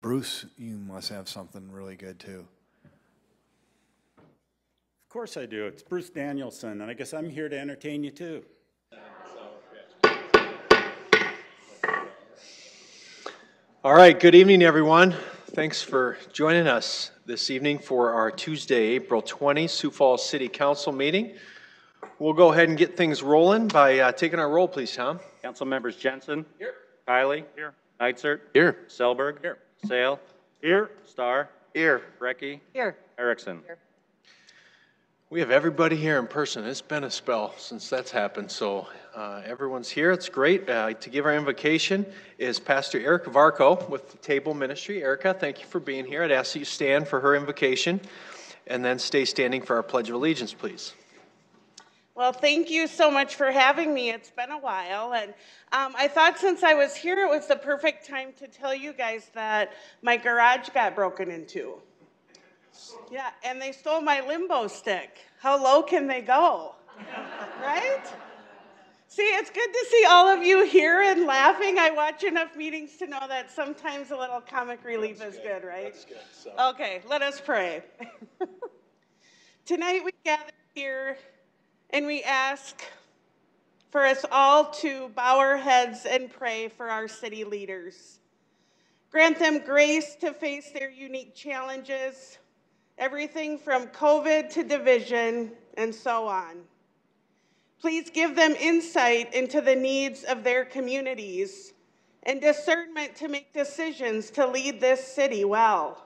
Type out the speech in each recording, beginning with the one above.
Bruce, you must have something really good too. Of course I do. It's Bruce Danielson, and I guess I'm here to entertain you too. All right, good evening, everyone. Thanks for joining us this evening for our Tuesday, April 20, Sioux Falls City Council meeting. We'll go ahead and get things rolling by taking our roll, please, Tom. Council members Jensen. Here. Kiley. Here. Neitzert. Here. Selberg. Here. Sale. Here. Starr. Here. Brecky. Here. Erickson. Here. We have everybody here in person. It's been a spell since that's happened, so everyone's here. It's great. To give our invocation is Pastor Erica Varco with the Table Ministry. Erica, thank you for being here. I'd ask that you stand for her invocation and then stay standing for our Pledge of Allegiance, please. Well, thank you so much for having me. It's been a while, and I thought since I was here, it was the perfect time to tell you guys that my garage got broken into. Yeah, and they stole my limbo stick. How low can they go? Right? See, it's good to see all of you here and laughing. I watch enough meetings to know that sometimes a little comic relief is good, right? That's good. So. Okay, let us pray. Tonight we gather here and we ask for us all to bow our heads and pray for our city leaders. Grant them grace to face their unique challenges, everything from COVID to division and so on. Please give them insight into the needs of their communities and discernment to make decisions to lead this city well.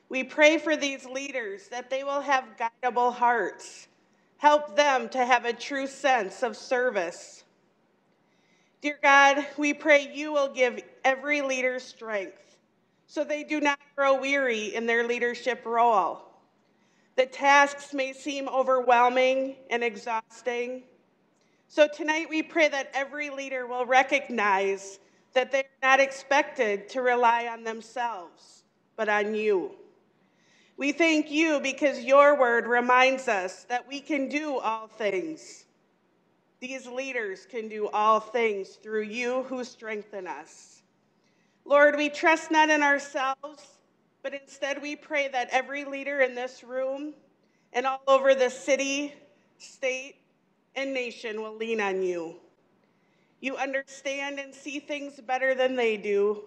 We pray for these leaders that they will have guidable hearts. Help them to have a true sense of service. Dear God, we pray you will give every leader strength so they do not grow weary in their leadership role. The tasks may seem overwhelming and exhausting. So tonight we pray that every leader will recognize that they are not expected to rely on themselves, but on you. We thank you because your word reminds us that we can do all things. These leaders can do all things through you who strengthen us. Lord, we trust not in ourselves, but instead we pray that every leader in this room and all over the city, state, and nation will lean on you. You understand and see things better than they do.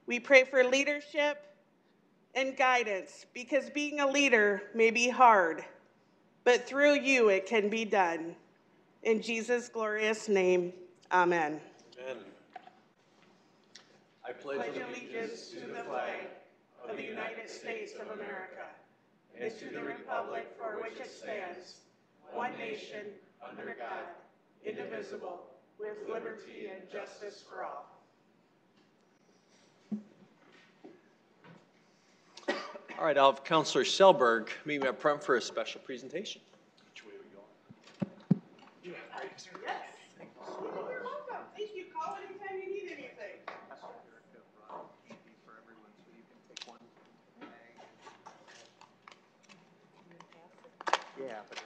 We pray for leadership and guidance, because being a leader may be hard, but through you it can be done. In Jesus' glorious name, amen. Amen. I pledge allegiance to the flag of the United States of America and to the republic for which it stands, one nation, under God, indivisible, with liberty and justice for all. All right, I'll have Councilor Selberg meet me up front for a special presentation. Which way are we going? Yes. You're welcome. Thank you. Call anytime you need anything. Yeah, but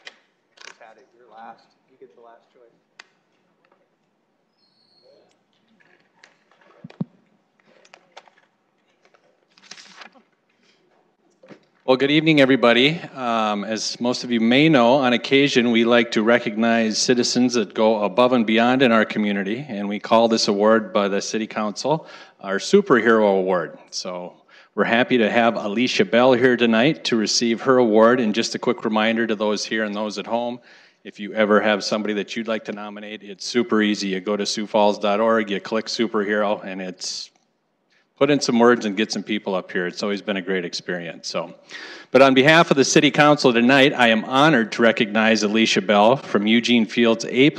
just had it. You're last. You get the last choice. Well, good evening, everybody. As most of you may know, on occasion we like to recognize citizens that go above and beyond in our community, and we call this award by the City Council our Superhero Award. So we're happy to have Alicia Bell here tonight to receive her award, and just a quick reminder to those here and those at home, if you ever have somebody that you'd like to nominate, it's super easy. You go to siouxfalls.org, you click Superhero, and it's put in some words and get some people up here. It's always been a great experience. But on behalf of the City Council tonight, I am honored to recognize Alicia Bell from Eugene Field's A+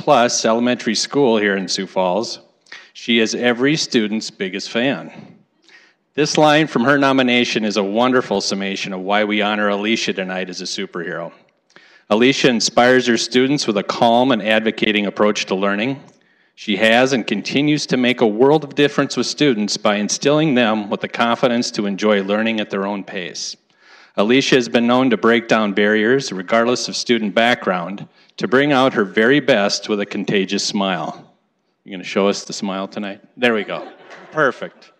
Elementary School here in Sioux Falls. She is every student's biggest fan. This line from her nomination is a wonderful summation of why we honor Alicia tonight as a superhero. Alicia inspires her students with a calm and advocating approach to learning. She has and continues to make a world of difference with students by instilling them with the confidence to enjoy learning at their own pace. Alicia has been known to break down barriers, regardless of student background, to bring out her very best with a contagious smile. You going to show us the smile tonight? There we go. Perfect.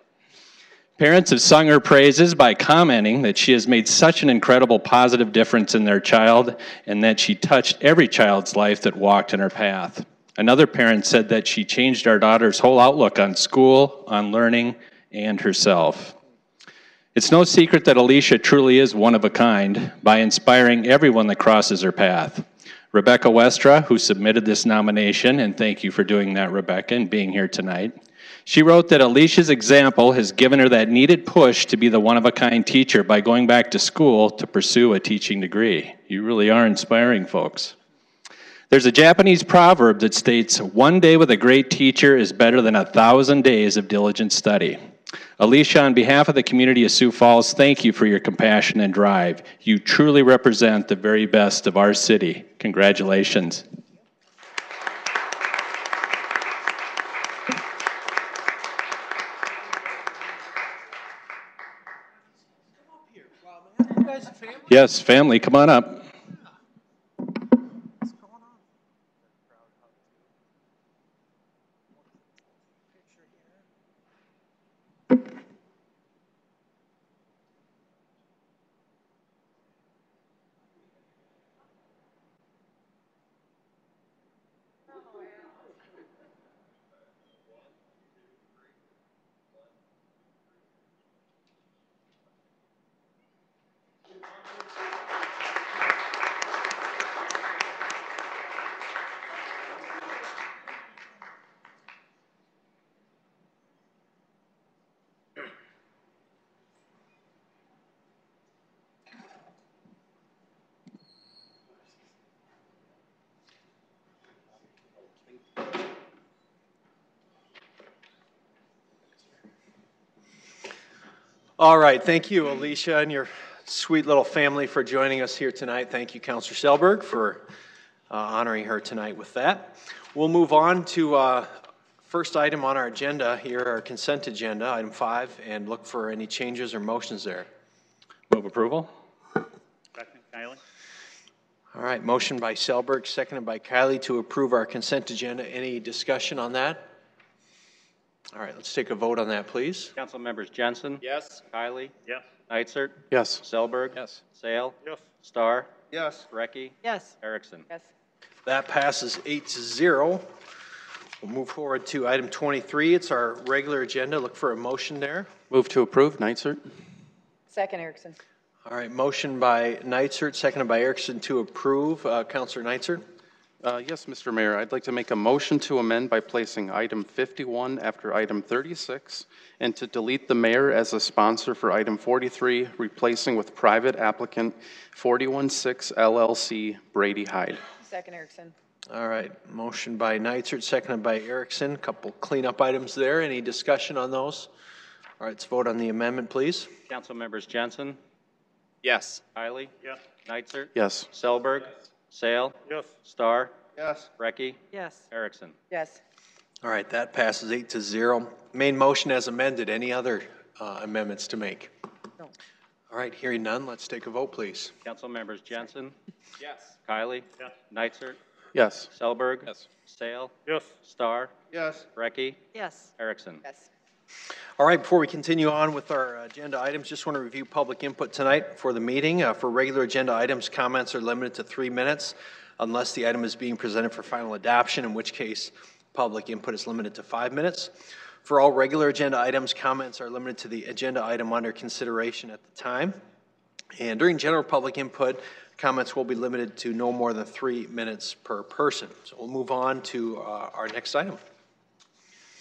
Parents have sung her praises by commenting that she has made such an incredible positive difference in their child and that she touched every child's life that walked in her path. Another parent said that she changed our daughter's whole outlook on school, on learning, and herself. It's no secret that Alicia truly is one of a kind by inspiring everyone that crosses her path. Rebecca Westra, who submitted this nomination, and thank you for doing that, Rebecca, and being here tonight. She wrote that Alicia's example has given her that needed push to be the one-of-a-kind teacher by going back to school to pursue a teaching degree. You really are inspiring, folks. There's a Japanese proverb that states, "One day with a great teacher is better than 1,000 days of diligent study." Alicia, on behalf of the community of Sioux Falls, thank you for your compassion and drive. You truly represent the very best of our city. Congratulations. Yes, family, come on up. All right, thank you, Alicia, and your sweet little family for joining us here tonight. Thank you, Councilor Selberg, for honoring her tonight with that. We'll move on to first item on our agenda here, our consent agenda, item 5, and look for any changes or motions there. Move approval. Second, Kylie. All right, motion by Selberg, seconded by Kylie to approve our consent agenda. Any discussion on that? All right, let's take a vote on that, please. Council members Jensen. Yes. Kylie. Yes. Nitzert. Yes. Selberg. Yes. Sale. Yes. Starr. Yes. Recky. Yes. Erickson. Yes. That passes 8-0. We'll move forward to item 23. It's our regular agenda. Look for a motion there. Move to approve, Nitzert. Second, Erickson. All right, motion by Nitzert, seconded by Erickson to approve. Councilor Nitzert. Yes, Mr. Mayor, I'd like to make a motion to amend by placing item 51 after item 36 and to delete the mayor as a sponsor for item 43, replacing with private applicant 416 LLC Brady Hyde. Second, Erickson. All right, motion by Nitzert, seconded by Erickson. Couple cleanup items there. Any discussion on those? All right, let's vote on the amendment, please. Council members Jensen. Yes. Kylie. Yes. Nitzert. Yes. Selberg. Sale. Yes. Starr. Yes. Recky. Yes. Erickson. Yes. All right, that passes 8-0. Main motion as amended. Any other amendments to make? No. All right, hearing none, let's take a vote, please. Council members Jensen. Yes. Kylie. Yes. Nitzert. Yes. Selberg. Yes. Sale. Yes. Starr. Yes. Recky. Yes. Erickson. Yes. All right, before we continue on with our agenda items, just want to review public input tonight for the meeting. For regular agenda items, comments are limited to 3 minutes unless the item is being presented for final adoption, in which case public input is limited to 5 minutes. For all regular agenda items, comments are limited to the agenda item under consideration at the time. And during general public input, comments will be limited to no more than 3 minutes per person. So we'll move on to our next item.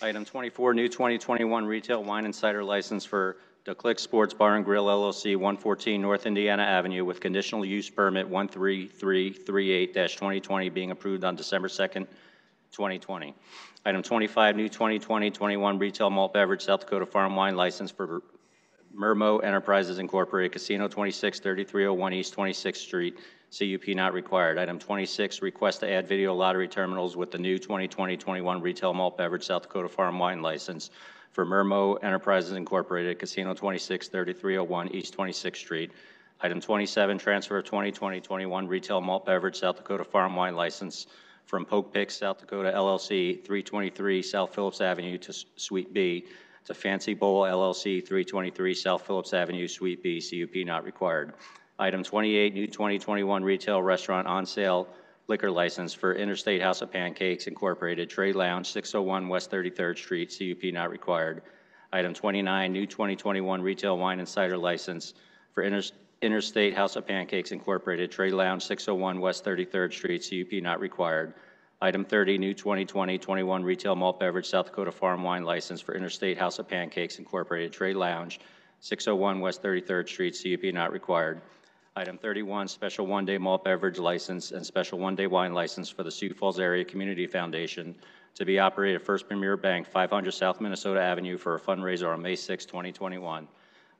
Item 24, new 2021 retail wine and cider license for DeClick Sports Bar and Grill LLC, 114 North Indiana Avenue, with conditional use permit 13338-2020 being approved on December 2nd, 2020. Item 25, new 2020-21 retail malt beverage South Dakota farm wine license for Mermo Enterprises Incorporated, Casino 263301 East 26th Street, CUP not required. Item 26, request to add video lottery terminals with the new 2020-21 retail malt beverage South Dakota farm wine license for Mermo Enterprises Incorporated, Casino 263301 East 26th Street. Item 27, transfer of 2020-21 retail malt beverage South Dakota farm wine license from Poke Picks South Dakota LLC, 323 South Phillips Avenue to Suite B, to Fancy Bowl LLC, 323 South Phillips Avenue, Suite B, CUP not required. Item 28, new 2021 retail restaurant on sale liquor license for Interstate House of Pancakes Incorporated, Trade Lounge, 601 West 33rd Street, CUP not required. Item 29, new 2021 retail wine and cider license for Interstate House of Pancakes Incorporated, Trade Lounge, 601 West 33rd Street, CUP not required. Item 30, new 2020-21 retail malt beverage South Dakota farm wine license for Interstate House of Pancakes Incorporated, Trade Lounge, 601 West 33rd Street, CUP not required. Item 31, special one-day malt beverage license and special one-day wine license for the Sioux Falls Area Community Foundation to be operated at First Premier Bank, 500 South Minnesota Avenue for a fundraiser on May 6, 2021.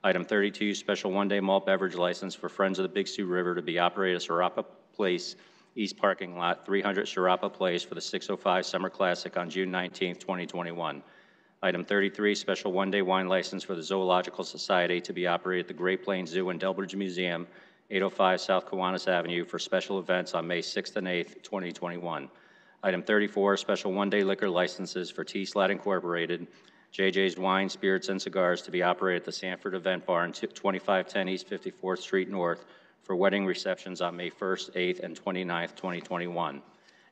Item 32, special one-day malt beverage license for Friends of the Big Sioux River to be operated at Serapa Place, East Parking Lot, 300 Serapa Place for the 605 Summer Classic on June 19, 2021. Item 33, special one-day wine license for the Zoological Society to be operated at the Great Plains Zoo and Delbridge Museum, 805 South Kiwanis Avenue for special events on May 6th and 8th, 2021. Item 34, special one-day liquor licenses for T-Slat Incorporated, JJ's Wine, Spirits, and Cigars to be operated at the Sanford Event Bar in 2510 East 54th Street North for wedding receptions on May 1st, 8th, and 29th, 2021.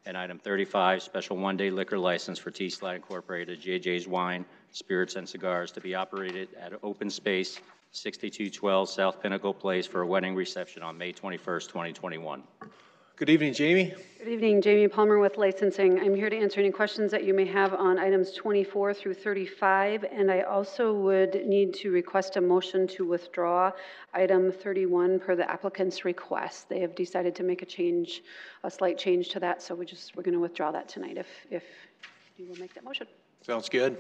And item 35, special one-day liquor license for T-Slat Incorporated, JJ's Wine, Spirits, and Cigars to be operated at Open Space, 6212 South Pinnacle Place for a wedding reception on May 21st, 2021. Good evening, Jamie. Good evening, Jamie Palmer with licensing. I'm here to answer any questions that you may have on items 24 through 35, and I also would need to request a motion to withdraw item 31 per the applicant's request. They have decided to make a slight change to that, so we're going to withdraw that tonight if you will make that motion. Sounds good.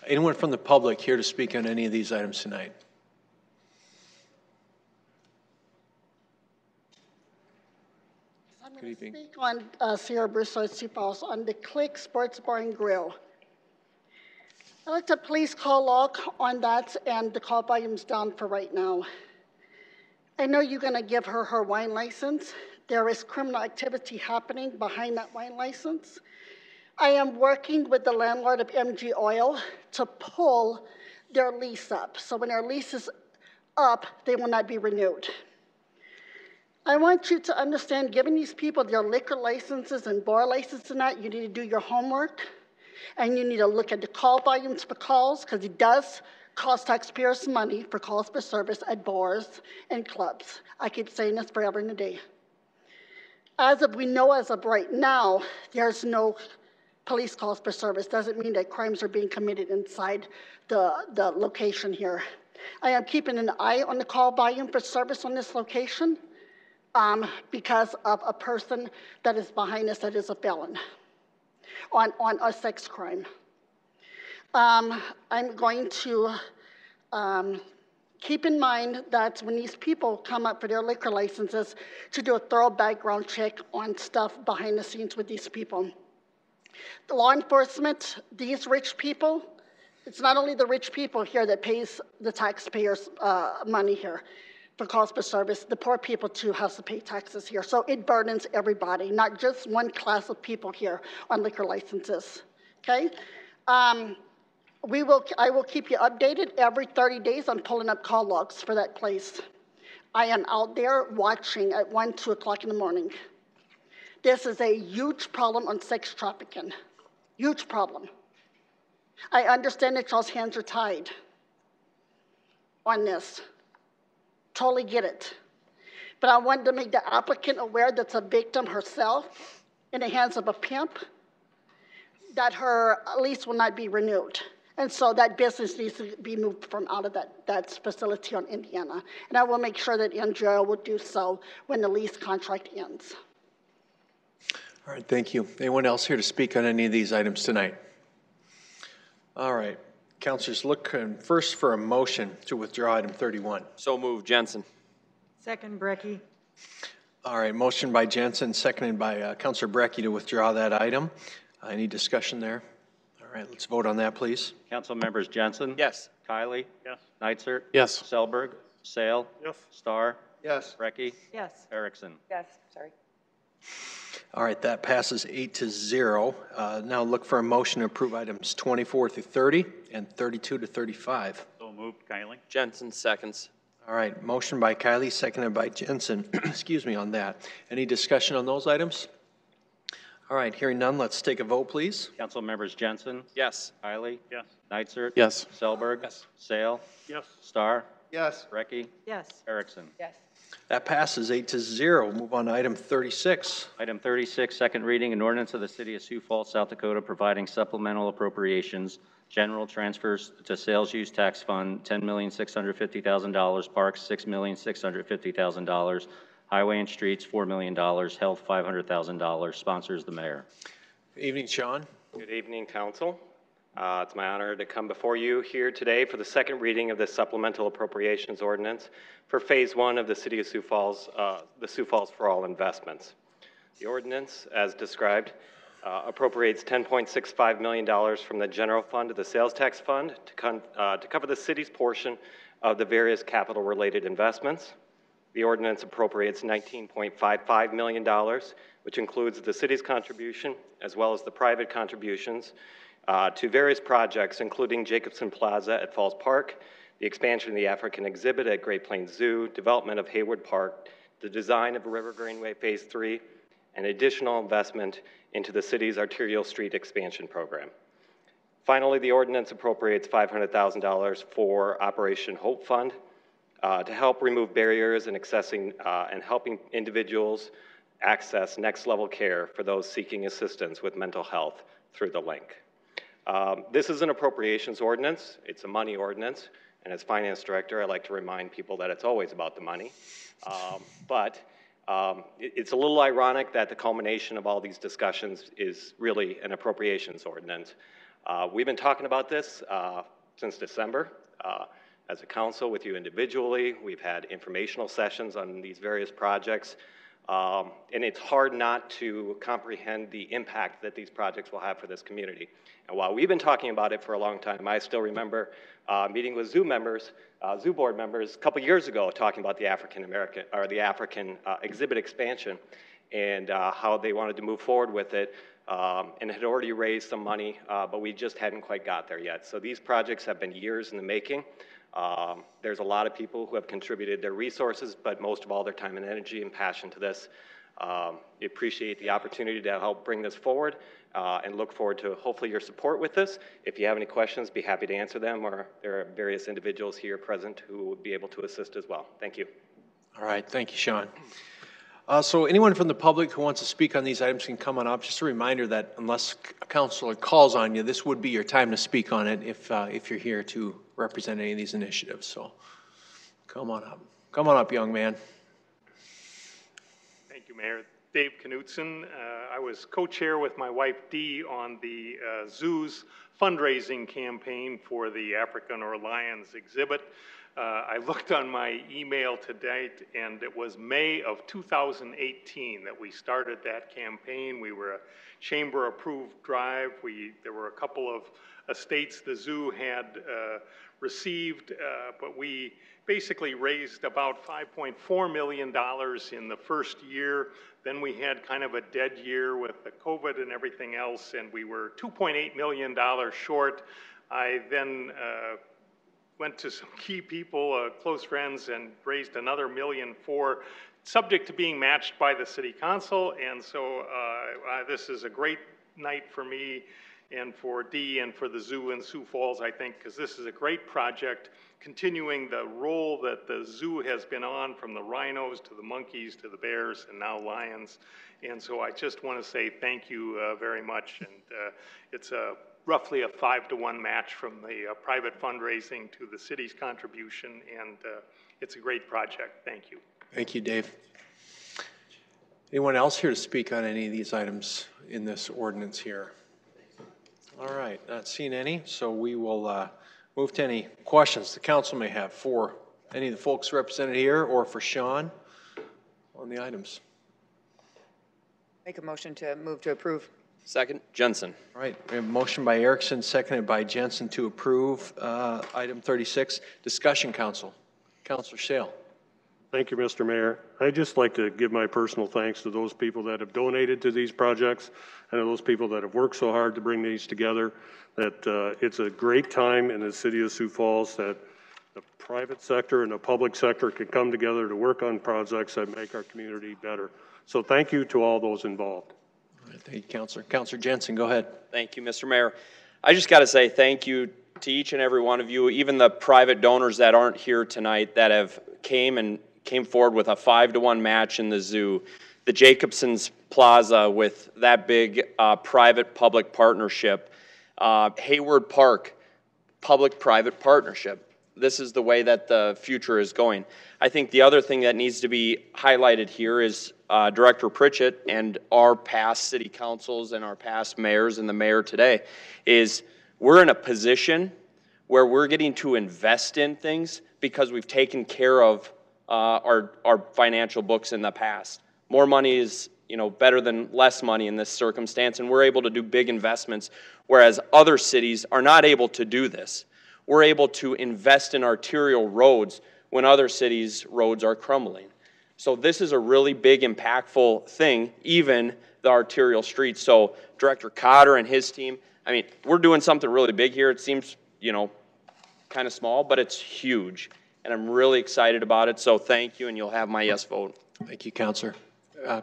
Anyone from the public here to speak on any of these items tonight? I'm going to speak on Sierra Bristol Sioux Falls on the Click Sports Bar and Grill. I'd like to please call log on that, and the call volume's down for right now. I know you're going to give her her wine license. There is criminal activity happening behind that wine license. I am working with the landlord of MG Oil to pull their lease up. So when their lease is up, they will not be renewed. I want you to understand, giving these people their liquor licenses and bar licenses and that, you need to do your homework, and you need to look at the call volumes for calls, because it does cost taxpayers money for calls for service at bars and clubs. I keep saying this forever and a day. As of right now, there's no police calls for service. Doesn't mean that crimes are being committed inside the location here. I am keeping an eye on the call volume for service on this location. Because of a person that is behind us that is a felon on a sex crime. I'm going to keep in mind that when these people come up for their liquor licenses, to do a thorough background check on stuff behind the scenes with these people. The law enforcement, these rich people, it's not only the rich people here that pays the taxpayers money here for calls for service, the poor people too has to pay taxes here. So it burdens everybody, not just one class of people here on liquor licenses, okay? I will keep you updated every 30 days on pulling up call logs for that place. I am out there watching at 1, 2 o'clock in the morning. This is a huge problem on sex trafficking, huge problem. I understand that y'all's hands are tied on this. Totally get it. But I wanted to make the applicant aware that's a victim herself in the hands of a pimp, that her lease will not be renewed. And so that business needs to be moved from out of that facility on Indiana. And I will make sure that NGO will do so when the lease contract ends. All right, thank you. Anyone else here to speak on any of these items tonight? All right. Councilors, look first for a motion to withdraw item 31. So moved, Jensen. Second, Brecky. All right, motion by Jensen, seconded by Councilor Brecky to withdraw that item. Any discussion there? All right, let's vote on that, please. Council members Jensen? Yes. Kiley? Yes. Neitzer? Yes. Selberg? Sale? Yes. Starr? Yes. Brecky? Yes. Erickson? Yes, sorry. All right, that passes 8-0. Now look for a motion to approve items 24 through 30 and 32 to 35. So moved, Kylie. Jensen, seconds. All right, motion by Kylie, seconded by Jensen. Excuse me on that. Any discussion on those items? All right, hearing none, let's take a vote, please. Council members Jensen, Yes. Kiley, Yes. Neitzer. Yes. Selberg. Yes. Sale. Yes. Starr. Yes. Brecky. Yes. Erickson. Yes. That passes 8-0. Move on to item 36. Item 36, second reading, an ordinance of the City of Sioux Falls, South Dakota, providing supplemental appropriations, general transfers to sales use tax fund, $10,650,000, parks, $6,650,000, highway and streets, $4 million, health, $500,000, sponsors the mayor. Good evening, Sean. Good evening, Council. It's my honor to come before you here today for the second reading of this supplemental appropriations ordinance for Phase 1 of the City of Sioux Falls, the Sioux Falls for All investments. The ordinance, as described, appropriates $10.65 million from the general fund to the sales tax fund to cover the city's portion of the various capital-related investments. The ordinance appropriates $19.55 million, which includes the city's contribution as well as the private contributions to various projects, including Jacobson Plaza at Falls Park, the expansion of the African exhibit at Great Plains Zoo, development of Hayward Park, the design of River Greenway Phase 3, and additional investment into the city's arterial street expansion program. Finally, the ordinance appropriates $500,000 for Operation Hope Fund to help remove barriers in accessing and helping individuals access next-level care for those seeking assistance with mental health through the link. This is an appropriations ordinance. It's a money ordinance. And as finance director, I like to remind people that it's always about the money. It's a little ironic that the culmination of all these discussions is really an appropriations ordinance. We've been talking about this since December as a council with you individually. We've had informational sessions on these various projects. And it's hard not to comprehend the impact that these projects will have for this community. And while we've been talking about it for a long time, I still remember meeting with zoo board members a couple years ago talking about the African exhibit expansion and how they wanted to move forward with it and had already raised some money, but we just hadn't quite got there yet. So these projects have been years in the making. There's a lot of people who have contributed their resources, but most of all their time and energy and passion to this. We appreciate the opportunity to help bring this forward and look forward to hopefully your support with this. If you have any questions, be happy to answer them, or there are various individuals here present who would be able to assist as well. Thank you. All right, thank you, Sean. So anyone from the public who wants to speak on these items can come on up. Just a reminder that unless a counselor calls on you, this would be your time to speak on it if you're here to represent any of these initiatives. So come on up. Come on up, young man. Thank you, Mayor. Dave Knutson. I was co-chair with my wife Dee on the zoo's fundraising campaign for the African or Lions exhibit. I looked on my email to date, and it was May of 2018 that we started that campaign. We were a chamber-approved drive. There were a couple of estates the zoo had received, but we basically raised about $5.4 million in the first year. Then we had kind of a dead year with the COVID and everything else, and we were $2.8 million short. I then went to some key people, close friends, and raised another $1.4 million, subject to being matched by the city council. And so this is a great night for me and for Dee and for the zoo in Sioux Falls, I think, because this is a great project, continuing the role that the zoo has been on, from the rhinos to the monkeys to the bears and now lions. And so I just want to say thank you very much. And it's roughly a 5-to-1 match from the private fundraising to the city's contribution, and it's a great project. Thank you. Thank you, Dave. Anyone else here to speak on any of these items in this ordinance here? All right, not seeing any, so we will move to any questions the council may have for any of the folks represented here or for Sean on the items. Make a motion to move to approve. Second, Jensen. All right, we have a motion by Erickson, seconded by Jensen to approve item 36. Discussion, council. Councilor Sale. Thank you, Mr. Mayor. I'd just like to give my personal thanks to those people that have donated to these projects and to those people that have worked so hard to bring these together. That it's a great time in the city of Sioux Falls that the private sector and the public sector can come together to work on projects that make our community better. So thank you to all those involved. All right, thank you, Councilor. Councilor Jensen, go ahead. Thank you, Mr. Mayor. I just got to say thank you to each and every one of you, even the private donors that aren't here tonight that have came forward with a 5-to-1 match in the zoo. The Jacobson's Plaza with that big private-public partnership. Hayward Park, public-private partnership. This is the way that the future is going. I think the other thing that needs to be highlighted here is Director Pritchett and our past city councils and our past mayors and the mayor today is we're in a position where we're getting to invest in things because we've taken care of our financial books in the past. More money is, better than less money in this circumstance, and we're able to do big investments, whereas other cities are not able to do this. We're able to invest in arterial roads when other cities' roads are crumbling. So this is a really big, impactful thing, even the arterial streets. So Director Cotter and his team, we're doing something really big here. It seems, kind of small, but it's huge. And I'm really excited about it. So thank you, and you'll have my yes vote. Thank you, Councilor.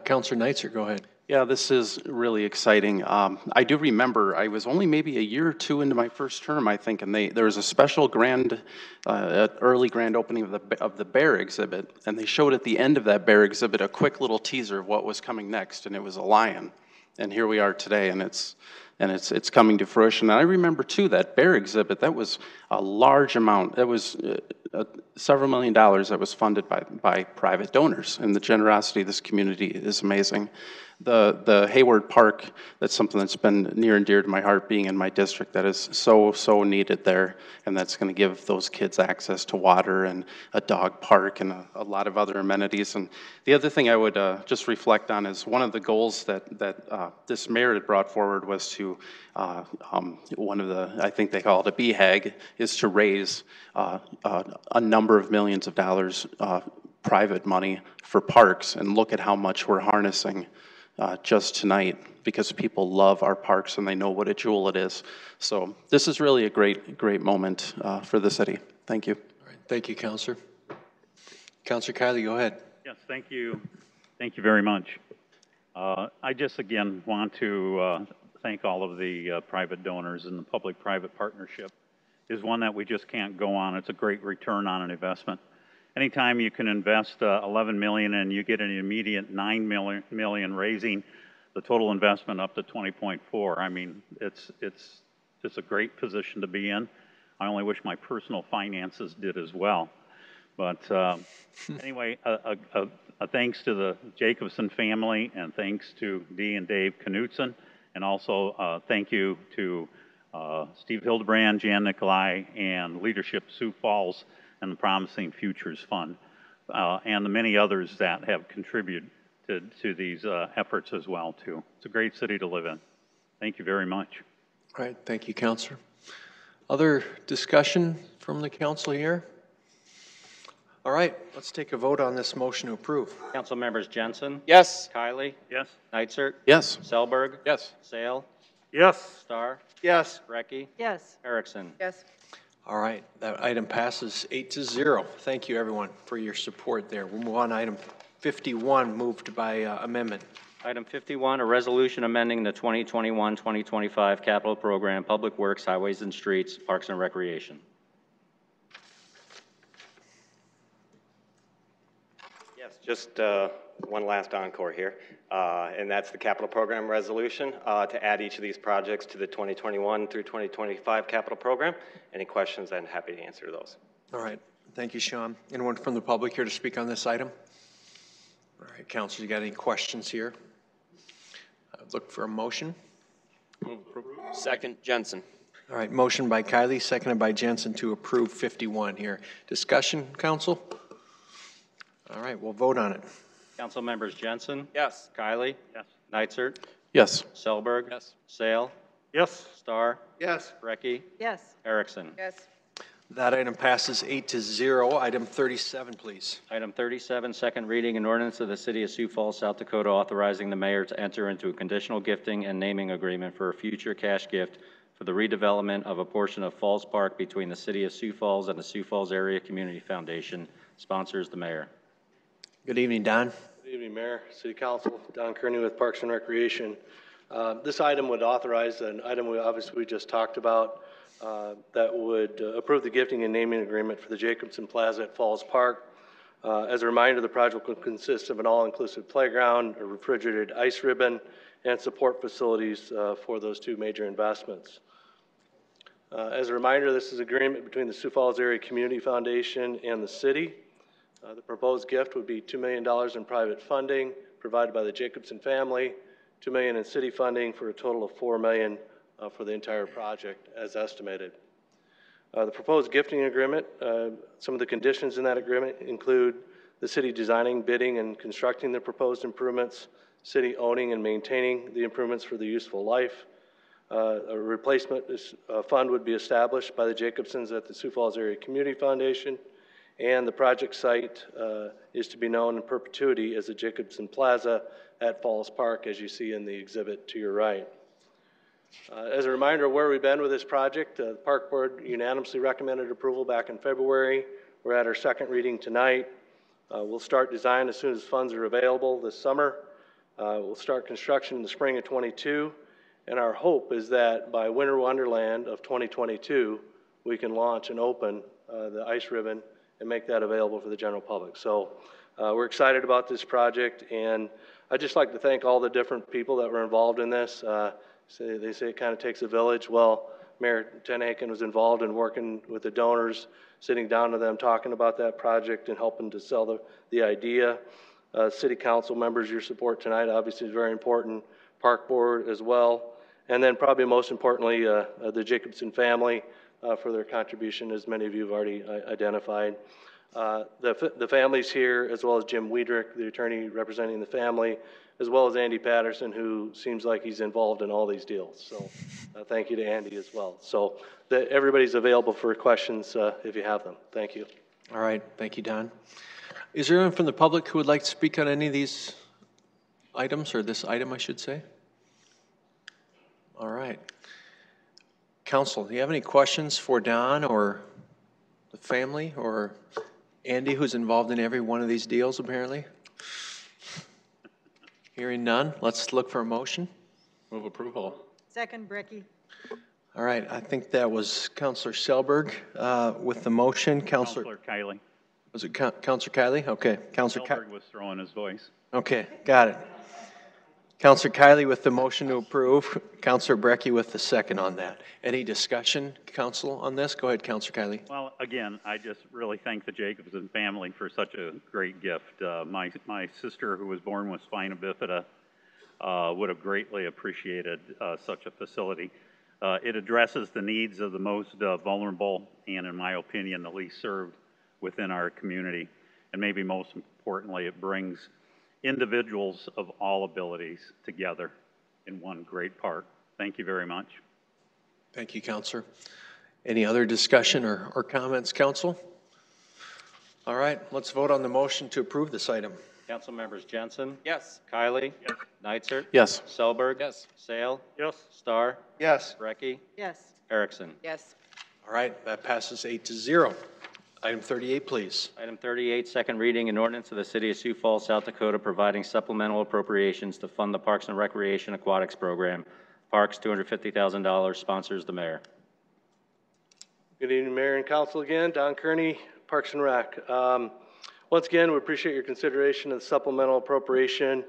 Councilor Neitzer, go ahead. Yeah, this is really exciting. I do remember I was only maybe a year or two into my first term, I think, and there was a special early grand opening of the bear exhibit, and they showed at the end of that bear exhibit a quick little teaser of what was coming next, and it was a lion. And here we are today, and it's coming to fruition. And I remember too that bear exhibit. That was a large amount. That was several $1 million that was funded by private donors, and the generosity of this community is amazing. The Hayward Park, that's something that's been near and dear to my heart, being in my district, that is so needed there, and that's going to give those kids access to water and a dog park and a lot of other amenities. And the other thing I would just reflect on is one of the goals that this mayor had brought forward was to, one of the, I think they call it a BHAG, is to raise a number of millions of dollars private money for parks, and look at how much we're harnessing just tonight, because people love our parks and they know what a jewel it is. So this is really a great moment for the city. Thank you. All right, thank you, Councilor. Councilor Kiley, go ahead. Yes, thank you. Thank you very much. I just again want to thank all of the private donors, and the public-private partnership is one that we just can't go on. It's a great return on an investment. Anytime you can invest $11 million and you get an immediate $9 million, raising the total investment up to 20.4, it's just a great position to be in. I only wish my personal finances did as well. But anyway, a thanks to the Jacobson family, and thanks to Dee and Dave Knutson, and also thank you to Steve Hildebrand, Jan Nicolai, and Leadership Sioux Falls and the Promising Futures Fund, and the many others that have contributed to these efforts as well, too. It's a great city to live in. Thank you very much. All right, thank you, Councilor. Other discussion from the council here? All right, let's take a vote on this motion to approve. Council members Jensen? Yes. Kiley? Yes. Neitzer? Yes. Selberg? Yes. Sale? Yes. Star? Yes. Brecky? Yes. Erickson? Yes. All right, that item passes 8-0. Thank you, everyone, for your support there. We'll move on to item 51, moved by amendment. Item 51, a resolution amending the 2021-2025 capital program, Public Works, Highways and Streets, Parks and Recreation. Yes, just one last encore here, and that's the capital program resolution to add each of these projects to the 2021 through 2025 capital program. Any questions, I'm happy to answer those. All right, thank you, Sean. Anyone from the public here to speak on this item? All right, Council, you got any questions here? Look for a motion. Second, Jensen. All right, motion by Kiley, seconded by Jensen to approve 51 here. Discussion, Council? All right, we'll vote on it. Council members Jensen? Yes. Kiley? Yes. Neitzer? Yes. Selberg? Yes. Sale? Yes. Star? Yes. Brecky? Yes. Erickson? Yes. That item passes 8-0. Item 37, please. Item 37, second reading, an ordinance of the City of Sioux Falls, South Dakota, authorizing the mayor to enter into a conditional gifting and naming agreement for a future cash gift for the redevelopment of a portion of Falls Park between the City of Sioux Falls and the Sioux Falls Area Community Foundation. Sponsors the mayor. Good evening, Don. Good evening, Mayor, City Council. Don Kearney with Parks and Recreation. This item would authorize an item we just talked about that would approve the gifting and naming agreement for the Jacobson Plaza at Falls Park. As a reminder, the project will consist of an all-inclusive playground, a refrigerated ice ribbon, and support facilities for those two major investments. As a reminder, this is an agreement between the Sioux Falls Area Community Foundation and the city. The proposed gift would be $2 million in private funding provided by the Jacobson family, $2 million in city funding for a total of $4 million for the entire project as estimated. The proposed gifting agreement, some of the conditions in that agreement include the city designing, bidding, and constructing the proposed improvements, city owning and maintaining the improvements for the useful life. A replacement fund would be established by the Jacobsons at the Sioux Falls Area Community Foundation, and the project site is to be known in perpetuity as the Jacobson Plaza at Falls Park, as you see in the exhibit to your right. As a reminder of where we've been with this project, the Park Board unanimously recommended approval back in February. We're at our second reading tonight. We'll start design as soon as funds are available this summer. We'll start construction in the spring of 22, and our hope is that by Winter Wonderland of 2022, we can launch and open the ice ribbon and make that available for the general public. So we're excited about this project, and I'd just like to thank all the different people that were involved in this. They say it kind of takes a village. Well, Mayor Tenhaken was involved in working with the donors, sitting down to them, talking about that project and helping to sell the idea. City Council members, your support tonight obviously is very important. Park Board as well. And then probably most importantly, the Jacobson family for their contribution, as many of you have already identified. The families here, as well as Jim Wiedrich, the attorney representing the family, as well as Andy Patterson, who seems like he's involved in all these deals. So thank you to Andy as well. So everybody's available for questions if you have them. Thank you. All right. Thank you, Don. Is there anyone from the public who would like to speak on any of these items, or this item, I should say? All right. Council, do you have any questions for Don or the family or Andy, who's involved in every one of these deals, apparently? Hearing none, let's look for a motion. Move approval. Second, Brecky. All right, I think that was Councilor Selberg with the motion. Councilor Kiley. Was it Councilor Kiley? Okay, Councilor Selberg was throwing his voice. Okay, got it. Councilor Kiley with the motion to approve. Councilor Brecky with the second on that. Any discussion, Council, on this? Go ahead, Councilor Kiley. Well, again, I just really thank the Jacobson family for such a great gift. My sister, who was born with spina bifida, would have greatly appreciated such a facility. It addresses the needs of the most vulnerable and, in my opinion, the least served within our community. And maybe most importantly, it brings individuals of all abilities together in one great park. Thank you very much. Thank you, Councilor. Any other discussion or comments, Council? All right, let's vote on the motion to approve this item. Council members Jensen? Yes. Kylie? Yes. Neitzer? Yes. Selberg? Yes. Sale? Yes. Starr? Yes. Brecky? Yes. Erickson? Yes. All right, that passes 8-0. Item 38, please. Item 38, second reading, an ordinance of the City of Sioux Falls, South Dakota, providing supplemental appropriations to fund the Parks and Recreation Aquatics Program. Parks, $250,000. Sponsors the mayor. Good evening, Mayor and Council again. Don Kearney, Parks and Rec. Once again, we appreciate your consideration of the supplemental appropriation.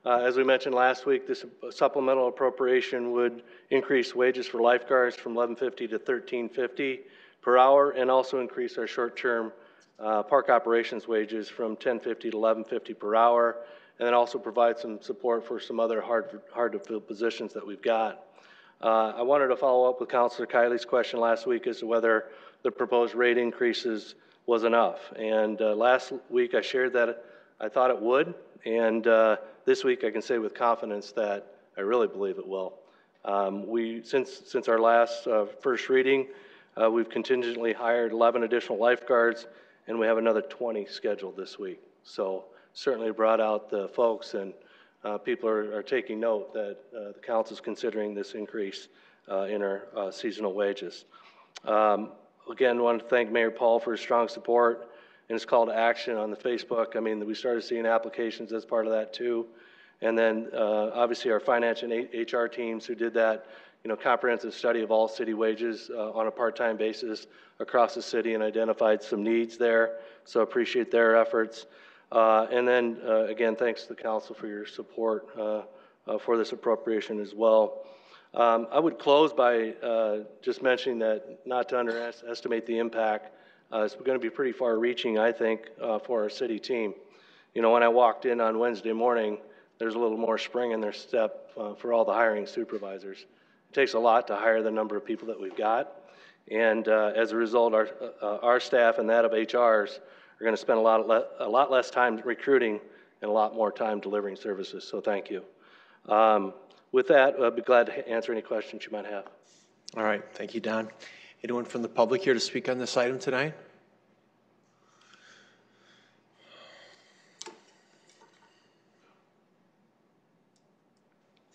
As we mentioned last week, this supplemental appropriation would increase wages for lifeguards from $11.50 to $13.50 per hour, and also increase our short-term park operations wages from $10.50 to $11.50 per hour, and then also provide some support for some other hard-to-fill positions that we've got. I wanted to follow up with Councilor Kiley's question last week as to whether the proposed rate increases was enough. And last week I shared that I thought it would, and this week I can say with confidence that I really believe it will. Since our last first reading, We've contingently hired 11 additional lifeguards, and we have another 20 scheduled this week. So certainly brought out the folks, and people are taking note that the council is considering this increase in our seasonal wages. Again, I want to thank Mayor Paul for his strong support and his call to action on the Facebook. I mean, we started seeing applications as part of that too. And then obviously our finance and HR teams who did that, comprehensive study of all city wages on a part-time basis across the city and identified some needs there. So appreciate their efforts. And then again, thanks to the council for your support for this appropriation as well. I would close by just mentioning that not to underestimate the impact. It's going to be pretty far-reaching, I think, for our city team. When I walked in on Wednesday morning, there's a little more spring in their step for all the hiring supervisors. It takes a lot to hire the number of people that we've got, and as a result, our staff and that of HRs are going to spend a lot less time recruiting and a lot more time delivering services. So thank you. With that, I'd be glad to answer any questions you might have. All right, thank you, Don. Anyone from the public here to speak on this item tonight?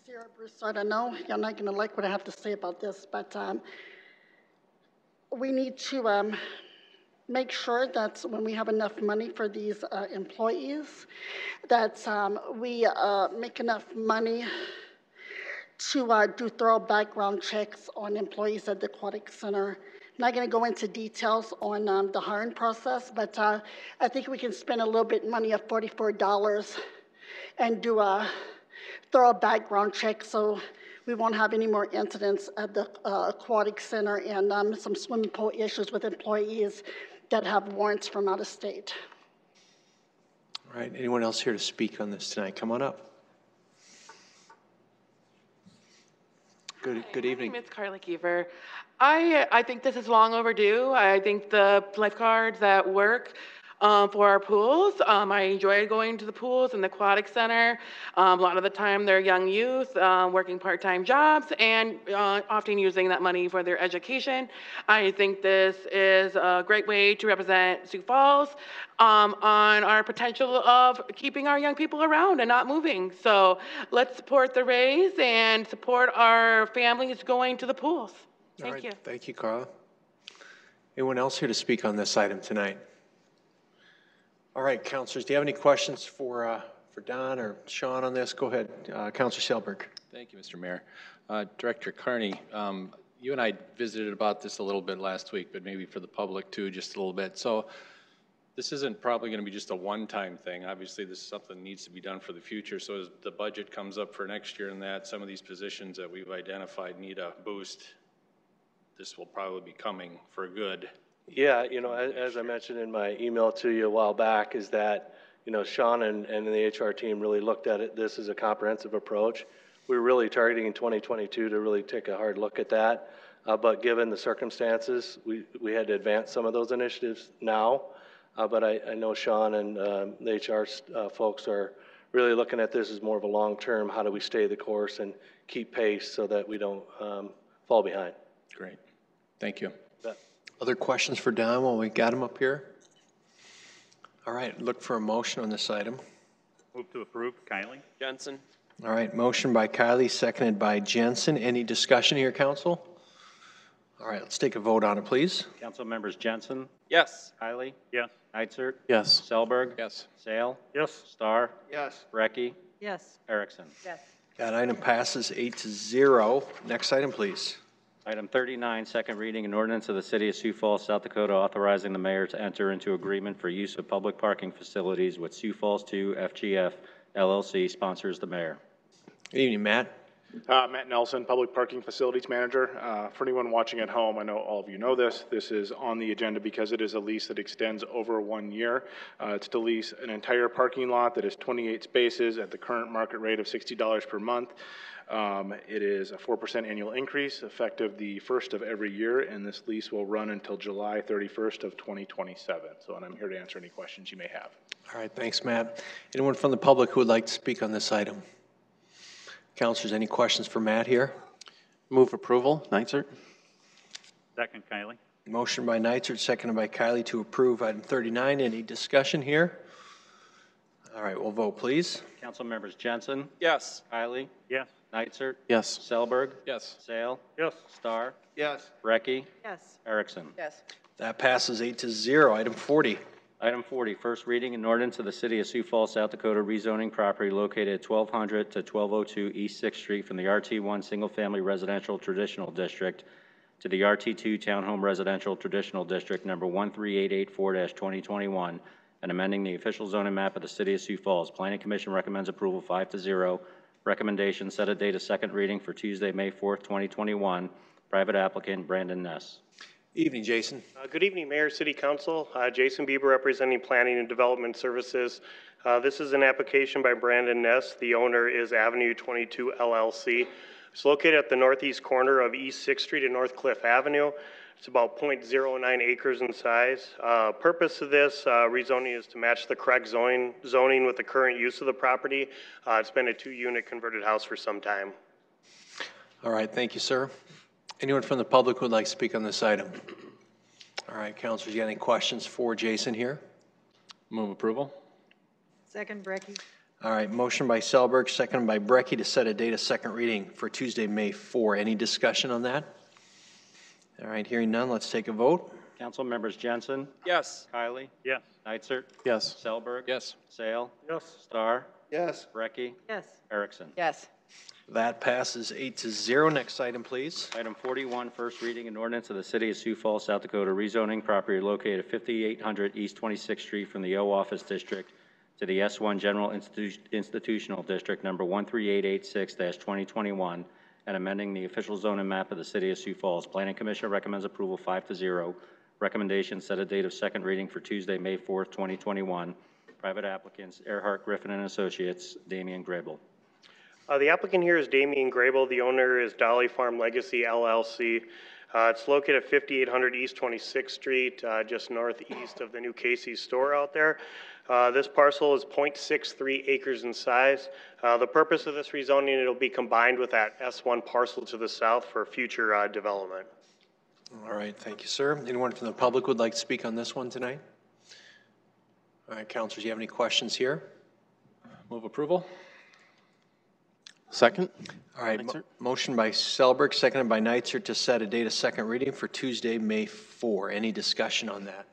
Sarah Bruce, I don't know, you're not going to like what I have to say about this, but we need to make sure that when we have enough money for these employees, that we make enough money to do thorough background checks on employees at the Aquatic Center. I'm not going to go into details on the hiring process, but I think we can spend a little bit of money of $44 and do a thorough background check so we won't have any more incidents at the Aquatic Center and some swimming pool issues with employees that have warrants from out of state. All right, anyone else here to speak on this tonight? Come on up. Good evening. My name is Carla Kiefer. I think this is long overdue. I think the lifeguards that work for our pools, I enjoy going to the pools and the aquatic center. A lot of the time they're young youth working part-time jobs and often using that money for their education. I think this is a great way to represent Sioux Falls on our potential of keeping our young people around and not moving. So let's support the raise and support our families going to the pools. Thank you. Thank you, Carla. Anyone else here to speak on this item tonight? All right, councilors, do you have any questions for Don or Sean on this? Go ahead, Councilor Selberg. Thank you, Mr. Mayor. Director Carney, you and I visited about this a little bit last week, but maybe for the public too, just a little bit. So this isn't probably going to be just a one-time thing. Obviously, this is something that needs to be done for the future. So as the budget comes up for next year and that, some of these positions that we've identified need a boost. This will probably be coming for good. Yeah, as I mentioned in my email to you a while back, is that, Sean and the HR team really looked at this as a comprehensive approach. We're really targeting in 2022 to really take a hard look at that. But given the circumstances, we had to advance some of those initiatives now. But I know Sean and the HR folks are really looking at this as more of a long-term, how do we stay the course and keep pace so that we don't fall behind. Great. Thank you. Other questions for Don while we got him up here? All right, look for a motion on this item. Move to approve. Kylie. Jensen. All right, motion by Kylie, seconded by Jensen. Any discussion here, council? All right, let's take a vote on it, please. Council members Jensen. Yes. Kylie. Yes. Heitzert. Yes. Selberg. Yes. Sale. Yes. Starr. Yes. Brecky. Yes. Erickson. Yes. That item passes 8-0. Next item, please. Item 39, second reading, an ordinance of the City of Sioux Falls, South Dakota, authorizing the mayor to enter into agreement for use of public parking facilities with Sioux Falls 2 FGF LLC, sponsors the mayor. Good evening, Matt. Matt Nelson, Public Parking Facilities Manager. For anyone watching at home, I know all of you know this. This is on the agenda because it is a lease that extends over 1 year. It's to lease an entire parking lot that is 28 spaces at the current market rate of $60 per month. It is a 4% annual increase effective the first of every year, and this lease will run until July 31st of 2027. And I'm here to answer any questions you may have. All right, thanks, Matt. Anyone from the public who would like to speak on this item? Councilors, any questions for Matt here? Move approval. Heitzert. Second, Kylie. Motion by Nitzert, seconded by Kylie to approve item 39. Any discussion here? All right, we'll vote, please. Council members Jensen, Yes. Kylie, Yes. Nitzert, Yes. Selberg, Yes. Sale, Yes. Starr, Yes. Brecky, Yes. Erickson. Yes. That passes 8-0. Item 40. Item 40, first reading, an ordinance of the City of Sioux Falls, South Dakota, rezoning property located at 1200 to 1202 East 6th Street from the RT1 Single Family Residential Traditional District to the RT2 Townhome Residential Traditional District number 13884-2021, and amending the official zoning map of the City of Sioux Falls. Planning Commission recommends approval 5-0. Recommendation, set a date of second reading for Tuesday, May 4th, 2021. Private applicant, Brandon Ness. Evening, Jason. Good evening, Mayor, City Council. Jason Bieber representing Planning and Development Services. This is an application by Brandon Ness. The owner is Avenue 22 LLC. It's located at the northeast corner of East 6th Street and North Cliff Avenue. It's about 0.09 acres in size. Purpose of this rezoning is to match the correct zoning with the current use of the property. It's been a 2-unit converted house for some time. All right, thank you, sir. Anyone from the public who would like to speak on this item? All right, councilors, you got any questions for Jason here? Move approval. Second, Brecky. All right, motion by Selberg, seconded by Brecky to set a date of second reading for Tuesday, May 4. Any discussion on that? All right, hearing none, let's take a vote. Council members Jensen, Yes. Kylie, Yes. Nitzert, Yes. Selberg, Yes. Sale, Yes. Starr, Yes. Brecky, Yes. Erickson. Yes. That passes 8-0. Next item, please. Item 41, first reading, an ordinance of the City of Sioux Falls, South Dakota, rezoning property located at 5800 East 26th Street from the O Office District to the S1 General Institutional District number 13886-2021, and amending the official zoning map of the City of Sioux Falls. Planning Commission recommends approval 5-0. Recommendation, set a date of second reading for Tuesday, May 4th, 2021. Private applicants, Earhart, Griffin and Associates, Damian Grable. The applicant here is Damian Grable. The owner is Dolly Farm Legacy LLC. It's located at 5800 East 26th Street, just northeast of the new Casey's store out there. This parcel is 0.63 acres in size. The purpose of this rezoning, it'll be combined with that S1 parcel to the south for future development. All right, thank you, sir. Anyone from the public would like to speak on this one tonight? All right, councilors, you have any questions here? Move approval. Second. All right, motion by Selberg, seconded by Nitzert to set a date of second reading for Tuesday, May 4. Any discussion on that?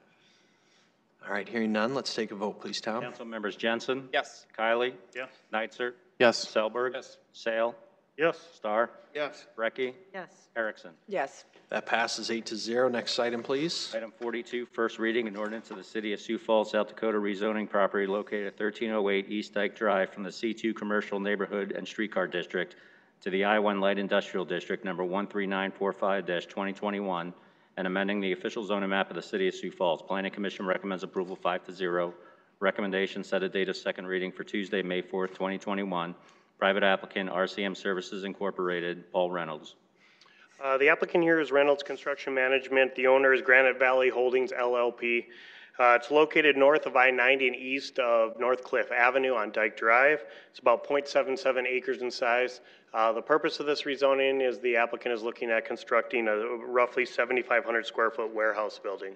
All right, hearing none, let's take a vote, please, Tom. Council members Jensen, Yes. Kylie, Yes. Nitzert, Yes. Selberg, Yes. Sale, Yes. Starr, Yes. Brecky, Yes. Erickson. Yes. That passes 8-0. Next item, please. Item 42, first reading, an ordinance of the City of Sioux Falls, South Dakota, rezoning property located at 1308 East Dyke Drive from the C2 Commercial Neighborhood and Streetcar District to the I-1 Light Industrial District, number 13945-2021, and amending the official zoning map of the City of Sioux Falls. Planning Commission recommends approval 5-0. Recommendation, set a date of second reading for Tuesday, May 4th, 2021. Private applicant, RCM Services Incorporated, Paul Reynolds. The applicant here is Reynolds Construction Management. The owner is Granite Valley Holdings LLP. It's located north of I-90 and east of North Cliff Avenue on Dyke Drive. It's about 0.77 acres in size. The purpose of this rezoning is the applicant is looking at constructing a roughly 7,500 square foot warehouse building.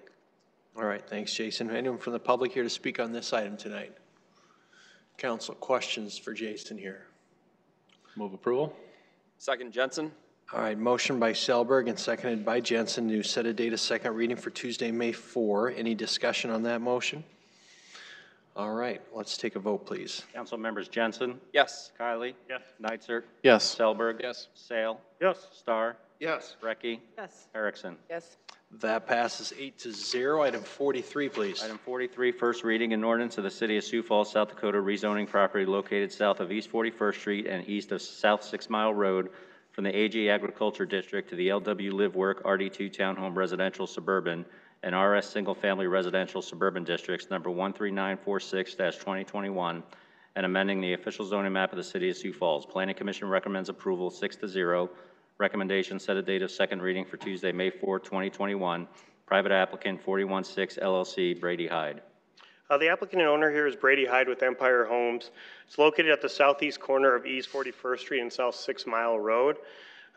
All right, thanks, Jason. Anyone from the public here to speak on this item tonight? Council, questions for Jason here? Move approval. Second, Jensen. All right, motion by Selberg and seconded by Jensen to set a date of second reading for Tuesday, May 4. Any discussion on that motion? All right, let's take a vote, please. Council members Jensen, Yes. Kylie, Yes. Nitzert, Yes. Selberg, Yes. Sale, Yes. Starr, Yes. Brecky, Yes. Erickson. Yes. That passes 8-0. Item 43, please. Item 43, first reading, an ordinance of the City of Sioux Falls, South Dakota, rezoning property located south of East 41st Street and east of South 6 Mile Road from the AG Agriculture District to the LW Live Work RD2 Townhome Residential Suburban and RS Single Family Residential Suburban Districts, number 13946-2021, and amending the official zoning map of the City of Sioux Falls. Planning Commission recommends approval 6-0. Recommendation, set a date of second reading for Tuesday, May 4, 2021. Private applicant, 416 LLC, Brady Hyde. The applicant and owner here is Brady Hyde with Empire Homes. It's located at the southeast corner of East 41st Street and South 6 Mile Road.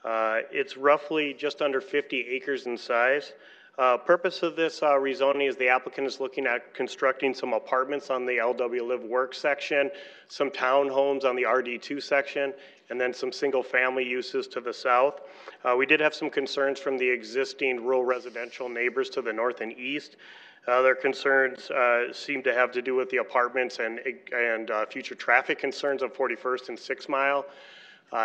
It's roughly just under 50 acres in size. Purpose of this rezoning is the applicant is looking at constructing some apartments on the LW Live Work section, some townhomes on the RD2 section, and then some single-family uses to the south. We did have some concerns from the existing rural residential neighbors to the north and east. Their concerns seem to have to do with the apartments and future traffic concerns of 41st and 6 Mile.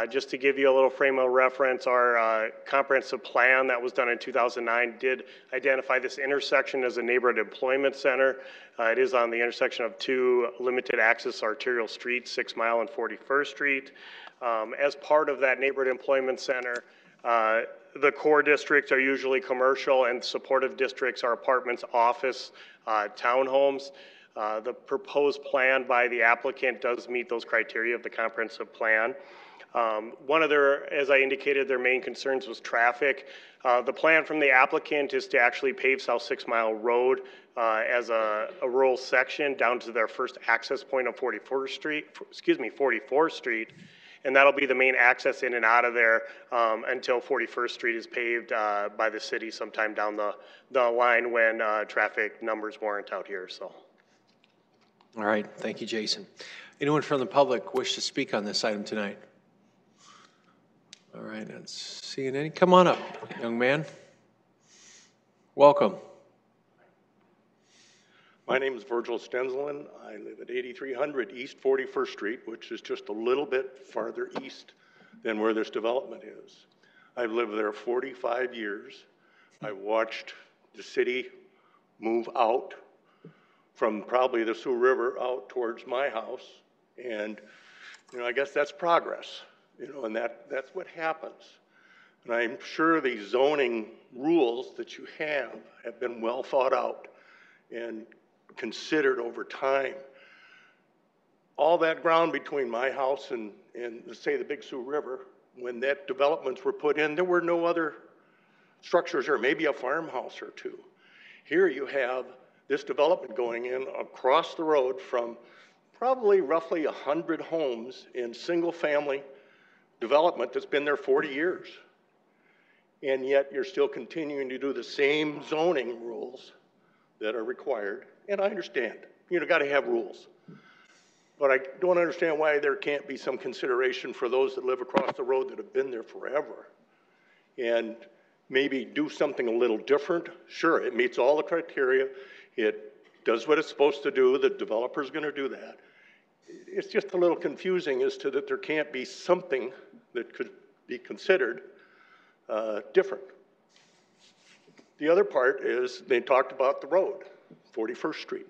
Just to give you a little frame of reference, our comprehensive plan that was done in 2009 did identify this intersection as a neighborhood employment center. It is on the intersection of two limited access arterial streets, 6 Mile and 41st Street. As part of that neighborhood employment center, the core districts are usually commercial and supportive districts are apartments, office, townhomes. The proposed plan by the applicant does meet those criteria of the comprehensive plan. One of their, as I indicated, their main concerns was traffic. The plan from the applicant is to actually pave South 6 Mile Road as a rural section down to their first access point of 44th Street. And that'll be the main access in and out of there until 41st Street is paved by the city sometime down the line when traffic numbers warrant out here. So. All right, thank you, Jason. Anyone from the public wish to speak on this item tonight? All right, not seeing any. Come on up, young man. Welcome. My name is Virgil Stenzelin. I live at 8300 East 41st Street, which is just a little bit farther east than where this development is. I've lived there 45 years. I watched the city move out from probably the Sioux River out towards my house. And, I guess that's progress, and that's what happens. And I'm sure the zoning rules that you have been well thought out and considered over time. All that ground between my house and say the Big Sioux River, when that developments were put in, there were no other structures or maybe a farmhouse or two. Here you have this development going in across the road from probably roughly 100 homes in single family development that's been there 40 years. And yet you're still continuing to do the same zoning rules that are required. And I understand, got to have rules. But I don't understand why there can't be some consideration for those that live across the road that have been there forever. And maybe do something a little different. Sure, it meets all the criteria. It does what it's supposed to do. The developer's going to do that. It's just a little confusing as to that there can't be something that could be considered different. The other part is they talked about the road, 41st Street.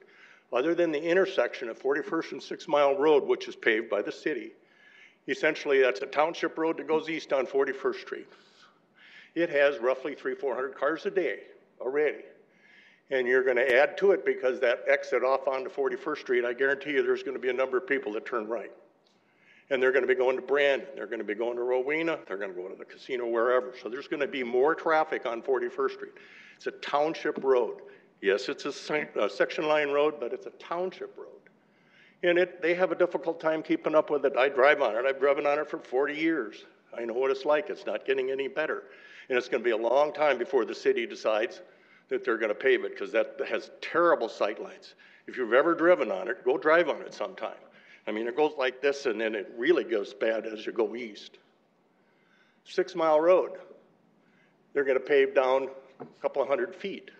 Other than the intersection of 41st and 6 Mile Road, which is paved by the city, essentially that's a township road that goes east on 41st Street. It has roughly 300-400 cars a day already. And you're going to add to it because that exit off onto 41st Street, I guarantee you there's going to be a number of people that turn right. And they're going to be going to Brandon, they're going to be going to Rowena, they're going to go to the casino, wherever. So there's going to be more traffic on 41st Street. It's a township road. Yes, it's a section line road, but it's a township road. And they have a difficult time keeping up with it. I drive on it. I've driven on it for 40 years. I know what it's like. It's not getting any better. And it's going to be a long time before the city decides that they're going to pave it, because that has terrible sight lines. If you've ever driven on it, go drive on it sometime. I mean, it goes like this, and then it really goes bad as you go east. 6 Mile Road, they're going to pave down a couple of 100 feet.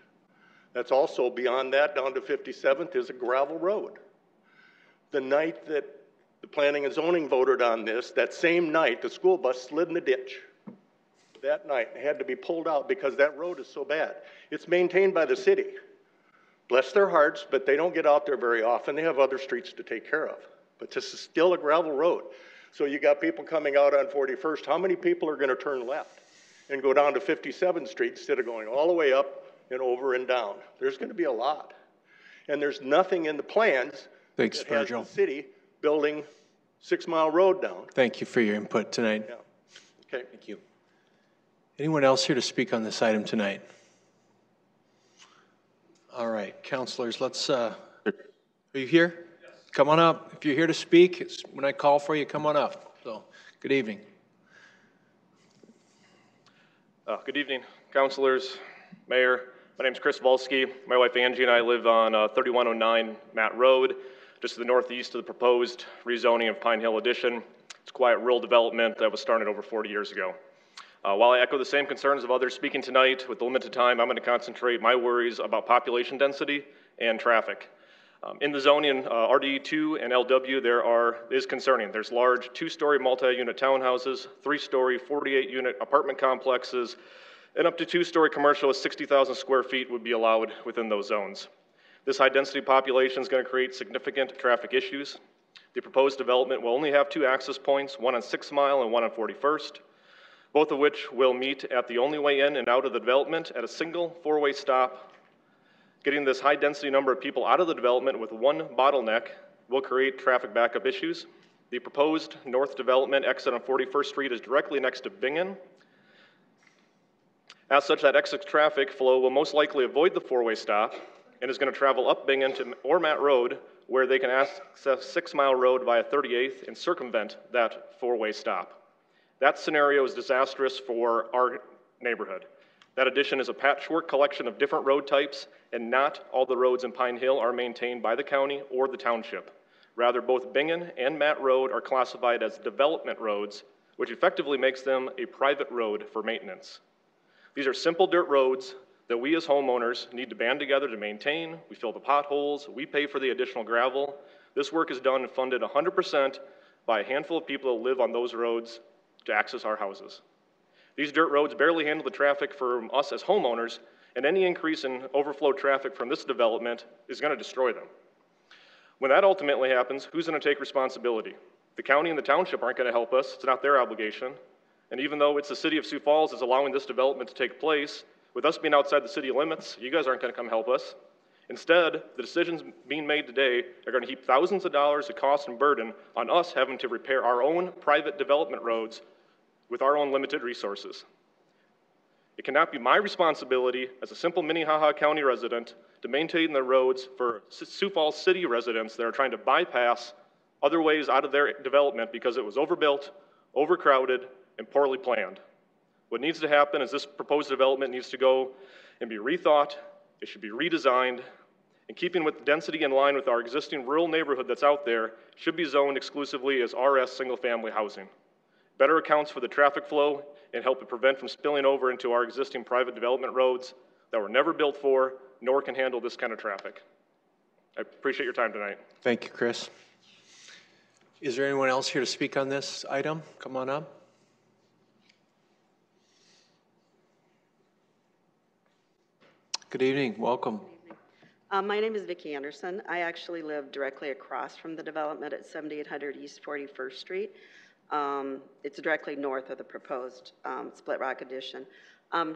That's also beyond that, down to 57th, is a gravel road. The night that the planning and zoning voted on this, that same night, the school bus slid in the ditch. That night, it had to be pulled out because that road is so bad. It's maintained by the city. Bless their hearts, but they don't get out there very often. They have other streets to take care of. But this is still a gravel road. So you got people coming out on 41st. How many people are going to turn left and go down to 57th Street instead of going all the way up and over and down? There's going to be a lot. And there's nothing in the plans that has the city building 6 Mile Road down. Thank you for your input tonight. Yeah. Okay. Thank you. Anyone else here to speak on this item tonight? All right, counselors, let's, are you here? Yes. Come on up. If you're here to speak, when I call for you, come on up. So, good evening. Good evening, counselors, mayor. My name's Chris Volsky. My wife Angie and I live on 3109 Matt Road, just to the northeast of the proposed rezoning of Pine Hill Addition. It's a quiet rural development that was started over 40 years ago. While I echo the same concerns of others speaking tonight, with the limited time, I'm going to concentrate my worries about population density and traffic. In the zoning, RD2 and LW, is concerning. There's large 2-story multi-unit townhouses, 3-story 48-unit apartment complexes, and up to 2-story commercial with 60,000 square feet would be allowed within those zones. This high-density population is going to create significant traffic issues. The proposed development will only have 2 access points, one on 6 Mile and one on 41st, both of which will meet at the only way in and out of the development at a single 4-way stop. Getting this high-density number of people out of the development with one bottleneck will create traffic backup issues. The proposed north development exit on 41st Street is directly next to Bingen. As such, that exit traffic flow will most likely avoid the 4-way stop and is going to travel up Bingen to Ormat Road, where they can access 6 Mile Road via 38th and circumvent that 4-way stop. That scenario is disastrous for our neighborhood. That addition is a patchwork collection of different road types, and not all the roads in Pine Hill are maintained by the county or the township. Rather, both Bingen and Matt Road are classified as development roads, which effectively makes them a private road for maintenance. These are simple dirt roads that we as homeowners need to band together to maintain. We fill the potholes, we pay for the additional gravel. This work is done and funded 100% by a handful of people that live on those roads to access our houses. These dirt roads barely handle the traffic from us as homeowners, and any increase in overflow traffic from this development is going to destroy them. When that ultimately happens, who's going to take responsibility? The county and the township aren't going to help us. It's not their obligation. And even though it's the city of Sioux Falls that's allowing this development to take place, with us being outside the city limits, you guys aren't going to come help us. Instead, the decisions being made today are going to heap thousands of dollars of cost and burden on us having to repair our own private development roads with our own limited resources. It cannot be my responsibility as a simple Minnehaha County resident to maintain the roads for Sioux Falls City residents that are trying to bypass other ways out of their development because it was overbuilt, overcrowded, and poorly planned. What needs to happen is this proposed development needs to go and be rethought. It should be redesigned. In keeping with the density in line with our existing rural neighborhood that's out there, should be zoned exclusively as RS single-family housing. Better accounts for the traffic flow and help it prevent from spilling over into our existing private development roads that were never built for, nor can handle this kind of traffic. I appreciate your time tonight. Thank you, Chris. Is there anyone else here to speak on this item? Come on up. Good evening, welcome. My name is Vicki Anderson. I actually live directly across from the development at 7800 East 41st Street. It's directly north of the proposed Split Rock addition.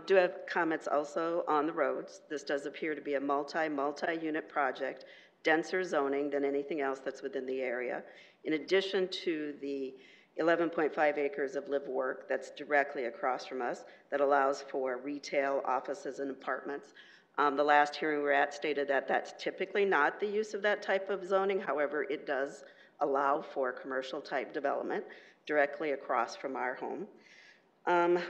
Do have comments also on the roads. This does appear to be a multi-unit project, denser zoning than anything else that's within the area. In addition to the 11.5 acres of live work that's directly across from us that allows for retail, offices, and apartments. The last hearing we were at stated that that's typically not the use of that type of zoning. However, it does allow for commercial type development directly across from our home.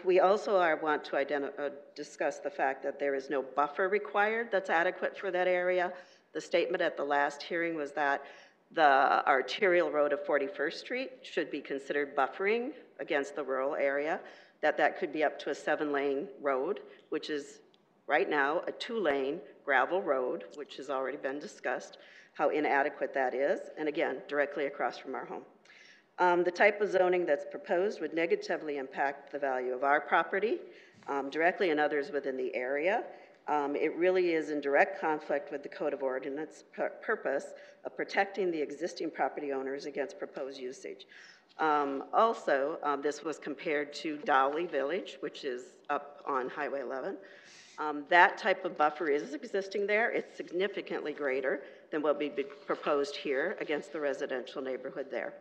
We also want to discuss the fact that there is no buffer required that's adequate for that area. The statement at the last hearing was that the arterial road of 41st Street should be considered buffering against the rural area, that could be up to a 7-lane road, which is right now a 2-lane gravel road, which has already been discussed, how inadequate that is, and again, directly across from our home. The type of zoning that's proposed would negatively impact the value of our property, directly and others within the area. It really is in direct conflict with the Code of Ordinance purpose of protecting the existing property owners against proposed usage. Also, this was compared to Dowley Village, which is up on Highway 11. That type of buffer is existing there. It's significantly greater than what we proposed here against the residential neighborhood there.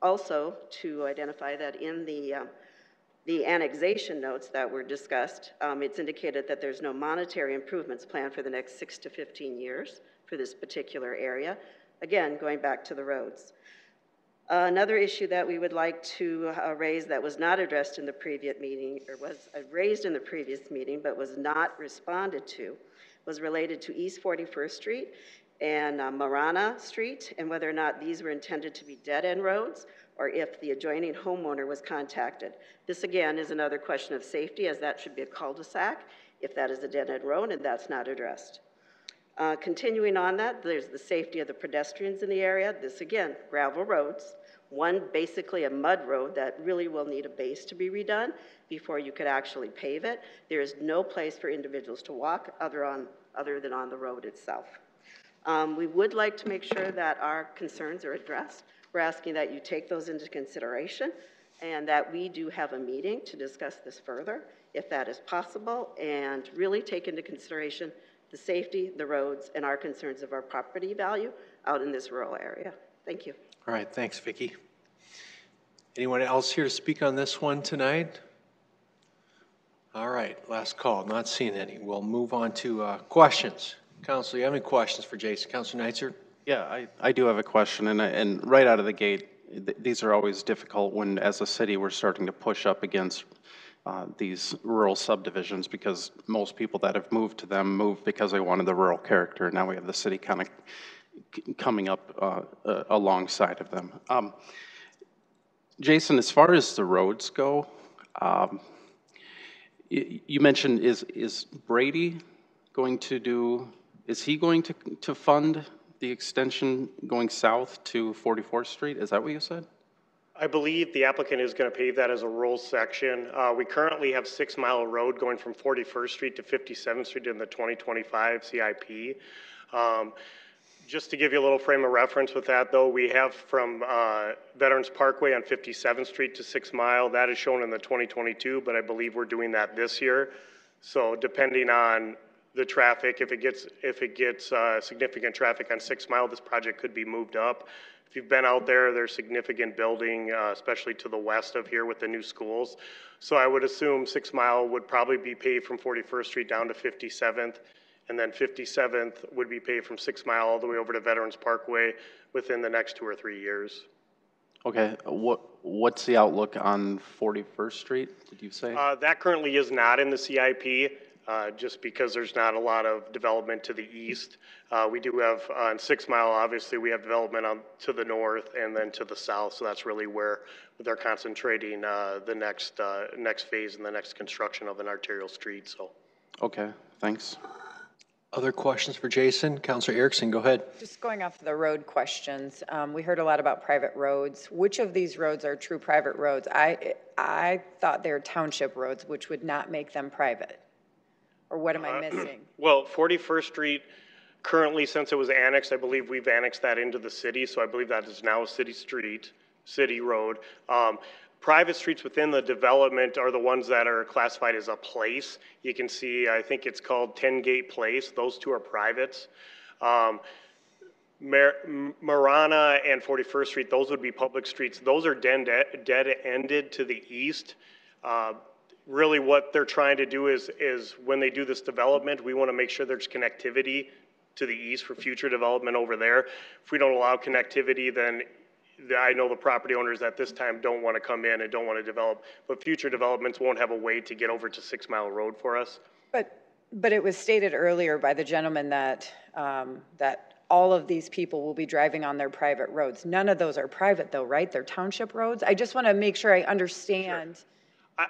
Also, to identify that in the annexation notes that were discussed, it's indicated that there's no monetary improvements planned for the next 6 to 15 years for this particular area. Again, going back to the roads. Another issue that we would like to raise that was not addressed in the previous meeting, or was raised in the previous meeting but was not responded to, was related to East 41st Street and Marana Street, and whether or not these were intended to be dead-end roads or if the adjoining homeowner was contacted. This again is another question of safety, as that should be a cul-de-sac if that is a dead-end road, and that's not addressed. Continuing on that, there's the safety of the pedestrians in the area. This again, gravel roads. One, basically a mud road that really will need a base to be redone before you could actually pave it. There is no place for individuals to walk other than on the road itself. We would like to make sure that our concerns are addressed. We're asking that you take those into consideration and that we do have a meeting to discuss this further, if that is possible, and really take into consideration the safety, the roads, and our concerns of our property value out in this rural area. Thank you. All right, thanks, Vicki. Anyone else here to speak on this one tonight? All right, last call, not seeing any. We'll move on to questions. Council, you have any questions for Jason? Councilor Neitzer? Yeah, I do have a question, and right out of the gate, these are always difficult when, as a city, we're starting to push up against these rural subdivisions, because most people that have moved to them moved because they wanted the rural character, and now we have the city kind of coming up alongside of them. Jason, as far as the roads go, you mentioned, is Brady going to do, is he going to fund the extension going south to 44th Street? Is that what you said? I believe the applicant is going to pave that as a rural section. We currently have 6 Mile Road going from 41st Street to 57th Street in the 2025 CIP. Just to give you a little frame of reference with that, though, we have from Veterans Parkway on 57th Street to 6 Mile. That is shown in the 2022, but I believe we're doing that this year. So depending on the traffic, if it gets significant traffic on 6 Mile, this project could be moved up. If you've been out there, there's significant building, especially to the west of here with the new schools. So I would assume 6 Mile would probably be paved from 41st Street down to 57th, and then 57th would be paved from 6 Mile all the way over to Veterans Parkway within the next 2 or 3 years. Okay, what's the outlook on 41st Street, did you say? That currently is not in the CIP. Just because there's not a lot of development to the east. We do have on 6 Mile, obviously, we have development to the north and then to the south. So that's really where they're concentrating the next phase and the next construction of an arterial street. So. Okay, thanks. Other questions for Jason? Councilor Erickson, go ahead. Just going off the road questions, we heard a lot about private roads. Which of these roads are true private roads? I thought they were township roads, which would not make them private. Or what am I missing? Well, 41st Street, currently, since it was annexed, I believe we've annexed that into the city. So I believe that is now a city street, city road. Private streets within the development are the ones that are classified as a place. You can see, I think it's called 10 Gate Place. Those two are privates. Marana and 41st Street, those would be public streets. Those are dead-ended to the east. Really what they're trying to do is when they do this development, we want to make sure there's connectivity to the east for future development over there. If we don't allow connectivity, then I know the property owners at this time don't want to come in and don't want to develop, but future developments won't have a way to get over to 6 Mile Road for us. But it was stated earlier by the gentleman that that all of these people will be driving on their private roads. None of those are private though, right? They're township roads. I just want to make sure I understand. Sure.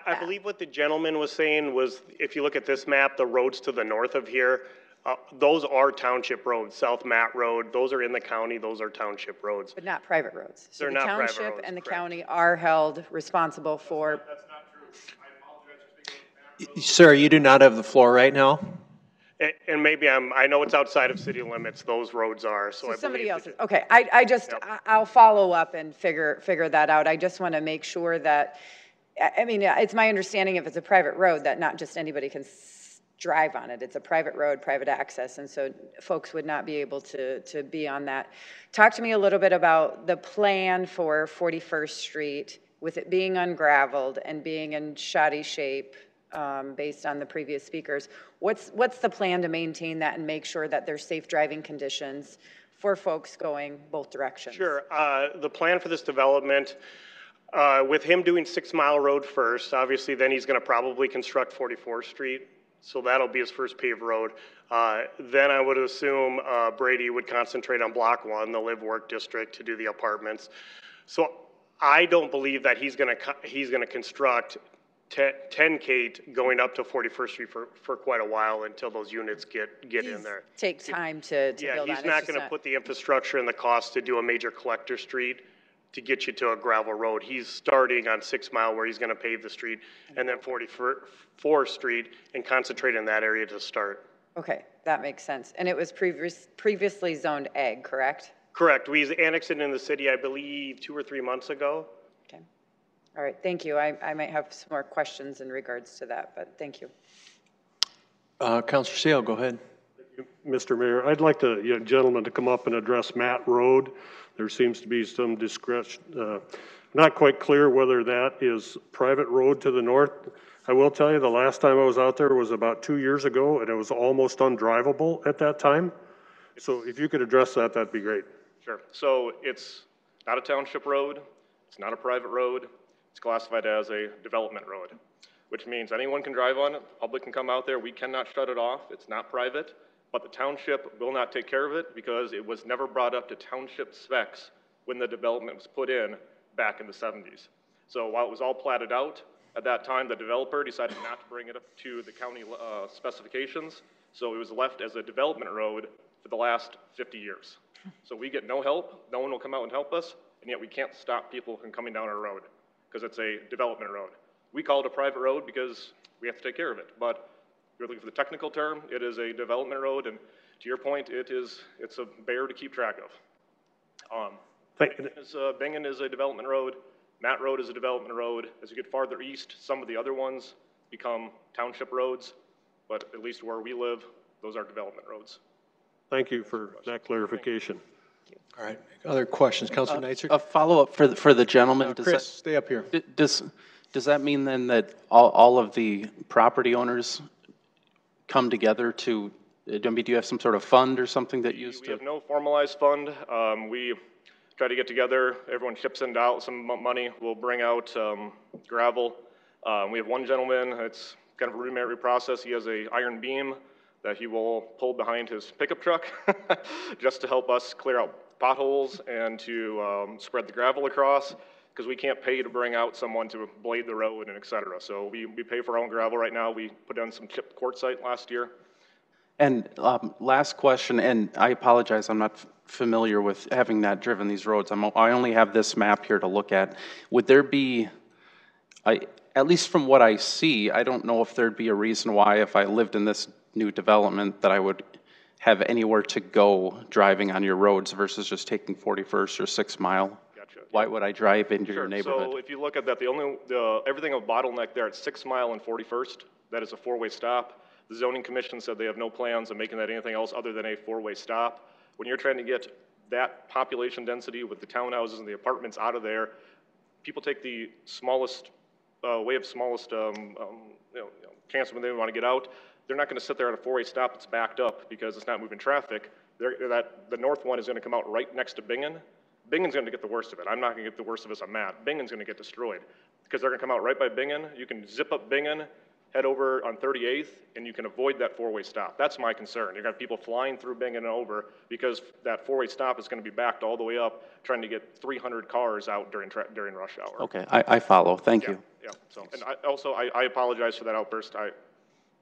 I believe what the gentleman was saying was, if you look at this map, the roads to the north of here, those are township roads. South Matt Road, those are in the county, those are township roads. But not private roads. So they're the not private roads. The township and the correct. county are held responsible for. That's not true. I apologize for speaking with Sir, you do not have the floor right now. And maybe I know it's outside of city limits, those roads are, so I somebody believe. else's. Okay, I just, yep. I'll follow up and figure that out. I just want to make sure that, I mean, it's my understanding if it's a private road that not just anybody can drive on it. It's a private road, private access, and so folks would not be able to be on that. Talk to me a little bit about the plan for 41st Street with it being ungraveled and being in shoddy shape based on the previous speakers. What's the plan to maintain that and make sure that there's safe driving conditions for folks going both directions. Sure. The plan for this development, with him doing 6 Mile Road first, obviously then he's going to probably construct 44th Street. So that'll be his first paved road. Then I would assume Brady would concentrate on Block 1, the live work district, to do the apartments. So I don't believe that he's going to construct 10 Kate going up to 41st Street for quite a while until those units get in there. Take time to build on. Yeah, he's not going to put the infrastructure and the cost to do a major collector street to get you to a gravel road. He's starting on 6 Mile where he's going to pave the street, and then 44th Street and concentrate in that area to start. Okay, that makes sense. And it was previously zoned ag, correct? Correct. We annexed it in the city, I believe, 2 or 3 months ago. Okay. All right, thank you. I might have some more questions in regards to that, but thank you. Councilor Sale, go ahead. Mr. Mayor, I'd like the gentleman to come up and address Matt Road. There seems to be some discretion, not quite clear whether that is private road to the north. I will tell you, the last time I was out there was about 2 years ago, and it was almost undrivable at that time. So if you could address that, that'd be great. Sure. So it's not a township road. It's not a private road. It's classified as a development road, which means anyone can drive on it. The public can come out there. We cannot shut it off. It's not private, but the township will not take care of it because it was never brought up to township specs when the development was put in back in the 70s. So while it was all platted out, at that time, the developer decided not to bring it up to the county specifications. So it was left as a development road for the last 50 years. So we get no help. No one will come out and help us. And yet we can't stop people from coming down our road because it's a development road. We call it a private road because we have to take care of it. But if you're looking for the technical term, it is a development road. And to your point, it's a bear to keep track of. Bingen is a development road. Matt Road is a development road. As you get farther east, some of the other ones become township roads. But at least where we live, those are development roads. Thank you for that clarification. All right. Other questions? Councilor Neitzer? A follow-up for the gentleman. Chris, stay up here. Does that mean then that all of the property owners come together to, do you have some sort of fund or something that used to? We have no formalized fund. We try to get together. Everyone chips in out some money. We'll bring out gravel. We have one gentleman, it's kind of a rudimentary process. He has a iron beam that he will pull behind his pickup truck just to help us clear out potholes and to spread the gravel across, because we can't pay to bring out someone to blade the road and et cetera. So we pay for our own gravel right now. We put in some chipped quartzite last year. And last question, and I apologize, I'm not familiar with having not driven these roads. I only have this map here to look at. Would there be, at least from what I see, I don't know if there'd be a reason why if I lived in this new development that I would have anywhere to go driving on your roads versus just taking 41st or 6 Mile. Gotcha. Why would I drive into your neighborhood? So if you look at that, everything of bottleneck there at 6 Mile and 41st, that is a 4-way stop. The zoning commission said they have no plans of making that anything else other than a 4-way stop. When you're trying to get that population density with the townhouses and the apartments out of there, people take the smallest chance when they want to get out. They're not going to sit there at a 4-way stop that's backed up because it's not moving traffic. The north one is going to come out right next to Bingen. Bingen's going to get the worst of it. I'm not going to get the worst of us on Matt. Bingen's going to get destroyed because they're going to come out right by Bingen. You can zip up Bingen, head over on 38th, and you can avoid that 4-way stop. That's my concern. You're going to have people flying through Bingen and over because that 4-way stop is going to be backed all the way up, trying to get 300 cars out during rush hour. Okay, I follow. Thank you. Yeah. So, and I apologize for that outburst.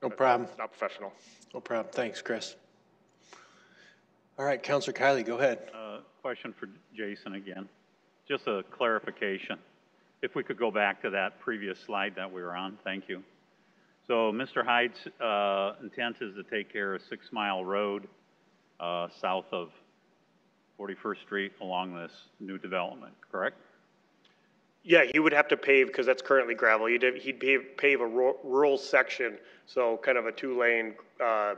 No problem. It's not professional. No problem. Thanks, Chris. All right, Councilor Kiley, go ahead. Question for Jason again. Just a clarification. If we could go back to that previous slide that we were on, thank you. So Mr. Hyde's intent is to take care of 6 Mile Road south of 41st Street along this new development, correct? Yeah, he would have to pave because that's currently gravel. He'd pave a rural section, so kind of a 2-lane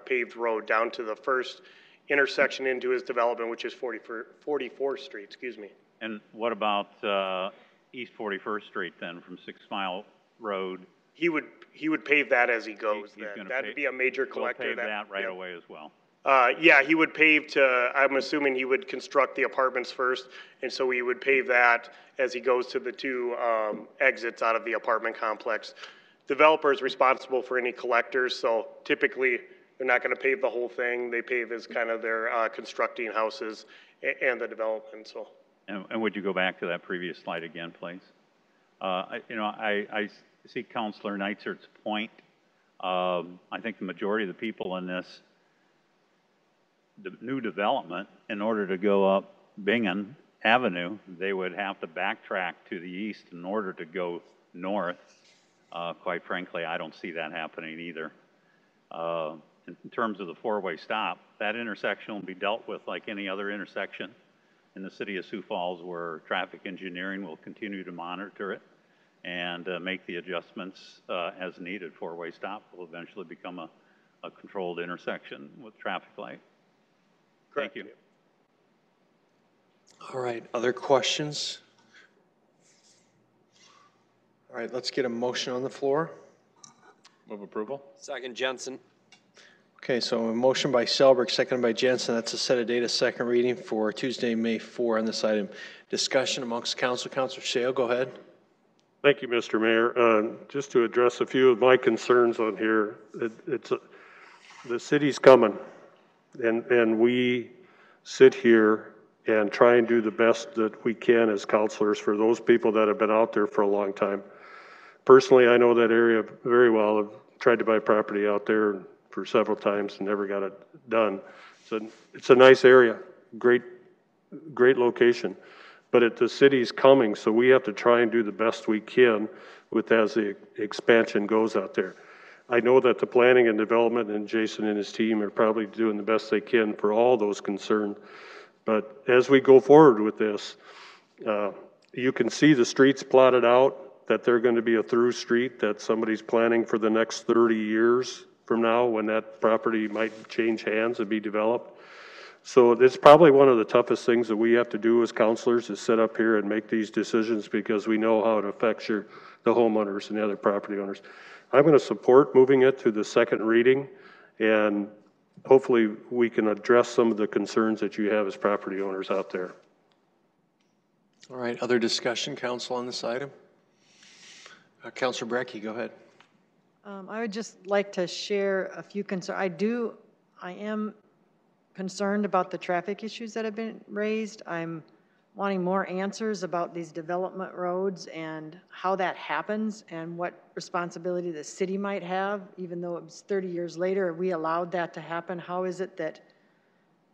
paved road down to the first intersection into his development, which is 44th Street, excuse me. And what about East 41st Street then from 6 Mile Road? He would pave that as he goes. That'd be a major collector. We'll pave that right away as well. Yeah, he would pave to, I'm assuming he would construct the apartments first, and so he would pave that as he goes to the two exits out of the apartment complex. Developer is responsible for any collectors, so typically they're not going to pave the whole thing. They pave as kind of their constructing houses and the development. So. And would you go back to that previous slide again, please? I see Councilor Neitzert's point. I think the majority of the people in this new development, in order to go up Bingen Avenue, they would have to backtrack to the east in order to go north. Quite frankly, I don't see that happening either. In terms of the four-way stop, that intersection will be dealt with like any other intersection in the city of Sioux Falls, where traffic engineering will continue to monitor it and make the adjustments as needed. Four-way stop will eventually become a controlled intersection with traffic light. Correct. Thank you. All right, other questions? All right, let's get a motion on the floor. Move approval. Second, Jensen. Okay, so a motion by Selberg, seconded by Jensen. That's to set a date of second reading for Tuesday, May 4 on this item. Discussion amongst council. Councilor Shale, go ahead. Thank you, Mr. Mayor. Just to address a few of my concerns on here, the city's coming, and we sit here and try and do the best that we can as councilors for those people that have been out there for a long time. Personally, I know that area very well. I've tried to buy property out there for several times and never got it done. It's a nice area, great location. But the city's coming, so we have to try and do the best we can with as the expansion goes out there. I know that the planning and development and Jason and his team are probably doing the best they can for all those concerned. But as we go forward with this, you can see the streets plotted out, that they're going to be a through street that somebody's planning for the next 30 years from now when that property might change hands and be developed. So it's probably one of the toughest things that we have to do as counselors is sit up here and make these decisions because we know how it affects the homeowners and the other property owners. I'm going to support moving it to the second reading, and hopefully we can address some of the concerns that you have as property owners out there. All right, other discussion, council, on this item? Councilor Brecky, go ahead. I would just like to share a few concerns. I am concerned about the traffic issues that have been raised. I'm wanting more answers about these development roads and how that happens and what responsibility the city might have, even though it was 30 years later, we allowed that to happen. How is it that,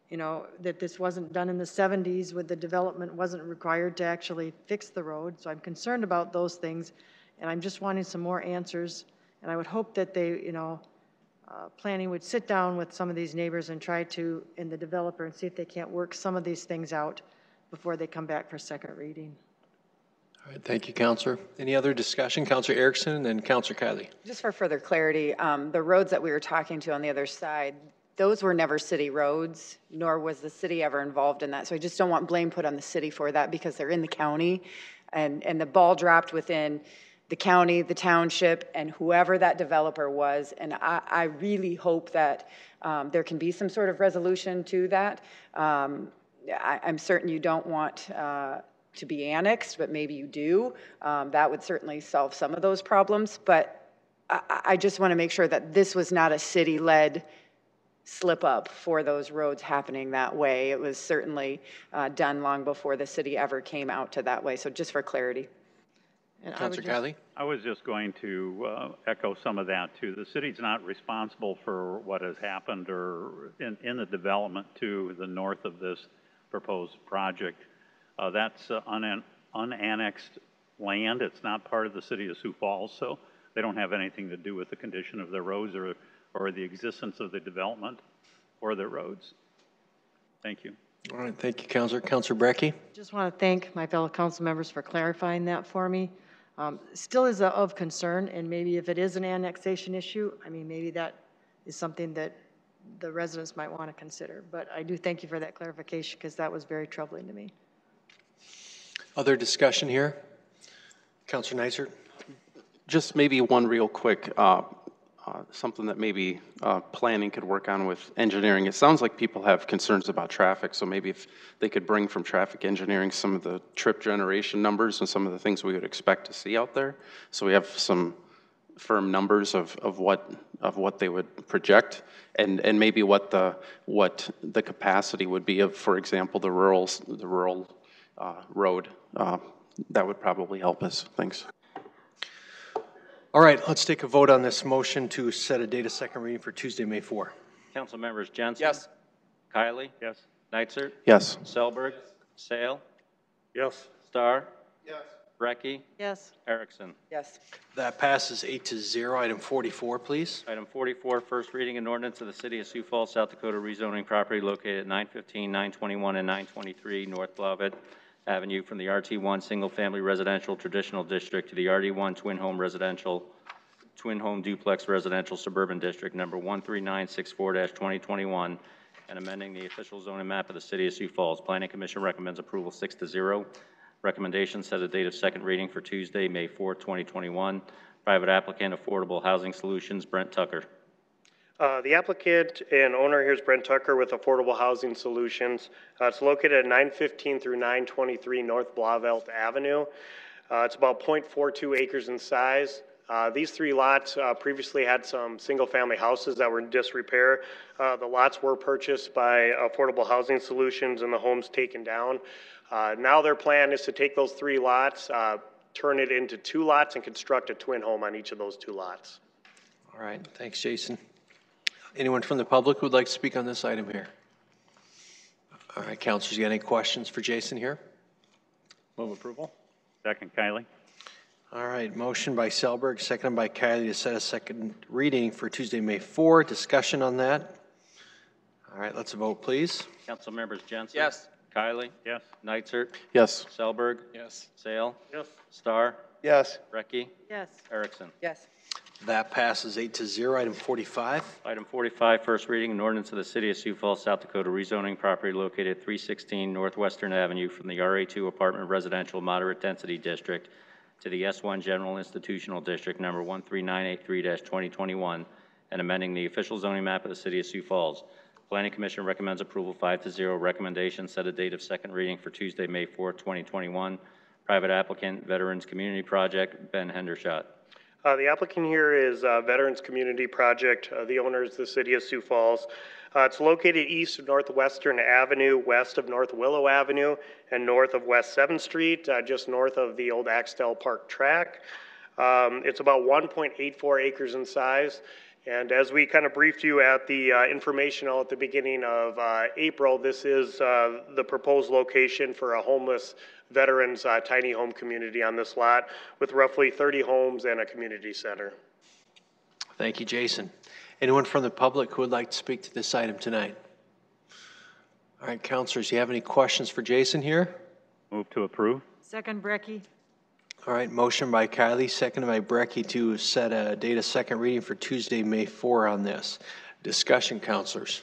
that this wasn't done in the 70s with the development wasn't required to actually fix the road? So I'm concerned about those things, and I'm just wanting some more answers. And I would hope that they, planning would sit down with some of these neighbors and try to, and the developer, and see if they can't work some of these things out before they come back for second reading. All right, thank you, Councilor. Any other discussion? Councilor Erickson and then Councilor Kiley. Just for further clarity, the roads that we were talking to on the other side, those were never city roads, nor was the city ever involved in that. So I just don't want blame put on the city for that because they're in the county, and the ball dropped within the county, the township, and whoever that developer was. And I really hope that there can be some sort of resolution to that. I'm certain you don't want to be annexed, but maybe you do. That would certainly solve some of those problems. But I just want to make sure that this was not a city-led slip up for those roads happening that way. It was certainly done long before the city ever came out to that way. So just for clarity. Councilor Kiley? I was just going to echo some of that too. The city's not responsible for what has happened or in the development to the north of this proposed project. That's unannexed land. It's not part of the city of Sioux Falls, so they don't have anything to do with the condition of their roads or the existence of the development or their roads. Thank you. All right, thank you, Councilor. Councilor Brecky? Just want to thank my fellow council members for clarifying that for me. Still is of concern, and maybe if it is an annexation issue, I mean, maybe that is something that the residents might want to consider. But I do thank you for that clarification because that was very troubling to me. Other discussion here? Councilor Neisert? Just maybe one real quick. something that maybe planning could work on with engineering. It sounds like people have concerns about traffic, so maybe if they could bring from traffic engineering some of the trip generation numbers and some of the things we would expect to see out there, so we have some firm numbers of what they would project, and maybe what the capacity would be of, for example, the rural road. That would probably help us. Thanks. All right, let's take a vote on this motion to set a date of second reading for Tuesday, May 4. Council members Jensen? Yes. Kylie? Yes. Neitzer? Yes. Selberg? Sale? Yes. Starr? Yes. Brecky? Yes. Erickson? Yes. That passes 8-0. Item 44, please. Item 44, first reading and ordinance of the City of Sioux Falls, South Dakota, rezoning property located at 915, 921, and 923 North Blavet Avenue from the RT1 Single Family Residential Traditional District to the RD1 Twin Home Duplex Residential Suburban District, number 13964-2021, and amending the official zoning map of the City of Sioux Falls. Planning Commission recommends approval 6-0. Recommendation set a date of second reading for Tuesday, May 4, 2021. Private applicant, Affordable Housing Solutions, Brent Tucker. The applicant and owner here is Brent Tucker with Affordable Housing Solutions. It's located at 915 through 923 North Blavet Avenue. It's about 0.42 acres in size. These three lots previously had some single-family houses that were in disrepair. The lots were purchased by Affordable Housing Solutions and the homes taken down. Now their plan is to take those three lots, turn it into 2 lots, and construct a twin home on each of those 2 lots. All right, thanks, Jason. Anyone from the public who would like to speak on this item here? All right, councilors, you got any questions for Jason here? Move approval. Second, Kylie. All right, motion by Selberg, seconded by Kylie to set a second reading for Tuesday, May 4. Discussion on that? All right, let's vote, please. Council members Jensen? Yes. Kylie? Yes. Neitzer? Yes. Selberg? Yes. Sale? Yes. Starr? Yes. Brecky? Yes. Erickson? Yes. That passes 8-0. Item 45. Item 45, first reading, an ordinance of the City of Sioux Falls, South Dakota, rezoning property located at 316 Northwestern Avenue from the RA2 Apartment Residential Moderate Density District to the S1 General Institutional District, number 13983-2021, and amending the official zoning map of the City of Sioux Falls. Planning Commission recommends approval 5-0. Recommendation set a date of second reading for Tuesday, May 4, 2021. Private applicant, Veterans Community Project, Ben Hendershot. The applicant here is Veterans Community Project. The owner is the City of Sioux Falls. It's located east of Northwestern Avenue, west of North Willow Avenue, and north of West 7th Street, just north of the old Axtell Park track. It's about 1.84 acres in size. And as we kind of briefed you at the informational at the beginning of April, this is the proposed location for a homeless veterans tiny home community on this lot with roughly 30 homes and a community center. Thank you, Jason. Anyone from the public who would like to speak to this item tonight? All right, councilors, do you have any questions for Jason here? Move to approve. Second, Brecky. All right, motion by Kylie, seconded by Brecky to set a date of second reading for Tuesday, May 4 on this. Discussion, councilors.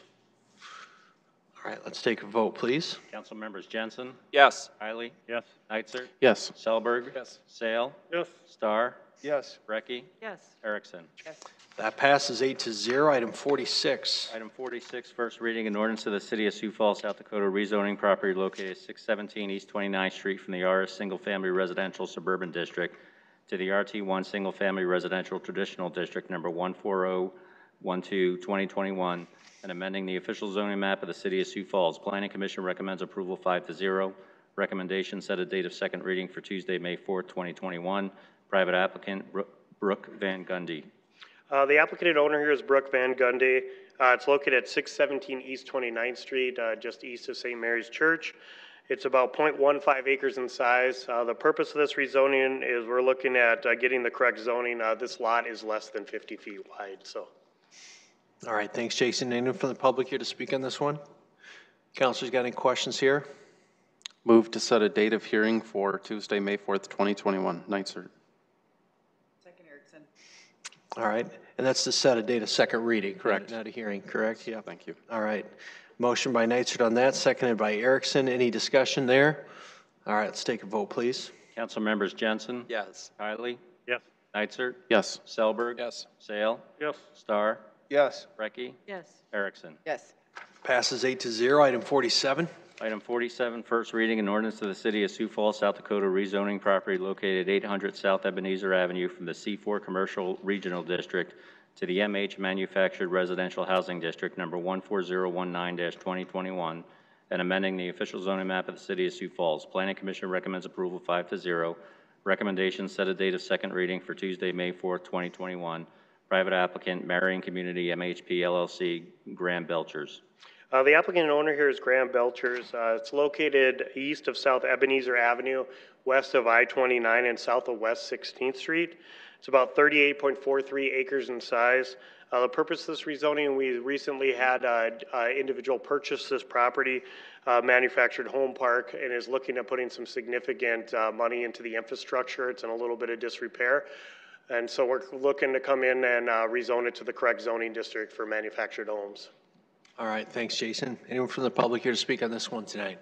All right, let's take a vote, please. Council members Jensen? Yes. Kylie? Yes. Neitzer? Yes. Selberg? Yes. Sale? Yes. Starr? Yes. Brecky? Yes. Erickson? Yes. That passes 8-0. Item 46. Item 46, first reading, an ordinance of the City of Sioux Falls, South Dakota, rezoning property located at 617 East 29th Street from the RS Single Family Residential Suburban District to the RT1 Single Family Residential Traditional District, number 14012-2021, and amending the official zoning map of the City of Sioux Falls. Planning Commission recommends approval 5-0. Recommendation set a date of second reading for Tuesday, May 4th, 2021. Private applicant, Brooke Van Gundy. The applicant and owner here is Brooke Van Gundy. It's located at 617 East 29th Street, just east of St. Mary's Church. It's about 0.15 acres in size. The purpose of this rezoning is we're looking at getting the correct zoning. This lot is less than 50 feet wide. So. All right, thanks, Jason. Anyone from the public here to speak on this one? Councilors, got any questions here? Move to set a date of hearing for Tuesday, May 4th, 2021. Neitzer. Second, Erickson. All right, and that's to set a date of second reading. Correct. Not a hearing, correct? Yeah. Thank you. All right. Motion by Neitzer on that, seconded by Erickson. Any discussion there? All right, let's take a vote, please. Council members Jensen? Yes. Kylie? Yes. Neitzer. Yes. Selberg. Yes. Sale. Yes. Star. Yes. Recky. Yes. Erickson. Yes. Passes 8-0. Item 47. Item 47, first reading, an ordinance to the City of Sioux Falls, South Dakota, rezoning property located 800 South Ebenezer Avenue from the C4 Commercial Regional District to the MH Manufactured Residential Housing District, number 14019-2021, and amending the official zoning map of the City of Sioux Falls. Planning Commission recommends approval 5-0. Recommendation set a date of second reading for Tuesday, May 4th, 2021. Private applicant, Marion Community MHP LLC, Graham Belchers. The applicant and owner here is Graham Belchers. It's located east of South Ebenezer Avenue, west of I-29 and south of West 16th Street. It's about 38.43 acres in size. The purpose of this rezoning, we recently had an individual purchase this property, manufactured home park, and is looking at putting some significant money into the infrastructure. It's in a little bit of disrepair. And so we're looking to come in and rezone it to the correct zoning district for manufactured homes. All right, thanks, Jason. Anyone from the public here to speak on this one tonight?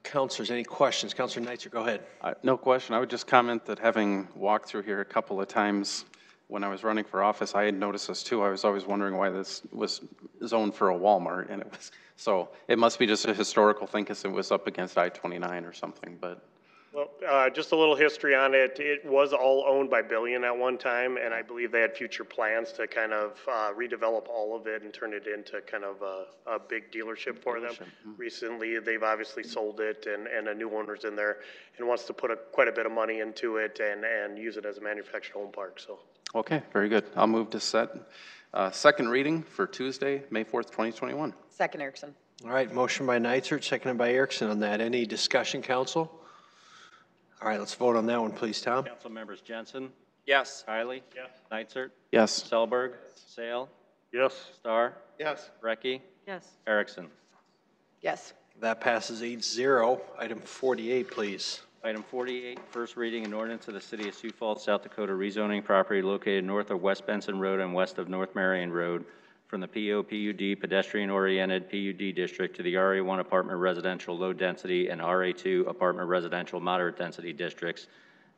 Councilors, any questions? Councilor Neitzer, go ahead. No question. I would just comment that having walked through here a couple of times when I was running for office, I had noticed this too. I was always wondering why this was zoned for a Walmart, and it was, so it must be just a historical thing because it was up against I-29 or something, but. Well, just a little history on it. It was all owned by Billion at one time, and I believe they had future plans to kind of redevelop all of it and turn it into kind of a big dealership for them. Recently, they've obviously sold it, and a new owner's in there and wants to put quite a bit of money into it and use it as a manufactured home park. So. Okay, very good. I'll move to set second reading for Tuesday, May 4th, 2021. Second, Erickson. All right, motion by Neitzer, seconded by Erickson on that. Any discussion, council? All right, let's vote on that one, please, Tom. Council members Jensen. Yes. Kiley. Yes. Neitzer. Yes. Selberg. Sale. Yes. Star. Yes. Recky. Yes. Erickson. Yes. That passes 8-0. Item 48, please. Item 48, first reading, an ordinance of the City of Sioux Falls, South Dakota, rezoning property located north of West Benson Road and west of North Marion Road from the PO-PUD pedestrian-oriented PUD district to the RA1 apartment residential low density and RA2 apartment residential moderate density districts,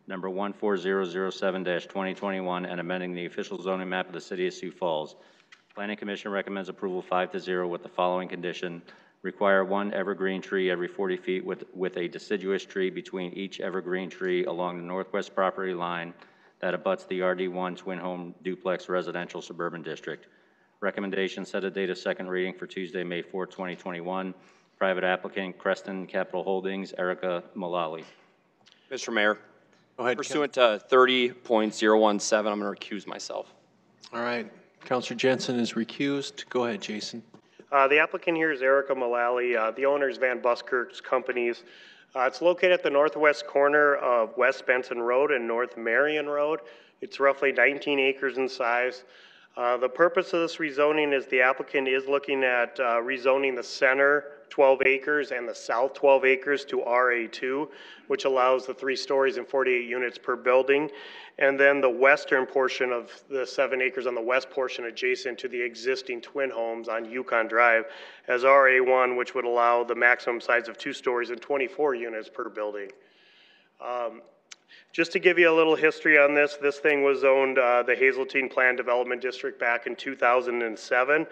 number 14007-2021, and amending the official zoning map of the City of Sioux Falls. Planning Commission recommends approval 5-0 with the following condition. Require one evergreen tree every 40 feet with a deciduous tree between each evergreen tree along the northwest property line that abuts the RD1 twin home duplex residential suburban district. Recommendation set a date of second reading for Tuesday, May 4, 2021. Private applicant, Creston Capital Holdings, Erica Mullally. Mr. Mayor, go ahead, pursuant to 30.017, I'm going to recuse myself. All right, Councilor Jensen is recused. Go ahead, Jason. The applicant here is Erica Mullally. The owner is Van Buskirk's Companies. It's located at the northwest corner of West Benson Road and North Marion Road. It's roughly 19 acres in size. The purpose of this rezoning is the applicant is looking at rezoning the center 12 acres and the south 12 acres to RA2, which allows the 3 stories and 48 units per building. And then the western portion of the 7 acres on the west portion adjacent to the existing twin homes on Yukon Drive as RA1, which would allow the maximum size of 2 stories and 24 units per building. Just to give you a little history on this, this thing was owned, the Hazeltine Planned Development District back in 2007,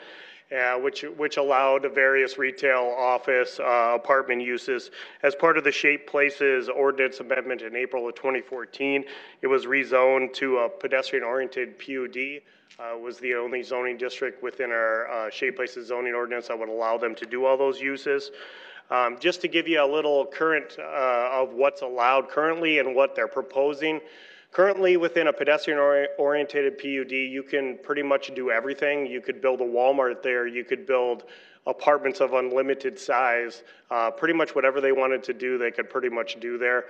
which allowed various retail, office, apartment uses. As part of the Shape Places Ordinance Amendment in April of 2014, it was rezoned to a pedestrian-oriented PUD. Was the only zoning district within our Shape Places zoning ordinance that would allow them to do all those uses. Just to give you a little current of what's allowed currently and what they're proposing. Currently within a pedestrian-oriented PUD, you can pretty much do everything. You could build a Walmart there. You could build apartments of unlimited size. Pretty much whatever they wanted to do, they could pretty much do there.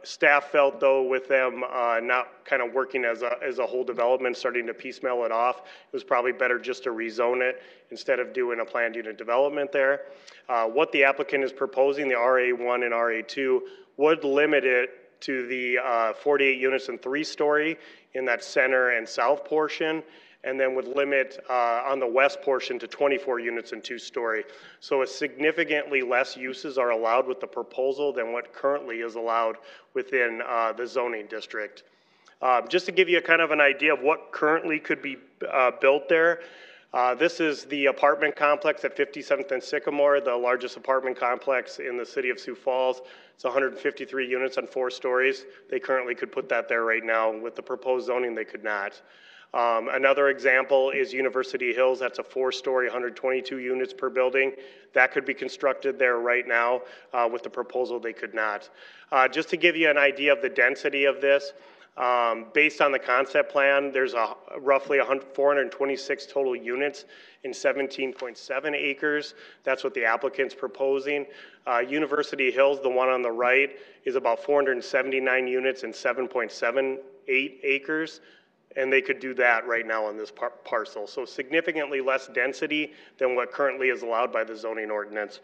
Staff felt though with them not kind of working as a whole development, starting to piecemeal it off, it was probably better just to rezone it instead of doing a planned unit development there. What the applicant is proposing, the RA1 and RA2, would limit it to the 48 units and 3-story in that center and south portion, and then would limit on the west portion to 24 units and 2-story. So a significantly less uses are allowed with the proposal than what currently is allowed within the zoning district. Just to give you a kind of an idea of what currently could be built there, this is the apartment complex at 57th and Sycamore, the largest apartment complex in the city of Sioux Falls. It's 153 units on 4 stories. They currently could put that there right now. With the proposed zoning, they could not. Another example is University Hills. That's a 4-story, 122 units per building. That could be constructed there right now. With the proposal, they could not. Just to give you an idea of the density of this, based on the concept plan, there's roughly 426 total units in 17.7 acres. That's what the applicant's proposing. University Hills, the one on the right, is about 479 units in 7.78 acres. And they could do that right now on this parcel. So significantly less density than what currently is allowed by the zoning ordinance.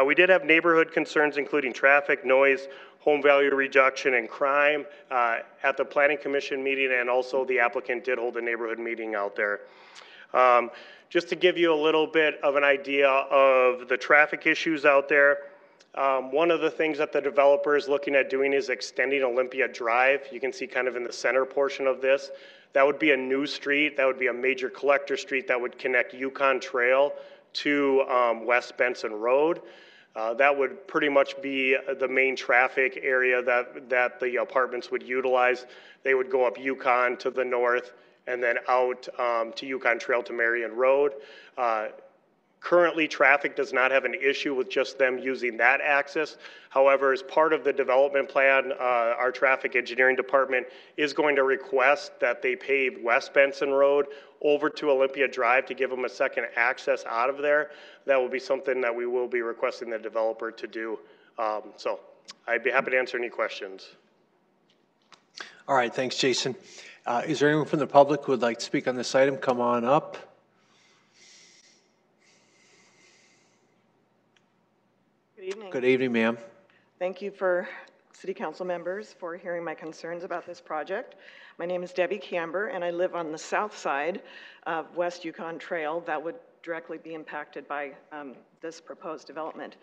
We did have neighborhood concerns, including traffic, noise, home value reduction, and crime at the Planning Commission meeting, and also the applicant did hold a neighborhood meeting out there. Just to give you a little bit of an idea of the traffic issues out there, one of the things that the developer is looking at doing is extending Olympia Drive. You can see kind of in the center portion of this. That would be a new street. That would be a major collector street that would connect Yukon Trail to West Benson Road. That would pretty much be the main traffic area that the apartments would utilize. They would go up Yukon to the north and then out to Yukon Trail to Marion Road. Currently, traffic does not have an issue with just them using that access. However, as part of the development plan, our traffic engineering department is going to request that they pave West Benson Road over to Olympia Drive to give them a second access out of there. That will be something that we will be requesting the developer to do. So I'd be happy to answer any questions. All right, thanks, Jason. Is there anyone from the public who would like to speak on this item? Come on up. Good evening. Good evening, ma'am. Thank you for City Council members for hearing my concerns about this project. My name is Debbie Camber, and I live on the south side of West Yukon Trail that would directly be impacted by this proposed development.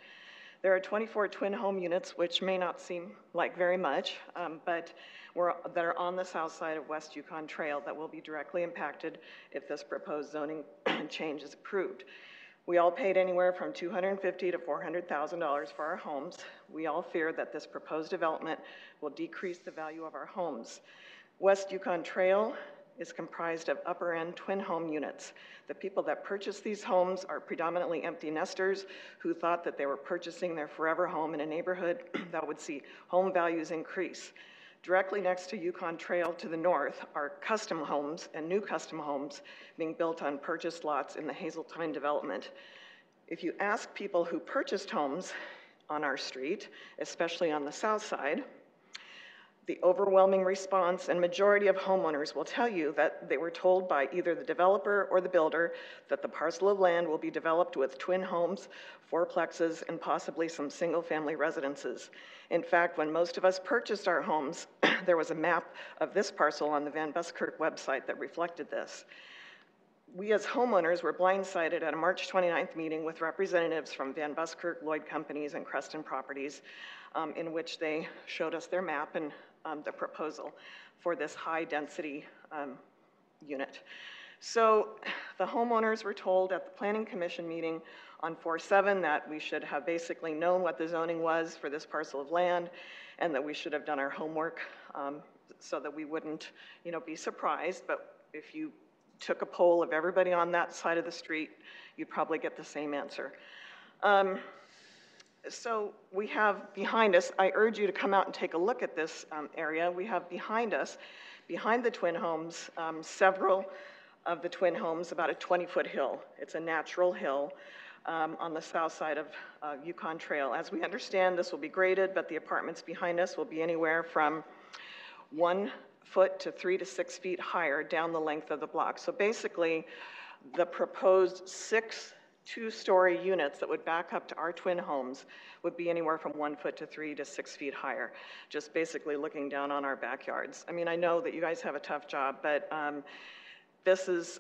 There are 24 twin home units, which may not seem like very much, but that are on the south side of West Yukon Trail that will be directly impacted if this proposed zoning change is approved. We all paid anywhere from $250,000 to $400,000 for our homes. We all fear that this proposed development will decrease the value of our homes. West Yukon Trail is comprised of upper-end twin home units. The people that purchased these homes are predominantly empty nesters who thought that they were purchasing their forever home in a neighborhood that would see home values increase. Directly next to Yukon Trail to the north are custom homes and new custom homes being built on purchased lots in the Hazeltine development. If you ask people who purchased homes on our street, especially on the south side, the overwhelming response and majority of homeowners will tell you that they were told by either the developer or the builder that the parcel of land will be developed with twin homes, fourplexes, and possibly some single-family residences. In fact, when most of us purchased our homes, there was a map of this parcel on the Van Buskirk website that reflected this. We as homeowners were blindsided at a March 29th meeting with representatives from Van Buskirk, Lloyd Companies, and Creston Properties, in which they showed us their map and the proposal for this high-density unit. So the homeowners were told at the Planning Commission meeting on 4/7 that we should have basically known what the zoning was for this parcel of land and that we should have done our homework so that we wouldn't, be surprised. But if you took a poll of everybody on that side of the street, you'd probably get the same answer. So we have behind us, I urge you to come out and take a look at this area. We have behind us, behind the twin homes, several of the twin homes, about a 20-foot hill. It's a natural hill on the south side of Yukon Trail. As we understand, this will be graded, but the apartments behind us will be anywhere from 1 foot to 3 to 6 feet higher down the length of the block. So basically, the proposed 6 two-story units that would back up to our twin homes would be anywhere from 1 foot to 3 to 6 feet higher, just basically looking down on our backyards. I mean, I know that you guys have a tough job, but This is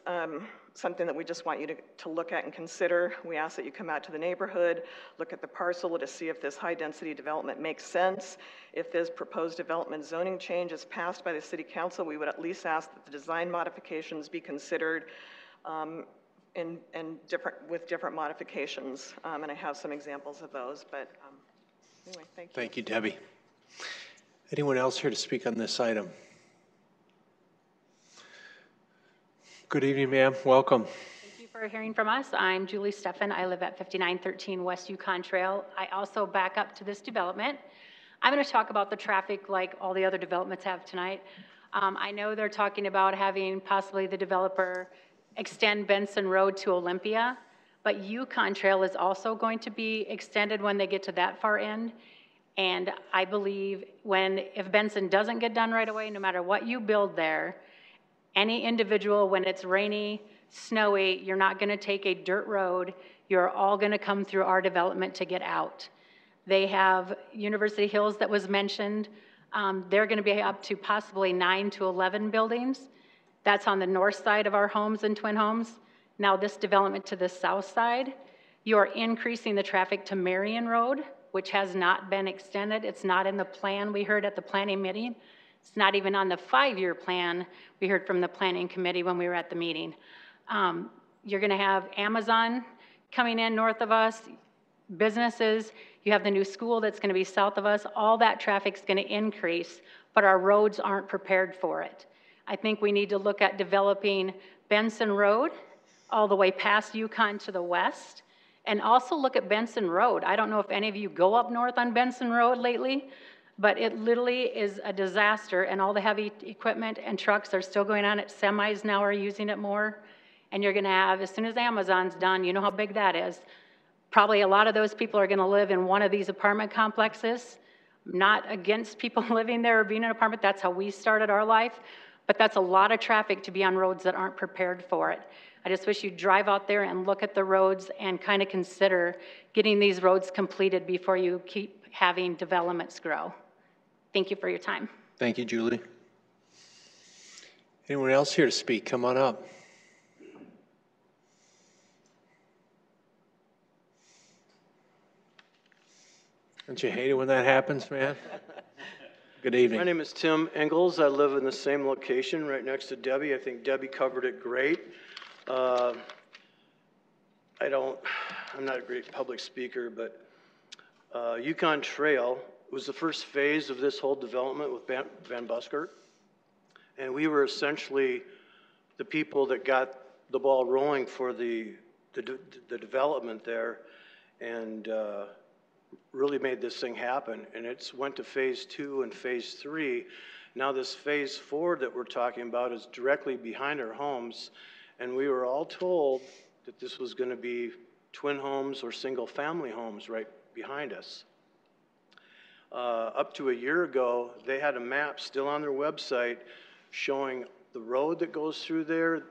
something that we just want you to look at and consider. We ask that you come out to the neighborhood, look at the parcel to see if this high-density development makes sense. If this proposed development zoning change is passed by the City Council, we would at least ask that the design modifications be considered with different modifications. And I have some examples of those, but anyway, thank you. Thank you, Debbie. Anyone else here to speak on this item? Good evening, ma'am. Welcome. Thank you for hearing from us. I'm Julie Steffen. I live at 5913 West Yukon Trail. I also back up to this development. I'm going to talk about the traffic like all the other developments have tonight. I know they're talking about having possibly the developer extend Benson Road to Olympia, but Yukon Trail is also going to be extended when they get to that far end. And I believe if Benson doesn't get done right away, no matter what you build there, any individual, when it's rainy, snowy, you're not going to take a dirt road. You're all going to come through our development to get out. They have University Hills that was mentioned. They're going to be up to possibly 9 to 11 buildings. That's on the north side of our homes and twin homes. Now this development to the south side, you are increasing the traffic to Marion Road, which has not been extended. It's not in the plan we heard at the planning meeting. It's not even on the 5-year plan we heard from the planning committee when we were at the meeting. You're going to have Amazon coming in north of us, businesses. You have the new school that's going to be south of us. All that traffic's going to increase, but our roads aren't prepared for it. I think we need to look at developing Benson Road all the way past Yukon to the west, and also look at Benson Road. I don't know if any of you go up north on Benson Road lately, but it literally is a disaster, and all the heavy equipment and trucks are still going on it. Semis now are using it more, and you're going to have, as soon as Amazon's done, you know how big that is, probably a lot of those people are going to live in one of these apartment complexes. Not against people living there or being in an apartment. That's how we started our life, but that's a lot of traffic to be on roads that aren't prepared for it. I just wish you'd drive out there and look at the roads and kind of consider getting these roads completed before you keep having developments grow. Thank you for your time. Thank you, Julie. Anyone else here to speak? Come on up. Don't you hate it when that happens, man? Good evening. My name is Tim Engels. I live in the same location right next to Debbie. I think Debbie covered it great. I'm not a great public speaker, but Yukon Trail was the first phase of this whole development with Van Buskirk. And we were essentially the people that got the ball rolling for the development there, and really made this thing happen. And it's went to phase 2 and phase 3. Now this phase 4 that we're talking about is directly behind our homes. And we were all told that this was going to be twin homes or single family homes right behind us. Up to a year ago, they had a map still on their website showing the road that goes through there,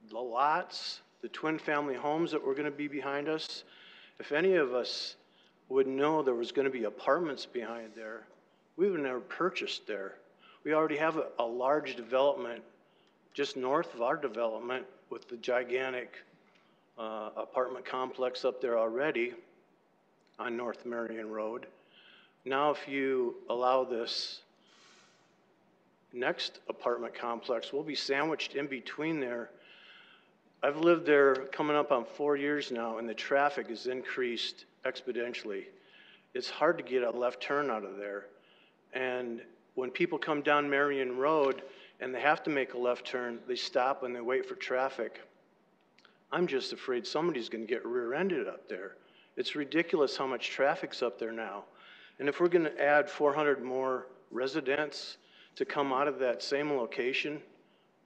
the lots, the twin family homes that were going to be behind us. If any of us would know there was going to be apartments behind there, we would have never purchased there. We already have a large development just north of our development with the gigantic apartment complex up there already on North Marion Road. Now if you allow this next apartment complex, we'll be sandwiched in between there. I've lived there coming up on 4 years now, and the traffic has increased exponentially. It's hard to get a left turn out of there. And when people come down Marion Road and they have to make a left turn, they stop and they wait for traffic. I'm just afraid somebody's going to get rear-ended up there. It's ridiculous how much traffic's up there now. And if we're going to add 400 more residents to come out of that same location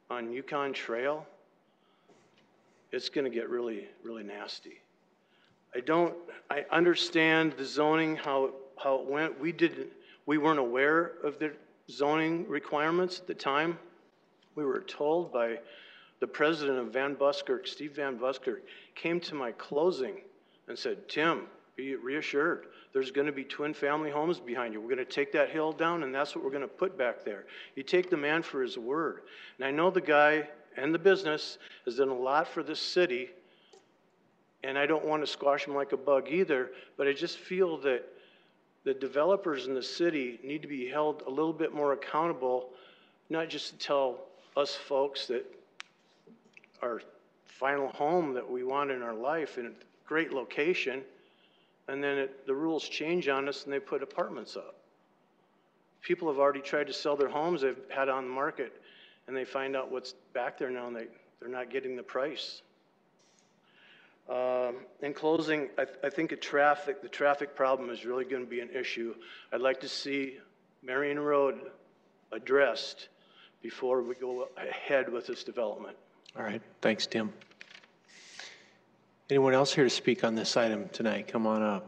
on Yukon Trail, it's going to get really, really nasty. I understand the zoning, how it went. We weren't aware of the zoning requirements at the time. We were told by the president of Van Buskirk, Steve Van Buskirk, came to my closing and said, Tim, be reassured. There's going to be twin family homes behind you. We're going to take that hill down, and that's what we're going to put back there. You take the man for his word. And I know the guy, and the business has done a lot for this city, and I don't want to squash them like a bug either, but I just feel that the developers in the city need to be held a little bit more accountable, not just to tell us folks that our final home that we want in our life in a great location, and then the rules change on us and they put apartments up. People have already tried to sell their homes they've had on the market, and they find out what's back there now, and they're not getting the price. In closing, I think the traffic problem is really going to be an issue. I'd like to see Marion Road addressed before we go ahead with this development. All right, thanks, Tim. Anyone else here to speak on this item tonight? Come on up.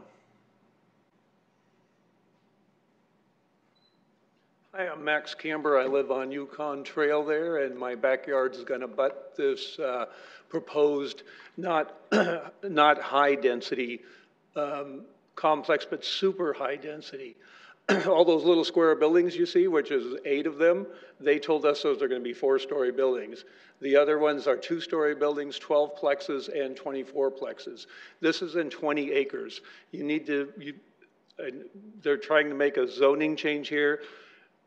Hi, I'm Max Camber. I live on Yukon Trail there, and my backyard is going to butt this proposed, not high density complex, but super high density. All those little square buildings you see, which is 8 of them, they told us those are going to be 4-story buildings. The other ones are 2-story buildings, 12 plexes, and 24 plexes. This is in 20 acres. You need to, they're trying to make a zoning change here,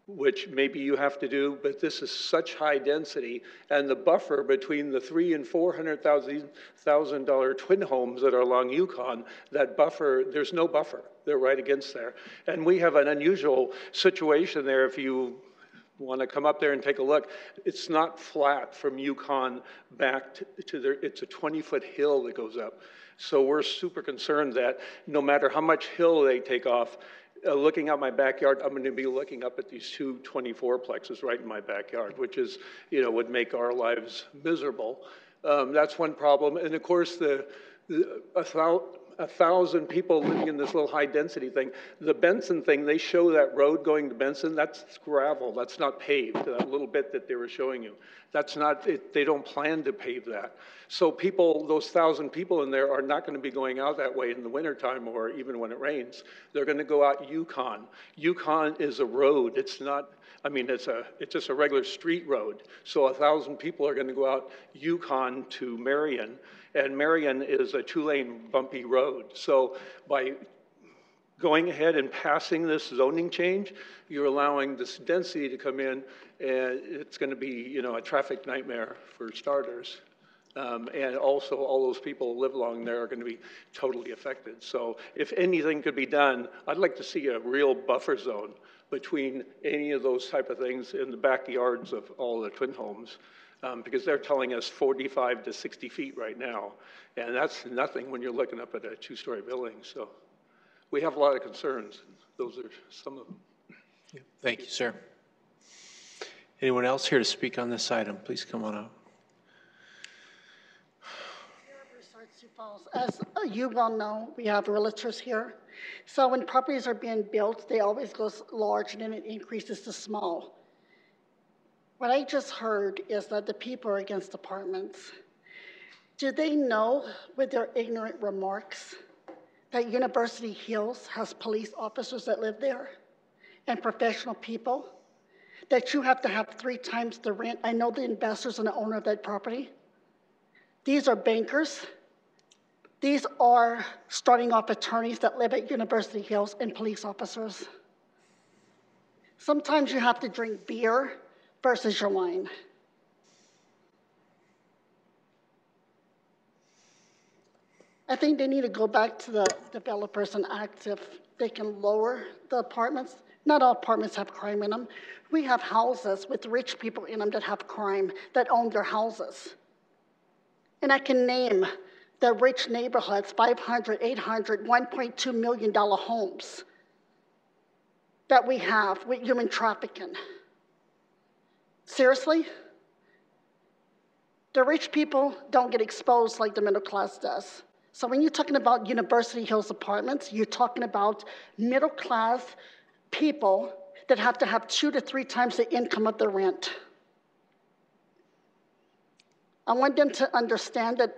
which maybe you have to do, but this is such high density, and the buffer between the $300,000 and $400,000 twin homes that are along Yukon, that buffer, there's no buffer. They're right against there. And we have an unusual situation there. If you want to come up there and take a look, it's not flat from Yukon back to there. It's a 20-foot hill that goes up. So we're super concerned that no matter how much hill they take off, looking out my backyard, I'm going to be looking up at these 2 24 plexes right in my backyard, which is, would make our lives miserable. That's one problem. And of course, 1,000 people living in this little high density thing. The Benson thing, they show that road going to Benson, that's gravel, that's not paved, that little bit that they were showing you. That's not, they don't plan to pave that. So people, those 1,000 people in there are not going to be going out that way in the wintertime or even when it rains. They're going to go out Yukon. Yukon is a road, it's not, it's just a regular street road. So 1,000 people are going to go out Yukon to Marion, and Marion is a 2-lane bumpy road. So by going ahead and passing this zoning change, you're allowing this density to come in, and it's going to be, a traffic nightmare for starters. And also all those people who live along there are going to be totally affected. So if anything could be done, I'd like to see a real buffer zone between any of those type of things in the backyards of all the twin homes. Because they're telling us 45 to 60 feet right now. And that's nothing when you're looking up at a 2-story building. So we have a lot of concerns. Those are some of them. Yeah. Thank you, sir. Anyone else here to speak on this item? Please come on up. Sioux Falls. As you well know, we have realtors here. So when properties are being built, they always go large and then it increases to small. What I just heard is that the people are against apartments. Do they know with their ignorant remarks that University Hills has police officers that live there and professional people? That you have to have 3 times the rent? I know the investors and the owner of that property. These are bankers. These are starting off attorneys that live at University Hills and police officers. Sometimes you have to drink beer versus your wine. I think they need to go back to the developers and ask if they can lower the apartments. Not all apartments have crime in them. We have houses with rich people in them that have crime, that own their houses. And I can name the rich neighborhoods, 500, 800, $1.2 million homes that we have with human trafficking. Seriously? The rich people don't get exposed like the middle class does. So when you're talking about University Hills apartments, you're talking about middle class people that have to have 2 to 3 times the income of the rent. I want them to understand that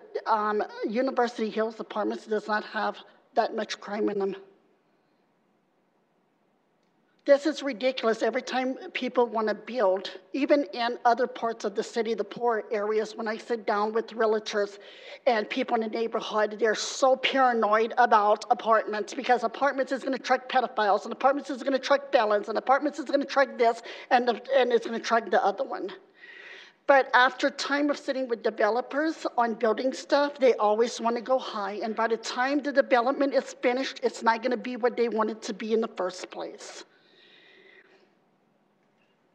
University Hills apartments does not have that much crime in them. This is ridiculous. Every time people want to build, even in other parts of the city, the poor areas, when I sit down with realtors and people in the neighborhood, they're so paranoid about apartments because apartments is going to attract pedophiles, and apartments is going to attract felons, and apartments is going to attract this, and it's going to attract the other one. But after time of sitting with developers on building stuff, they always want to go high. And by the time the development is finished, it's not going to be what they want it to be in the first place.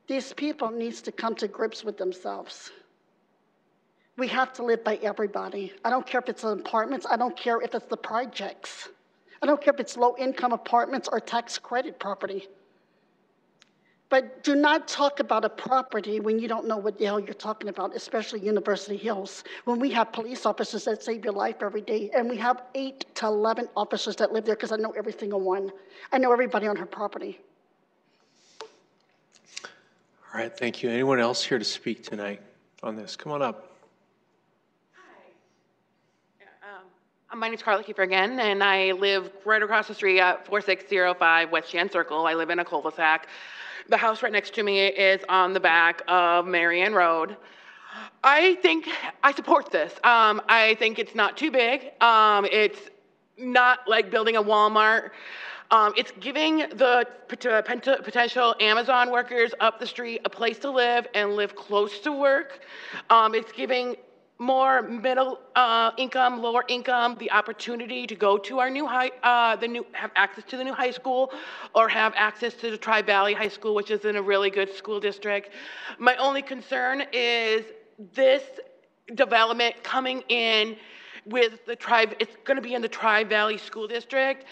These people need to come to grips with themselves. We have to live by everybody. I don't care if it's apartments. I don't care if it's the projects. I don't care if it's low-income apartments or tax credit property. But do not talk about a property when you don't know what the hell you're talking about, especially University Hills, when we have police officers that save your life every day, and we have 8 to 11 officers that live there because I know every single one. I know everybody on her property. All right, thank you. Anyone else here to speak tonight on this? Come on up. My name's Carla Kiefer again, and I live right across the street at 4605 West Jan Circle. I live in a cul-de-sac. The house right next to me is on the back of Marion Road. I think I support this. I think it's not too big. It's not like building a Walmart. It's giving the potential Amazon workers up the street a place to live and live close to work. It's giving more middle income, lower income, the opportunity to go to our new have access to the new high school, or have access to the Tri-Valley High School, which is in a really good school district. My only concern is this development coming in with the it's going to be in the Tri-Valley School District,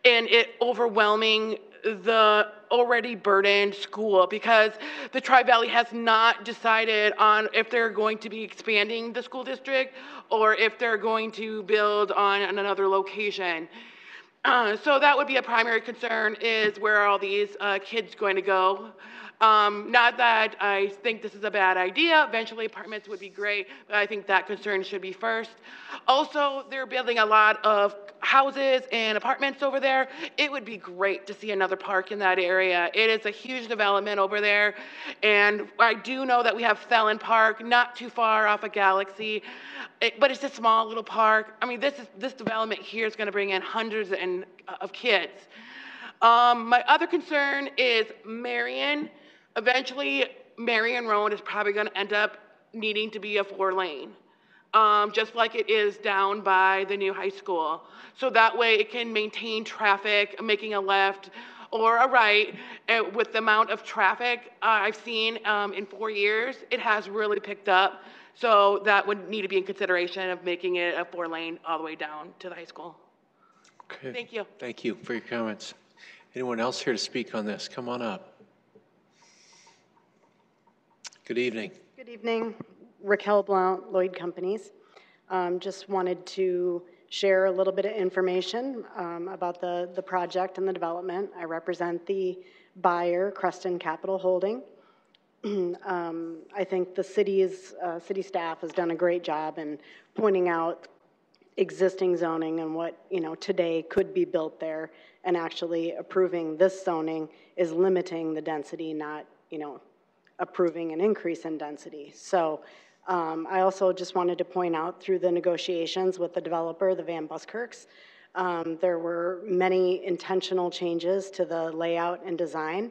and it overwhelming the already burdened school, because the Tri-Valley has not decided on if they're going to be expanding the school district or if they're going to build on another location. So that would be a primary concern, is where are all these kids going to go? Not that I think this is a bad idea. Eventually apartments would be great, but I think that concern should be first. Also, they're building a lot of houses and apartments over there. It would be great to see another park in that area. It is a huge development over there, and I do know that we have Thelen Park not too far off of Galaxy, but it's a small little park. I mean, this development here is going to bring in hundreds of kids. My other concern is Marion. Eventually, Marion Road is probably going to end up needing to be a 4-lane, just like it is down by the new high school. So that way it can maintain traffic, making a left or a right. And with the amount of traffic I've seen in 4 years, it has really picked up. So that would need to be in consideration of making it a 4-lane all the way down to the high school. Okay. Thank you. Thank you for your comments. Anyone else here to speak on this? Come on up. Good evening. Good evening. Raquel Blount, Lloyd Companies. Just wanted to share a little bit of information about the project and the development. I represent the buyer, Creston Capital Holding. I think the city staff has done a great job in pointing out existing zoning and what today could be built there, and actually approving this zoning is limiting the density, not approving an increase in density. So I also just wanted to point out, through the negotiations with the developer, the Van Buskirks, there were many intentional changes to the layout and design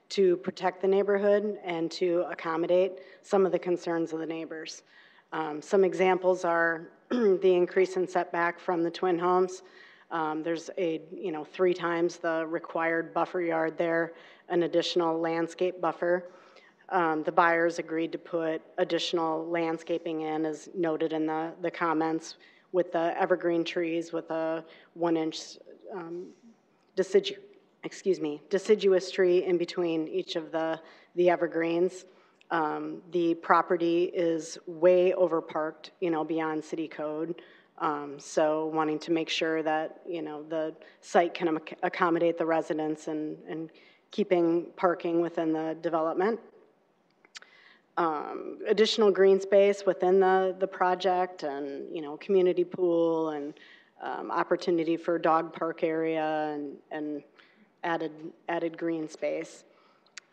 to protect the neighborhood and to accommodate some of the concerns of the neighbors. Some examples are the increase in setback from the twin homes. There's 3 times the required buffer yard there, an additional landscape buffer. The buyers agreed to put additional landscaping in, as noted in the comments, with the evergreen trees with a 1-inch deciduous tree in between each of the evergreens. The property is way overparked, beyond city code. So wanting to make sure that, the site can accommodate the residents and keeping parking within the development. Additional green space within the project, and community pool, and opportunity for dog park area, and added green space.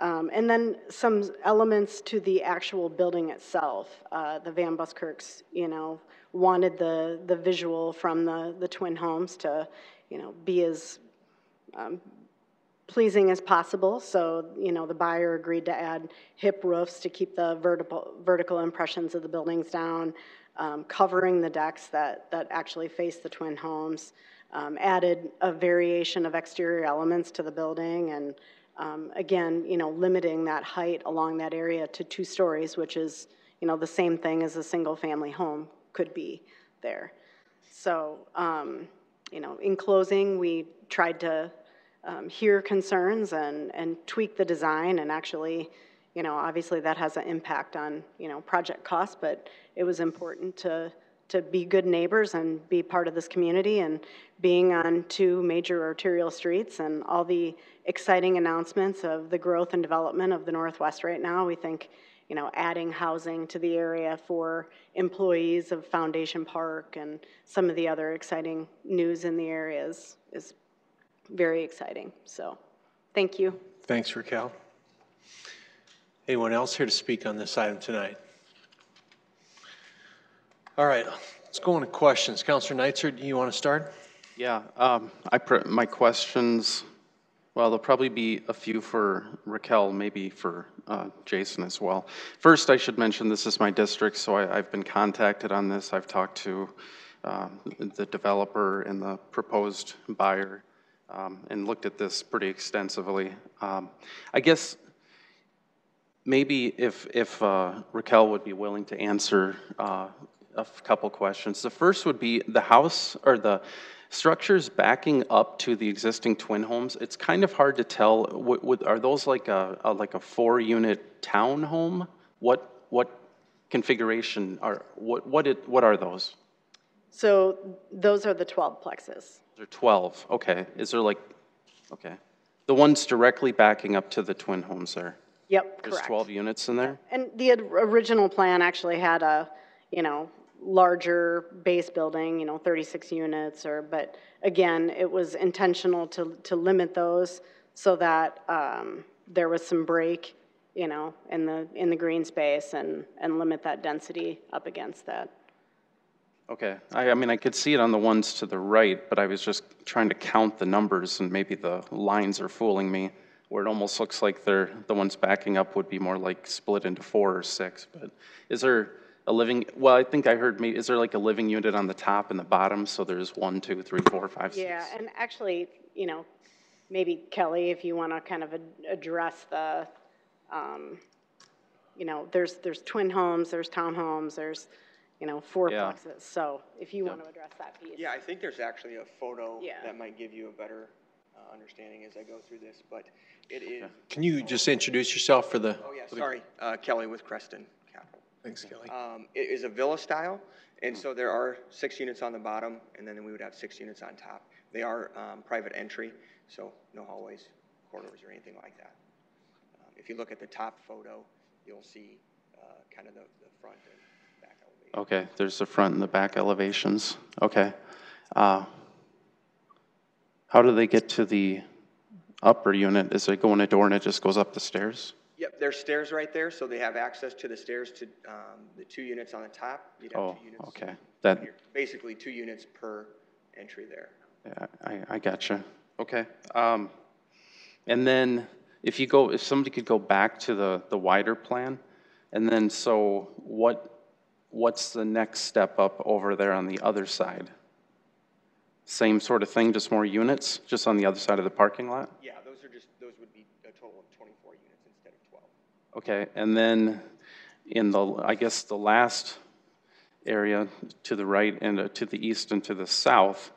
And then some elements to the actual building itself. The Van Buskirks, wanted the visual from the twin homes to, be as pleasing as possible. So, the buyer agreed to add hip roofs to keep the vertical impressions of the buildings down, covering the decks that actually face the twin homes, added a variation of exterior elements to the building, and again, limiting that height along that area to 2 stories, which is, the same thing as a single-family home could be there. So, in closing, we tried to hear concerns and tweak the design, and actually, obviously that has an impact on, project costs, but it was important to be good neighbors and be part of this community, and being on 2 major arterial streets and all the exciting announcements of the growth and development of the Northwest right now. We think, adding housing to the area for employees of Foundation Park and some of the other exciting news in the area is very exciting. So, thank you. Thanks, Raquel. Anyone else here to speak on this item tonight? All right, let's go on to questions. Councilor Neitzer, do you want to start? Yeah, my questions, well, there'll probably be a few for Raquel, maybe for Jason as well. First, I should mention this is my district, so I've been contacted on this. I've talked to the developer and the proposed buyer and looked at this pretty extensively. I guess maybe if Raquel would be willing to answer a couple questions. The first would be the house or the structures backing up to the existing twin homes. It's kind of hard to tell. Are those like a 4-unit townhome? What configuration are what are those? So those are the 12 plexes. They're 12. Okay. Is there okay, the ones directly backing up to the twin homes there? Yep, There's correct. 12 units in there. And the original plan actually had a larger base building, 36 units, but again, it was intentional to limit those so that there was some break, in the green space and limit that density up against that. Okay, I mean, I could see it on the ones to the right, but I was just trying to count the numbers, and maybe the lines are fooling me, where it almost looks like the ones backing up would be more like split into 4 or 6, but is there well, I think I heard is there like a living unit on the top and the bottom, so there's 1, 2, 3, 4, 5, 6? Yeah, and actually, maybe Kelly, if you want to kind of address the, there's twin homes, there's townhomes, there's, 4 plexes. So if you want to address that piece. Yeah, I think there's actually a photo that might give you a better understanding as I go through this, but it is. Can you just introduce yourself for the? Oh, yeah, sorry. Kelly with Creston Capital. Thanks, Kelly. It is a villa style, and so there are 6 units on the bottom, and then we would have 6 units on top. They are private entry, so no hallways, corridors, or anything like that. If you look at the top photo, you'll see kind of the front and back elevation. Okay, there's the front and the back elevations. Okay. How do they get to the upper unit? Is it going a door and it just goes up the stairs? Yep, there's stairs right there, so they have access to the stairs to the 2 units on the top. You'd have 2 units. Okay. Basically 2 units per entry there. Yeah, I gotcha. Okay. And then if somebody could go back to the wider plan, and then so what's the next step up over there on the other side? Same sort of thing, just more units, just on the other side of the parking lot? Yeah, those would be a total of 24 units instead of 12. Okay, and then in I guess the last area to the right and to the east and to the south,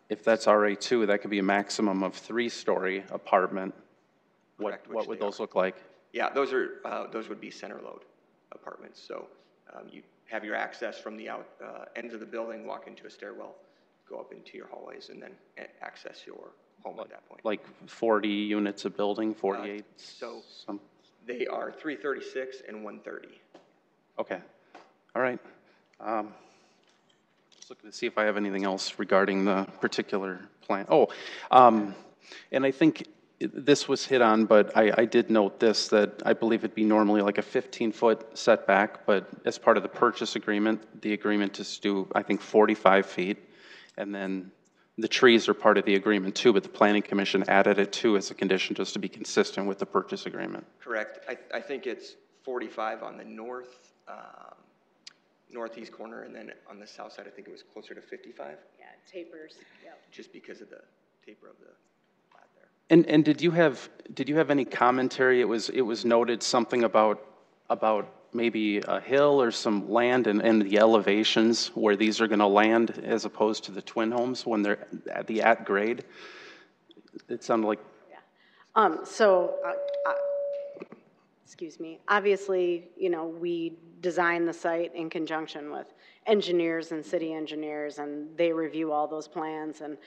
if that's RA2, that could be a maximum of 3-story apartment. Correct, What would those look like? Yeah, those would be center load apartments. So you have your access from the ends of the building, walk into a stairwell, go up into your hallways, and then access your home at that point. Like 40 units a building, 48? They are 336 and 130. Okay, all right. Just looking to see if I have anything else regarding the particular plan. And I think this was hit on, but I did note this, that I believe it'd be normally like a 15-foot setback, but as part of the purchase agreement, the agreement is to do, I think, 45 feet. And then the trees are part of the agreement too, but the Planning Commission added it too as a condition just to be consistent with the purchase agreement. Correct. I think it's 45 on the northeast corner, and then on the south side, I think it was closer to 55. Yeah, tapers, yep. Just because of the taper of the plat there. And did you have any commentary? It was noted something about maybe a hill or some land and the elevations where these are going to land as opposed to the twin homes when they're at grade. It sounded like. Yeah. Excuse me. Obviously, we design the site in conjunction with engineers and city engineers, and they review all those plans, and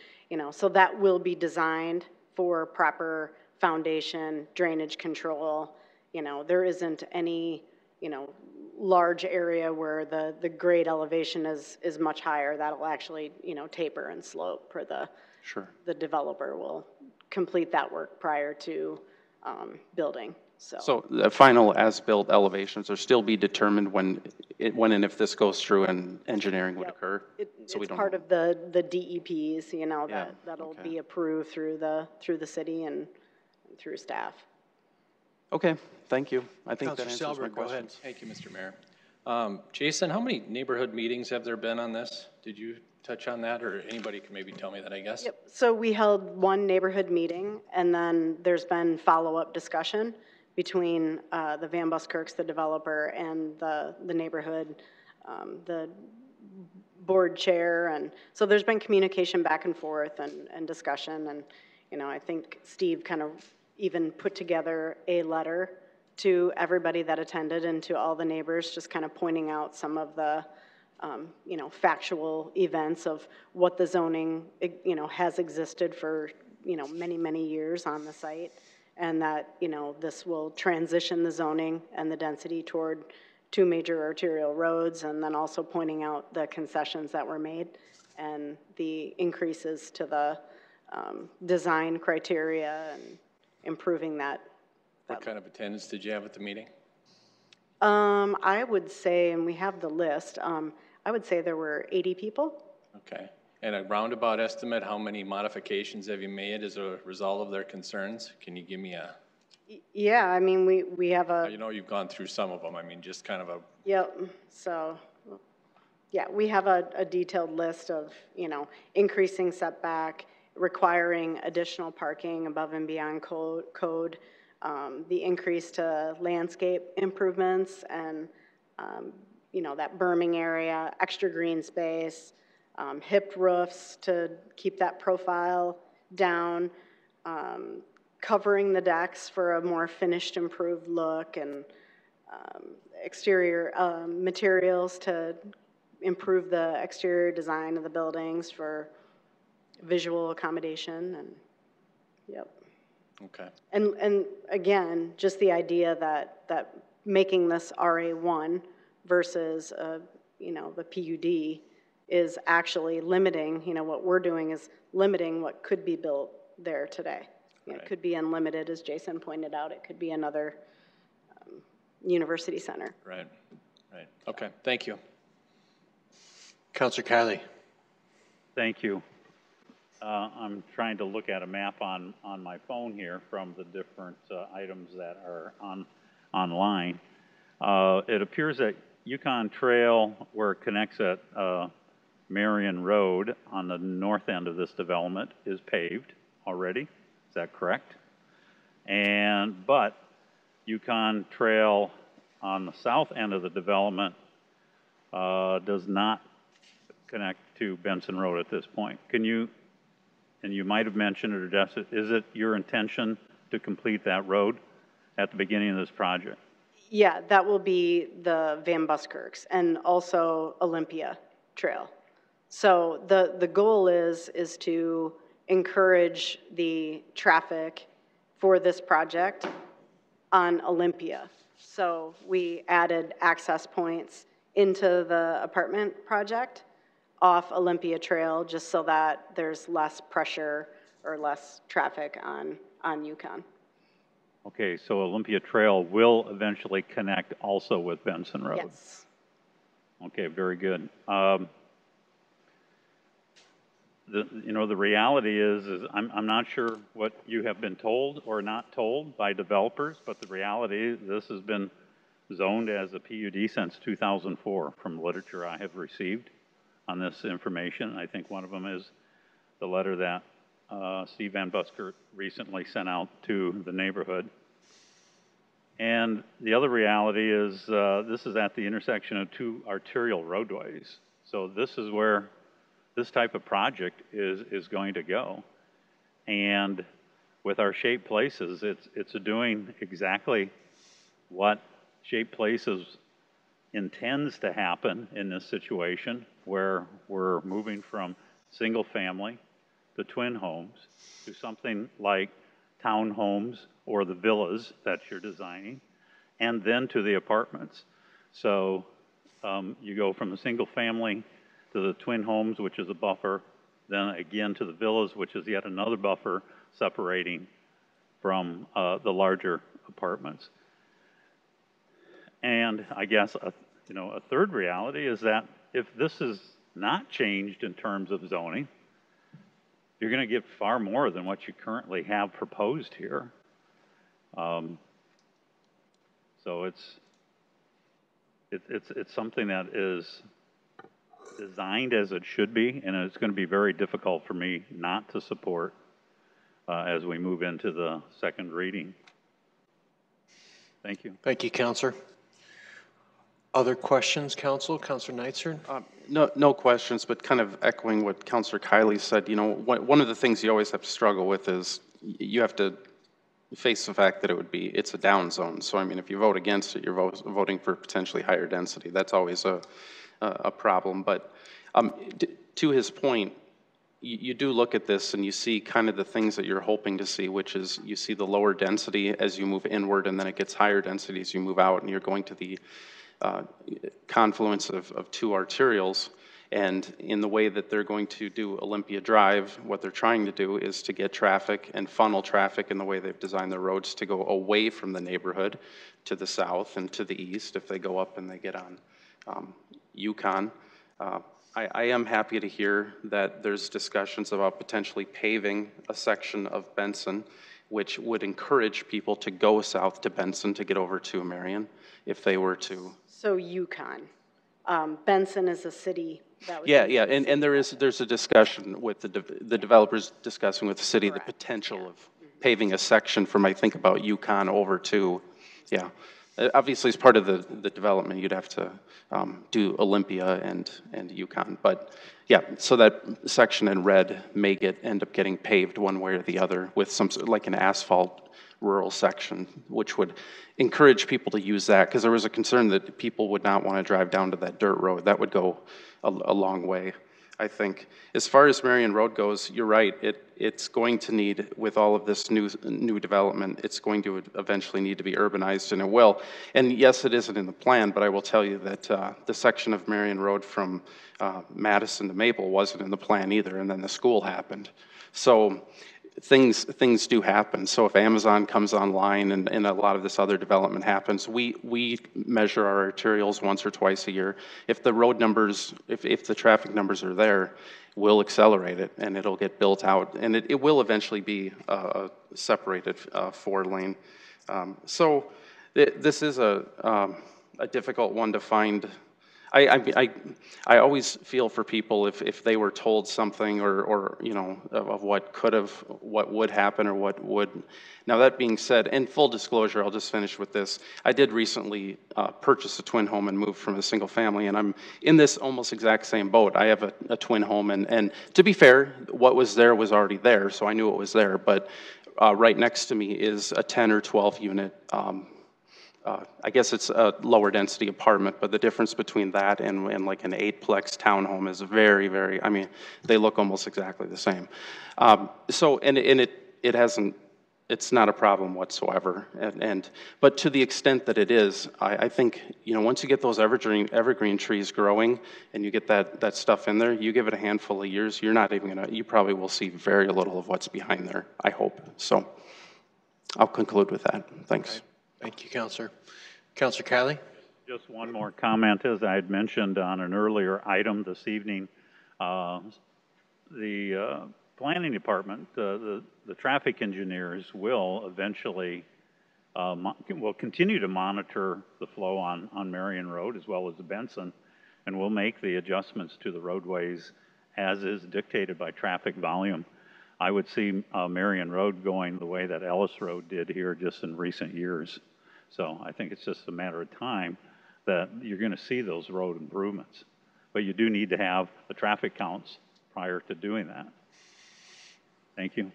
so that will be designed for proper foundation, drainage control. There isn't any large area where the grade elevation is much higher. That'll actually taper and slope for the developer will complete that work prior to building. So the final as-built elevations will still be determined when and if this goes through and engineering would occur. It's part of the DEPs, that'll be approved through the city and through staff. Okay, thank you. I think Councilor that answers my Selberg, go ahead. questions. Thank you, Mr. Mayor. Jason, how many neighborhood meetings have there been on this? Did you touch on that, or anybody can maybe tell me that, I guess? Yep. So we held one neighborhood meeting, and then there's been follow-up discussion between the Van Buskirks, the developer, and the neighborhood, the board chair, and so there's been communication back and forth and discussion, and I think Steve kind of even put together a letter to everybody that attended and to all the neighbors, just kind of pointing out some of the factual events of what the zoning has existed for many, many years on the site, and that this will transition the zoning and the density toward 2 major arterial roads, and then also pointing out the concessions that were made and the increases to the design criteria and improving that. What kind of attendance did you have at the meeting? I would say, and we have the list, I would say there were 80 people. Okay. And a roundabout estimate, how many modifications have you made as a result of their concerns? Can you give me a... Yeah, I mean, we have a... you've gone through some of them. I mean, just kind of a... Yep. So, yeah, we have a detailed list of, increasing setback, requiring additional parking above and beyond code, the increase to landscape improvements and, that berming area, extra green space, hipped roofs to keep that profile down, covering the decks for a more finished, improved look, and exterior materials to improve the exterior design of the buildings for visual accommodation, and yep. Okay. And again, just the idea that making this RA1 versus the PUD is actually limiting, what we're doing is limiting what could be built there today. Right. It could be unlimited, as Jason pointed out. It could be another university center. Right. Okay, thank you. Councilor Kiley. Thank you. I'm trying to look at a map on my phone here from the different items that are online. It appears that Yukon Trail, where it connects at Marion Road on the north end of this development, is paved already. Is that correct? But Yukon Trail on the south end of the development does not connect to Benson Road at this point. Can you, and you might have mentioned it or addressed it, is it your intention to complete that road at the beginning of this project? Yeah, that will be the Van Buskirks and also Olympia Trail. So the goal is to encourage the traffic for this project on Olympia. So we added access points into the apartment project off Olympia Trail just so that there's less pressure or less traffic on on Yukon. Okay, so Olympia Trail will eventually connect also with Benson Road? Yes. Okay, very good. The reality is I'm not sure what you have been told or not told by developers, but the reality is this has been zoned as a PUD since 2004 from literature I have received on this information. I think one of them is the letter that Steve Van Buskert recently sent out to the neighborhood. And the other reality is this is at the intersection of two arterial roadways. So this is where this type of project is going to go. And with our Shaped Places, it's doing exactly what Shaped Places intends to happen in this situation, where we're moving from single family to twin homes to something like townhomes or the villas that you're designing, and then to the apartments. So you go from the single family to the twin homes, which is a buffer, then again to the villas, which is yet another buffer separating from the larger apartments. And I guess a third reality is that if this is not changed in terms of zoning, you're going to get far more than what you currently have proposed here. So it's something that is designed as it should be, and it's going to be very difficult for me not to support as we move into the second reading. Thank you. Thank you, Counselor. Other questions, Council? Counselor Neitzer? No questions, but kind of echoing what Counselor Kiley said, one of the things you always have to struggle with is you have to face the fact that it's a down zone. So, I mean, if you vote against it, you're voting for potentially higher density. That's always a problem. But to his point, you do look at this and you see kind of the things that you're hoping to see, which is you see the lower density as you move inward, and then it gets higher density as you move out, and you're going to the confluence of two arterials. And in the way that they're going to do Olympia Drive, what they're trying to do is to get traffic and funnel traffic in the way they've designed their roads to go away from the neighborhood to the south and to the east if they go up and they get on Yukon. I am happy to hear that there's discussions about potentially paving a section of Benson, which would encourage people to go south to Benson to get over to Marion if they were to. So Yukon. Benson is a city that was. Yeah, and there's a discussion with the developers discussing with the city the potential of paving a section from, I think, about Yukon over to, obviously as part of the development you'd have to do Olympia and Yukon, but yeah, so that section in red may end up getting paved one way or the other with some, like an asphalt rural section, which would encourage people to use that, because there was a concern that people would not want to drive down to that dirt road. That would go a long way, I think. As far as Marion Road goes, you're right. It's going to need, with all of this new development, it's going to eventually need to be urbanized, and it will. And yes, it isn't in the plan, but I will tell you that the section of Marion Road from Madison to Maple wasn't in the plan either, and then the school happened. So things do happen. So if Amazon comes online and a lot of this other development happens, we measure our arterials once or twice a year. If the road numbers, if the traffic numbers are there, we'll accelerate it and it'll get built out, and it will eventually be a separated 4-lane. So this is a difficult one to find. I always feel for people if they were told something or of what would happen or what would. Now that being said, in full disclosure, I'll just finish with this. I did recently purchase a twin home and move from a single family, and I'm in this almost exact same boat. I have a twin home, and to be fair, what was there was already there, so I knew it was there, but right next to me is a 10 or 12 unit I guess it's a lower density apartment, but the difference between that and like an 8-plex townhome is very, very, I mean, they look almost exactly the same. So, and it hasn't, it's not a problem whatsoever. But to the extent that it is, I think, once you get those evergreen trees growing and you get that stuff in there, you give it a handful of years, you're not even gonna, you probably will see very little of what's behind there, I hope. So, I'll conclude with that. Thanks. Thank you, Councilor. Councilor Kiley? Just one more comment, as I had mentioned on an earlier item this evening. The planning department, the traffic engineers will eventually, will continue to monitor the flow on Marion Road as well as the Benson, and will make the adjustments to the roadways as is dictated by traffic volume. I would see Marion Road going the way that Ellis Road did here just in recent years. So I think it's just a matter of time that you're going to see those road improvements. But you do need to have the traffic counts prior to doing that. Thank you.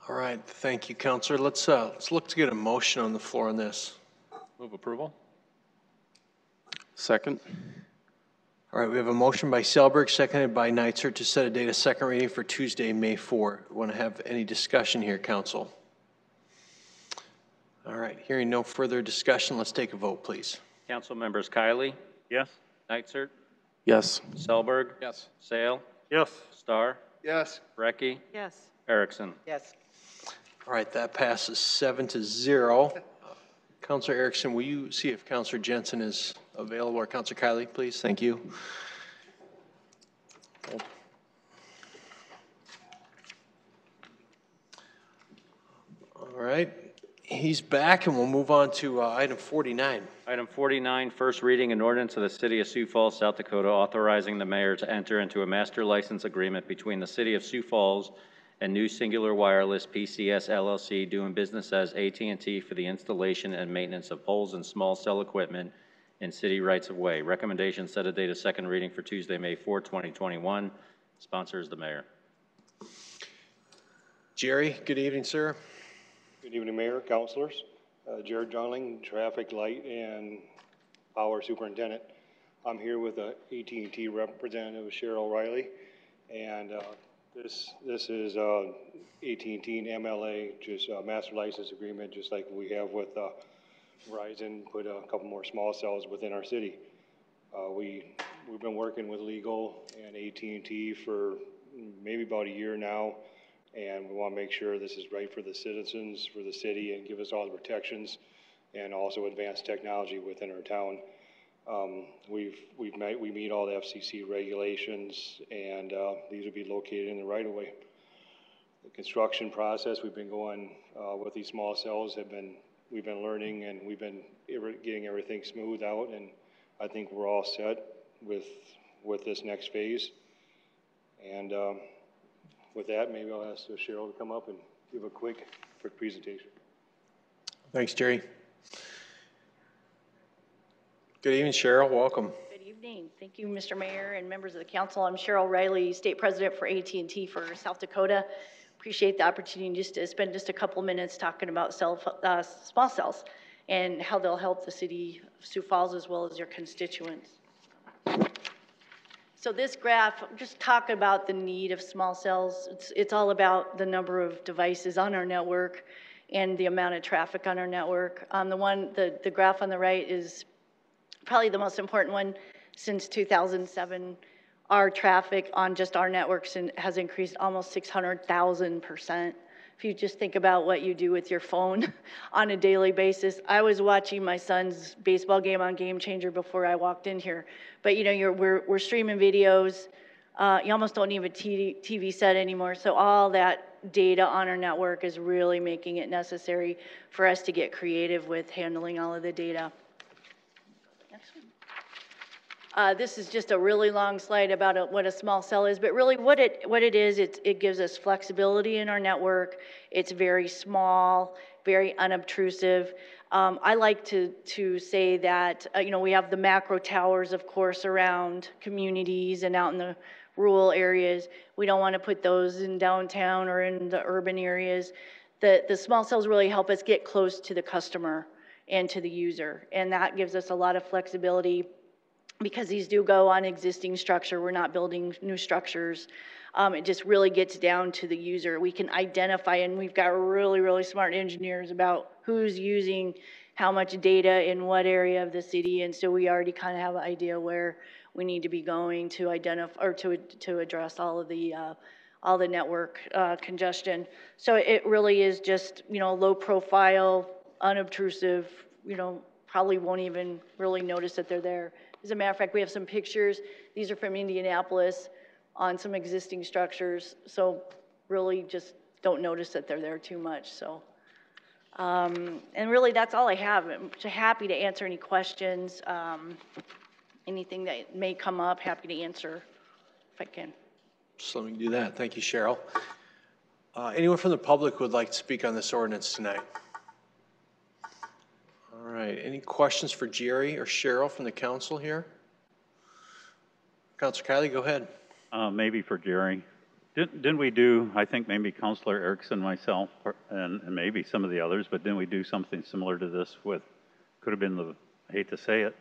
All right, thank you, Councilor. Let's look to get a motion on the floor on this. Move approval. Second. All right, we have a motion by Selberg, seconded by Neitzer, to set a date of second reading for Tuesday, May 4. Want to have any discussion here, Council? All right, hearing no further discussion, let's take a vote, please. Council members Kiley? Yes. Neitzer? Yes. Selberg? Yes. Sale? Yes. Starr? Yes. Brecky? Yes. Erickson? Yes. All right, that passes 7-0. Councilor Erickson, will you see if Councilor Jensen is available, or Councilor Kiley, please? Thank you. All right, he's back, and we'll move on to item 49. Item 49, first reading an ordinance of the City of Sioux Falls, South Dakota, authorizing the mayor to enter into a master license agreement between the City of Sioux Falls and New Singular Wireless PCS LLC, doing business as AT&T, for the installation and maintenance of poles and small cell equipment in city rights-of-way. Recommendation: set a date of second reading for Tuesday, May 4, 2021. Sponsor is the mayor. Jerry, good evening, sir. Good evening, Mayor, Councilors. Jared Johnling, Traffic Light and Power Superintendent. I'm here with AT&T representative Cheryl Riley, and this is AT&T and MLA, just a master license agreement, just like we have with Verizon, put a couple more small cells within our city. We've been working with legal and AT&T for maybe about a year now, and we want to make sure this is right for the citizens, for the city, and give us all the protections and also advanced technology within our town. We meet all the FCC regulations, and these will be located in the right-of-way. The construction process we've been going with these small cells we've been learning, and we've been getting everything smoothed out, and I think we're all set with this next phase. And with that, maybe I'll ask Cheryl to come up and give a quick presentation. Thanks, Jerry. Good evening, Cheryl. Welcome. Good evening. Thank you, Mr. Mayor and members of the council. I'm Cheryl Riley, State President for AT&T for South Dakota. Appreciate the opportunity just to spend just a couple minutes talking about small cells and how they'll help the city of Sioux Falls as well as your constituents. So this graph, just talk about the need of small cells. It's all about the number of devices on our network and the amount of traffic on our network. The graph on the right is probably the most important one. Since 2007, our traffic on just our networks has increased almost 600,000%. If you just think about what you do with your phone on a daily basis. I was watching my son's baseball game on Game Changer before I walked in here. But you know, we're streaming videos. You almost don't need a TV set anymore. So all that data on our network is really making it necessary for us to get creative with handling all of the data. This is just a really long slide about what a small cell is, but really what it is, it gives us flexibility in our network. It's very small, very unobtrusive. I like to say that, you know, we have the macro towers, of course, around communities and out in the rural areas. We don't want to put those in downtown or in the urban areas. The small cells really help us get close to the customer and to the user, and that gives us a lot of flexibility because these do go on existing structure. We're not building new structures. It just really gets down to the user. We can identify, and we've got really, really smart engineers about who's using how much data in what area of the city, and so we already kind of have an idea where we need to be going to identify or to address all of the all the network congestion. So it really is just, you know, low profile, unobtrusive, you know, probably won't even really notice that they're there. As a matter of fact, we have some pictures. These are from Indianapolis on some existing structures. So really just don't notice that they're there too much. So, and really that's all I have. I'm happy to answer any questions. Anything that may come up, happy to answer if I can. So let me do that. Thank you, Cheryl. Anyone from the public who would like to speak on this ordinance tonight? All right, any questions for Jerry or Cheryl from the council here? Councilor Kiley, go ahead. Maybe for Jerry. Didn't we do, I think maybe Councilor Erickson, myself, and maybe some of the others, but didn't we do something similar to this with, could have been the, I hate to say it,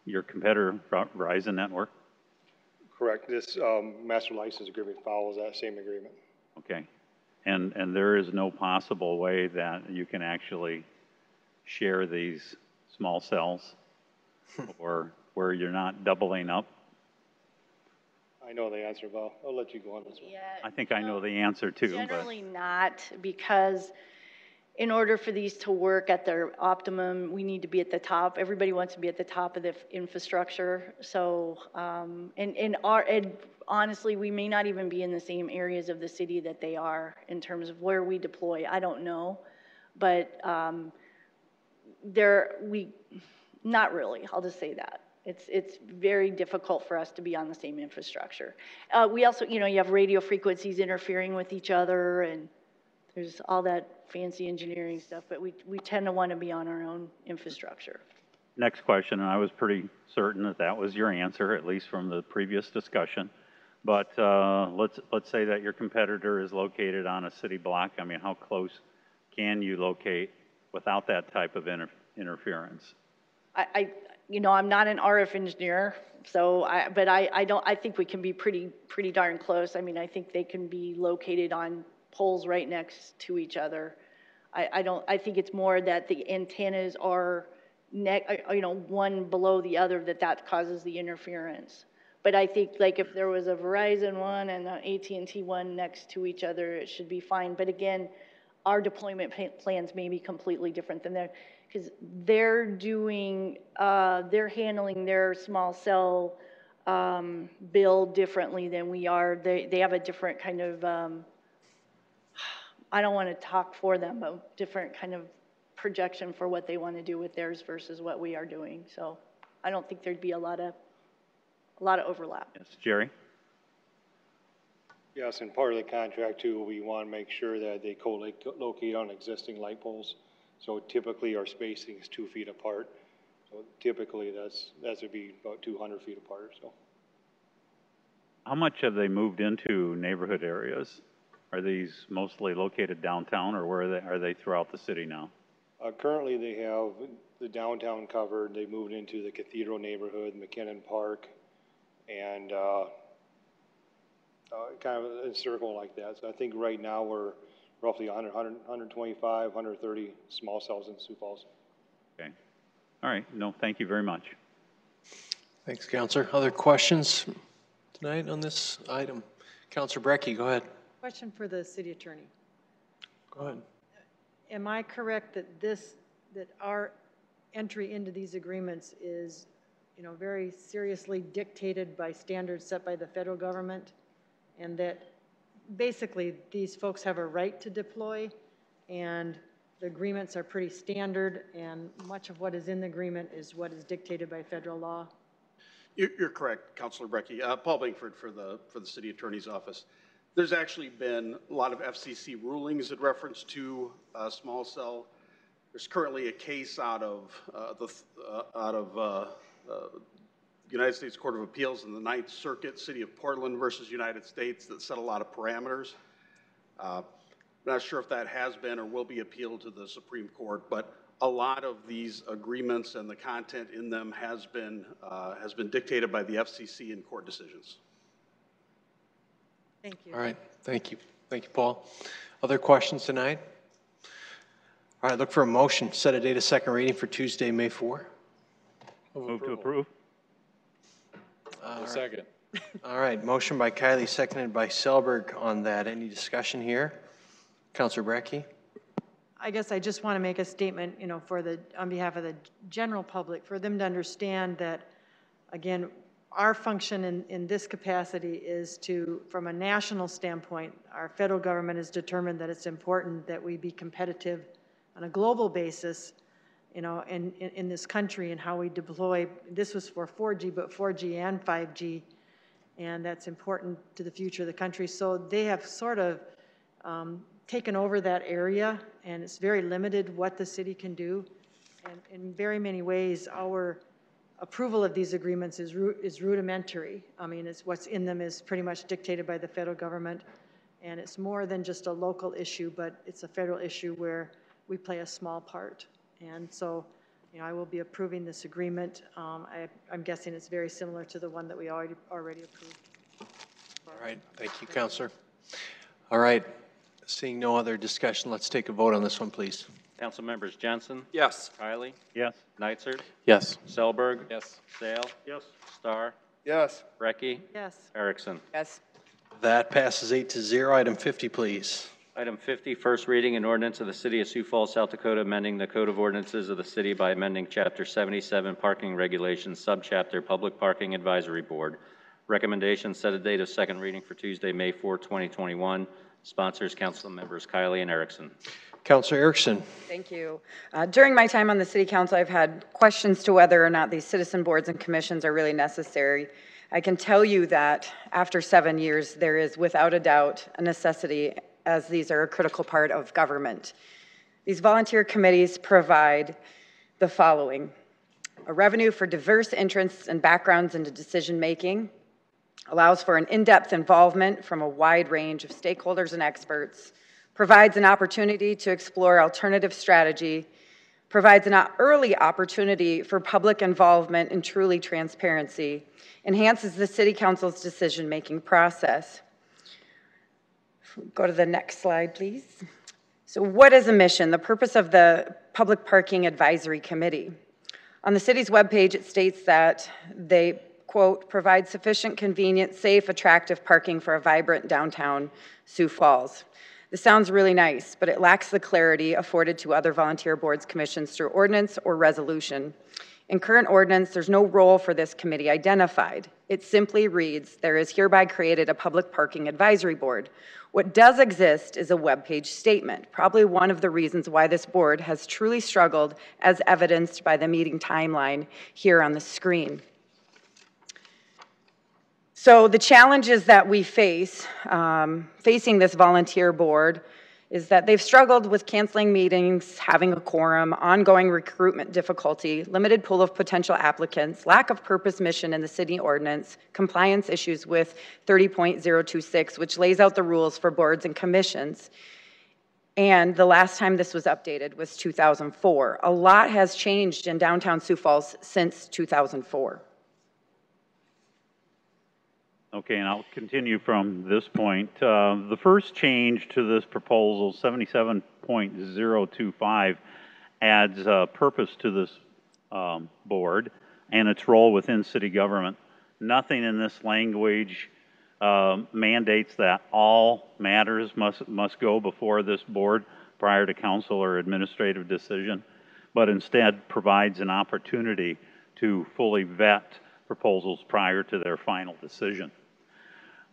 your competitor, Verizon Network? Correct. This master license agreement follows that same agreement. Okay. And there is no possible way that you can actually share these small cells or where you're not doubling up? I know the answer, but I'll let you go on this one. Yeah, I think I know the answer too. Generally not, because in order for these to work at their optimum, we need to be at the top. Everybody wants to be at the top of the infrastructure. So, and honestly, we may not even be in the same areas of the city that they are in terms of where we deploy. I don't know, but not really. I'll just say that. It's very difficult for us to be on the same infrastructure. We also, you know, you have radio frequencies interfering with each other, and there's all that fancy engineering stuff, but we tend to want to be on our own infrastructure. Next question, and I was pretty certain that that was your answer, at least from the previous discussion. But let's say that your competitor is located on a city block. I mean, how close can you locate without that type of interference? You know, I'm not an RF engineer, so I think we can be pretty darn close. I mean, I think they can be located on poles right next to each other. I think it's more that the antennas are one below the other, that causes the interference. But I think like if there was a Verizon one and an AT&T one next to each other, it should be fine. But again, our deployment plans may be completely different than theirs, because they're handling their small cell build differently than we are. They have a different kind of, I don't want to talk for them, but different kind of projection for what they want to do with theirs versus what we are doing. So I don't think there'd be a lot of overlap. Yes, Jerry? Yes, and part of the contract too, we want to make sure that they co-locate on existing light poles. So typically our spacing is 2 feet apart. So typically that would be about 200 feet apart. So. How much have they moved into neighborhood areas? Are these mostly located downtown, or where are they throughout the city now? Currently they have the downtown covered. They moved into the Cathedral neighborhood, McKinnon Park, and kind of a circle like that. So I think right now we're roughly 125, 130 small cells in Sioux Falls. Okay. All right. No, thank you very much. Thanks, Councilor. Other questions tonight on this item? Councilor Brecky, go ahead. Question for the city attorney. Go ahead. Am I correct that our entry into these agreements is, you know, very seriously dictated by standards set by the federal government, and that basically these folks have a right to deploy, and the agreements are pretty standard, and much of what is in the agreement is what is dictated by federal law? You're correct, Councilor Brecky. Paul Bingford for the city attorney's office. There's actually been a lot of FCC rulings in reference to small cell. There's currently a case out of United States Court of Appeals in the Ninth Circuit, City of Portland versus United States, that set a lot of parameters. I'm not sure if that has been or will be appealed to the Supreme Court, but a lot of these agreements and the content in them has been dictated by the FCC in court decisions. Thank you. All right, thank you. Thank you, Paul. Other questions tonight? All right, look for a motion. Set a date of second reading for Tuesday, May 4. Move to approve. Right. Second. All right, motion by Kylie, seconded by Selberg on that. Any discussion here? Councilor Brecky? I guess I just want to make a statement, you know, on behalf of the general public, for them to understand that, again, our function in this capacity is to, from a national standpoint, our federal government has determined that it's important that we be competitive on a global basis, you know, in this country and how we deploy. This was for 4G, but 4G and 5G, and that's important to the future of the country. So they have sort of taken over that area, and it's very limited what the city can do. And in very many ways, our approval of these agreements is rudimentary. I mean, it's what's in them is pretty much dictated by the federal government, and it's more than just a local issue, but it's a federal issue where we play a small part. And so, you know, I will be approving this agreement. I'm guessing it's very similar to the one that we already approved. All right, thank you, Councilor. All right, seeing no other discussion, let's take a vote on this one, please. Council members Jensen? Yes. Kylie? Yes. Neitzer? Yes. Selberg? Yes. Sale? Yes. Starr? Yes. Brecky? Yes. Erickson? Yes. That passes 8-0. Item 50, please. Item 50, first reading, an ordinance of the City of Sioux Falls, South Dakota, amending the Code of Ordinances of the city by amending Chapter 77, Parking Regulations, Subchapter Public Parking Advisory Board. Recommendation, set a date of second reading for Tuesday, May 4, 2021. Sponsors, council members Kylie and Erickson. Councilor Erickson. Thank you. During my time on the city council, I've had questions to whether or not these citizen boards and commissions are really necessary. I can tell you that after 7 years, there is without a doubt a necessity, as these are a critical part of government. These volunteer committees provide the following: a revenue for diverse interests and backgrounds into decision-making, allows for an in-depth involvement from a wide range of stakeholders and experts, provides an opportunity to explore alternative strategy, provides an early opportunity for public involvement and truly transparency, enhances the City Council's decision-making process. Go to the next slide, please. So what is a mission? The purpose of the Public Parking Advisory Committee. On the city's webpage, it states that they, quote, provide sufficient, convenient, safe, attractive parking for a vibrant downtown Sioux Falls. This sounds really nice, but it lacks the clarity afforded to other volunteer boards, commissions through ordinance or resolution. In current ordinance, there's no role for this committee identified. It simply reads, there is hereby created a public parking advisory board. What does exist is a webpage statement, probably one of the reasons why this board has truly struggled, as evidenced by the meeting timeline here on the screen. So the challenges that we face, facing this volunteer board, is that they've struggled with canceling meetings, having a quorum, ongoing recruitment difficulty, limited pool of potential applicants, lack of purpose mission in the city ordinance, compliance issues with 30.026, which lays out the rules for boards and commissions. And the last time this was updated was 2004. A lot has changed in downtown Sioux Falls since 2004. Okay, and I'll continue from this point. The first change to this proposal, 77.025, adds purpose to this board and its role within city government. Nothing in this language mandates that all matters must go before this board prior to council or administrative decision, but instead provides an opportunity to fully vet proposals prior to their final decision.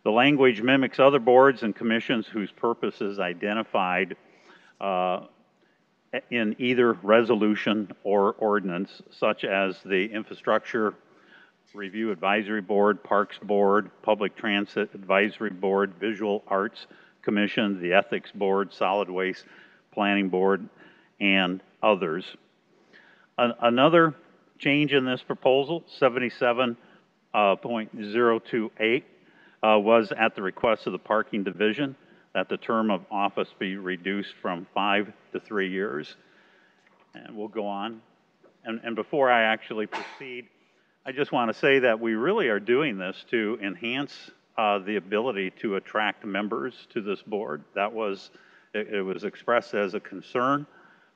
The language mimics other boards and commissions whose purpose is identified in either resolution or ordinance, such as the Infrastructure Review Advisory Board, Parks Board, Public Transit Advisory Board, Visual Arts Commission, the Ethics Board, Solid Waste Planning Board, and others. Another change in this proposal, 77.028, was at the request of the Parking Division that the term of office be reduced from 5 to 3 years. And we'll go on. And before I actually proceed, I just want to say that we really are doing this to enhance the ability to attract members to this board. It was expressed as a concern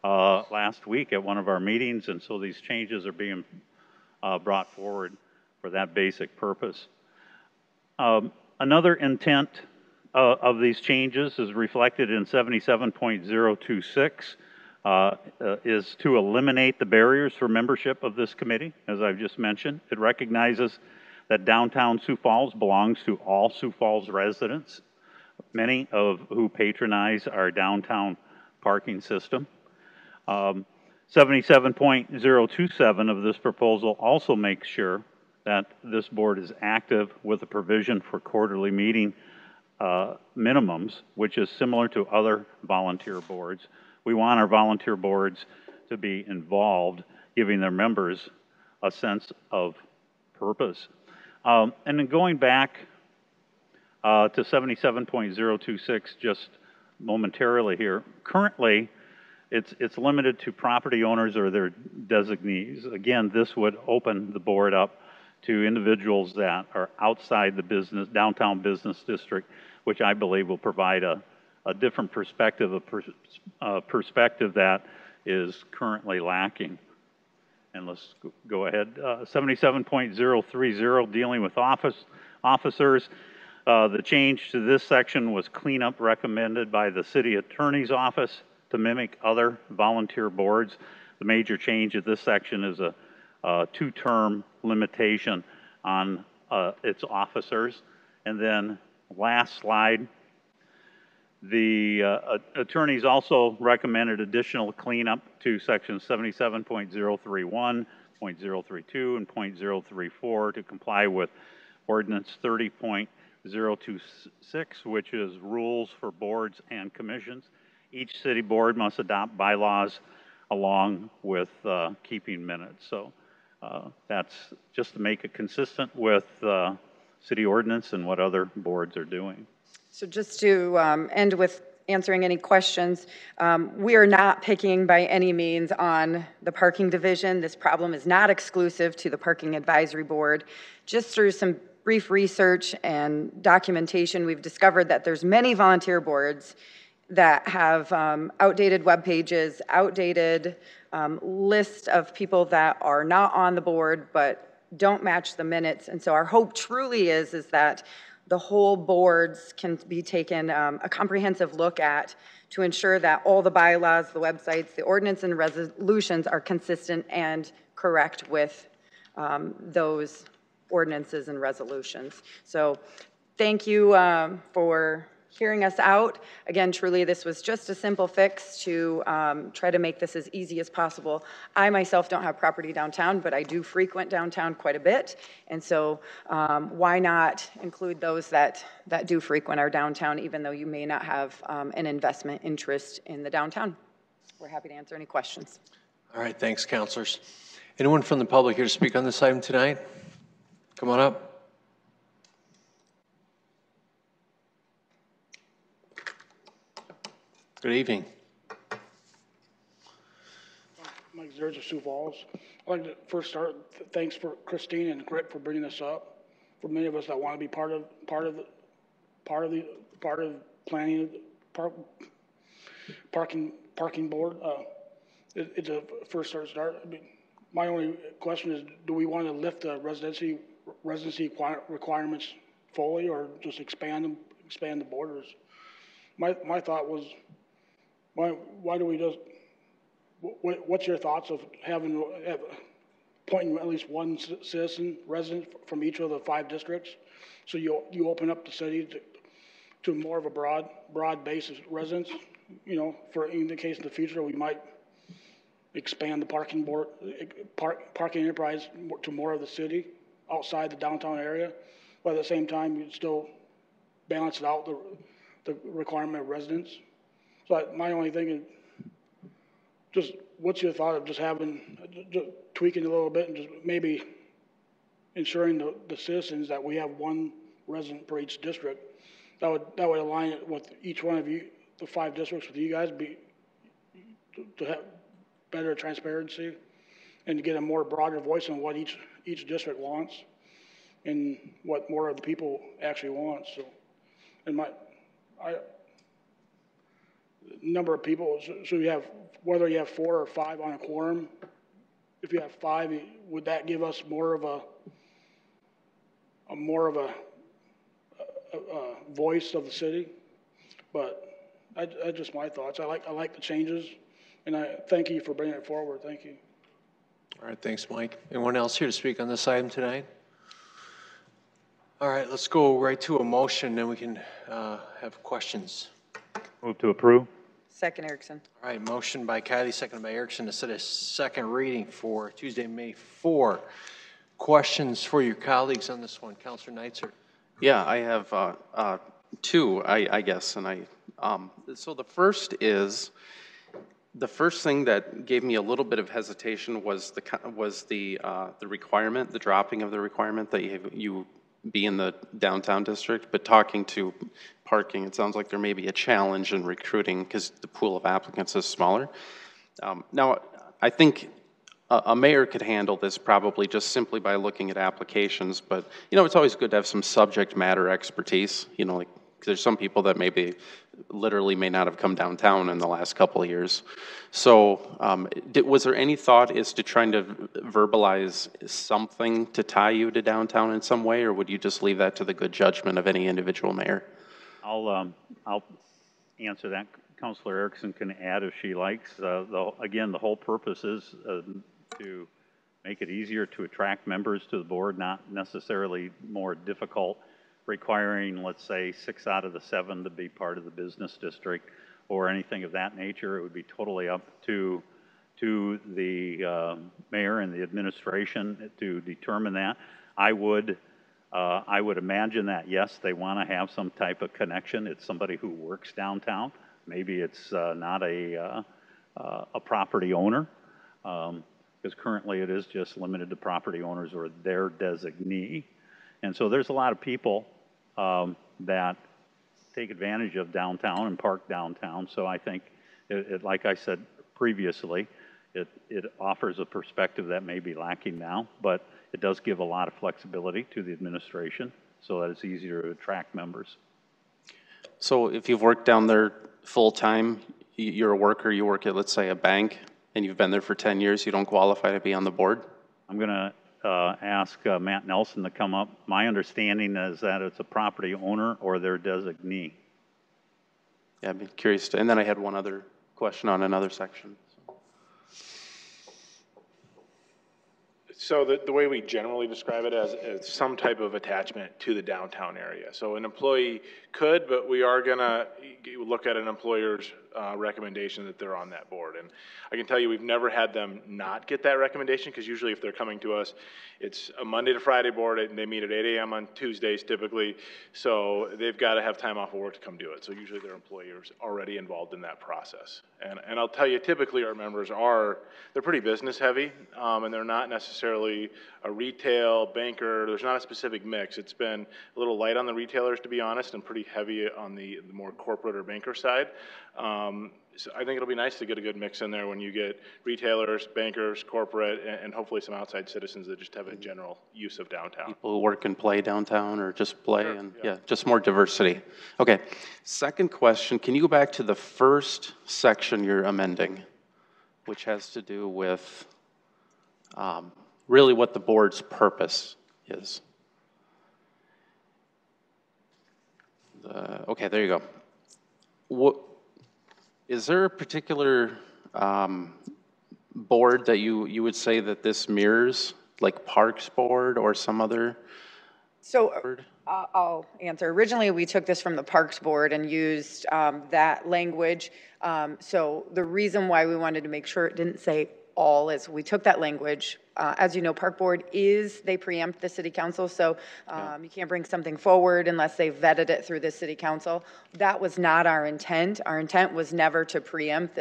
last week at one of our meetings, and so these changes are being brought forward for that basic purpose. Another intent of these changes is reflected in 77.026, is to eliminate the barriers for membership of this committee, as I've just mentioned. It recognizes that downtown Sioux Falls belongs to all Sioux Falls residents, many of who patronize our downtown parking system. 77.027 of this proposal also makes sure that this board is active with a provision for quarterly meeting minimums, which is similar to other volunteer boards. We want our volunteer boards to be involved, giving their members a sense of purpose. And then going back to 77.026 just momentarily here, currently it's limited to property owners or their designees. Again, this would open the board up to individuals that are outside the downtown business district, which I believe will provide a different perspective, a perspective that is currently lacking. And let's go ahead. 77.030, dealing with officers. The change to this section was cleanup recommended by the city attorney's office to mimic other volunteer boards. The major change of this section is a two-term limitation on its officers. And then last slide, the attorneys also recommended additional cleanup to sections 77.031, 0.032, and 0.034 to comply with Ordinance 30.026, which is rules for boards and commissions. Each city board must adopt bylaws along with keeping minutes. So that's just to make it consistent with city ordinance and what other boards are doing. So just to end with answering any questions, we are not picking by any means on the parking division. This problem is not exclusive to the Parking Advisory Board. Just through some brief research and documentation, we've discovered that there's many volunteer boards that have outdated web pages, outdated list of people that are not on the board but don't match the minutes. And so our hope truly is that the whole boards can be taken a comprehensive look at to ensure that all the bylaws, the websites, the ordinance and resolutions are consistent and correct with those ordinances and resolutions. So thank you for hearing us out. Again, truly, this was just a simple fix to try to make this as easy as possible. I myself don't have property downtown, but I do frequent downtown quite a bit. And so why not include those that do frequent our downtown, even though you may not have an investment interest in the downtown? We're happy to answer any questions. All right, thanks, councilors. Anyone from the public here to speak on this item tonight? Come on up. Good evening. Mike Zerge of Sioux Falls. I'd like to first start, thanks for Christine and Grit for bringing this up. For many of us that want to be part of planning parking board, it's a first start. I mean, my only question is, do we want to lift the residency requirements fully, or just expand the borders? My thought was, why do we just, what's your thoughts of appointing at least one citizen resident from each of the 5 districts? So you open up the city to more of a broad base of residents. You know, for in the case of the future, we might expand the parking enterprise to more of the city outside the downtown area, but at the same time, you'd still balance it out the requirement of residents. So my only thing is, just what's your thought of just tweaking a little bit and just maybe ensuring the citizens that we have one resident per each district? That would align it with each one of you, the 5 districts, with you guys, to have better transparency and to get a more broader voice on what each district wants and what more of the people actually want. So, and number of people, so you have, whether you have 4 or 5 on a quorum, if you have 5, would that give us more of a voice of the city. But I just my thoughts. I like the changes, and I thank you for bringing it forward. Thank you. All right, thanks, Mike. Anyone else here to speak on this item tonight? All right, let's go right to a motion, then we can have questions. Move to approve. Second, Erickson. All right, motion by Kylie, second by Erickson to set a second reading for Tuesday, May 4. Questions for your colleagues on this one? Councilor Neitzer. Yeah, I have two, I guess, and so the first thing that gave me a little bit of hesitation was the requirement, the dropping of the requirement that you be in the downtown district, but talking to parking, it sounds like there may be a challenge in recruiting because the pool of applicants is smaller. Now, I think a mayor could handle this probably just simply by looking at applications, but it's always good to have some subject matter expertise, like there's some people that maybe literally may not have come downtown in the last couple of years. So was there any thought as to trying to verbalize something to tie you to downtown in some way, or would you just leave that to the good judgment of any individual mayor? I'll answer that. Councilor Erickson can add if she likes. Again, the whole purpose is to make it easier to attract members to the board, not necessarily more difficult, requiring, let's say, 6 out of the 7 to be part of the business district or anything of that nature. It would be totally up to the mayor and the administration to determine that. I would imagine that, yes, they want to have some type of connection. It's somebody who works downtown. Maybe it's not a property owner, because currently it is just limited to property owners or their designee. And so there's a lot of people that take advantage of downtown and park downtown. So I think, like I said previously, it offers a perspective that may be lacking now, but it does give a lot of flexibility to the administration so that it's easier to attract members. So if you've worked down there full-time, you're a worker, you work at, let's say, a bank, and you've been there for 10 years, you don't qualify to be on the board? I'm going to ask Matt Nelson to come up. My understanding is that it's a property owner or their designee. Yeah, I'd be curious and then I had one other question on another section. So the way we generally describe it as some type of attachment to the downtown area. So an employee could, but we are going to look at an employer's recommendation that they're on that board. And I can tell you we've never had them not get that recommendation, because usually if they're coming to us, it's a Monday to Friday board, and they meet at 8 a.m. on Tuesdays typically. So they've got to have time off of work to come do it. So usually their employer's already involved in that process. And I'll tell you, typically our members they're pretty business heavy, and they're not necessarily a retail banker. There's not a specific mix. It's been a little light on the retailers, to be honest, and pretty heavy on the more corporate or banker side. So I think it'll be nice to get a good mix in there when you get retailers, bankers, corporate, and hopefully some outside citizens that just have a general use of downtown. People who work and play downtown, or just play, Sure, and yeah, just more diversity. Okay, second question, can you go back to the first section you're amending, which has to do with really what the board's purpose is? Okay, there you go. Is there a particular board that you would say that this mirrors, like Parks Board or some other? So I'll answer. Originally, we took this from the Parks Board and used that language. So the reason why we wanted to make sure it didn't say all is we took that language. As you know, Park Board they preempt the city council, so you can't bring something forward unless they've vetted it through the city council. That was not our intent. Our intent was never to preempt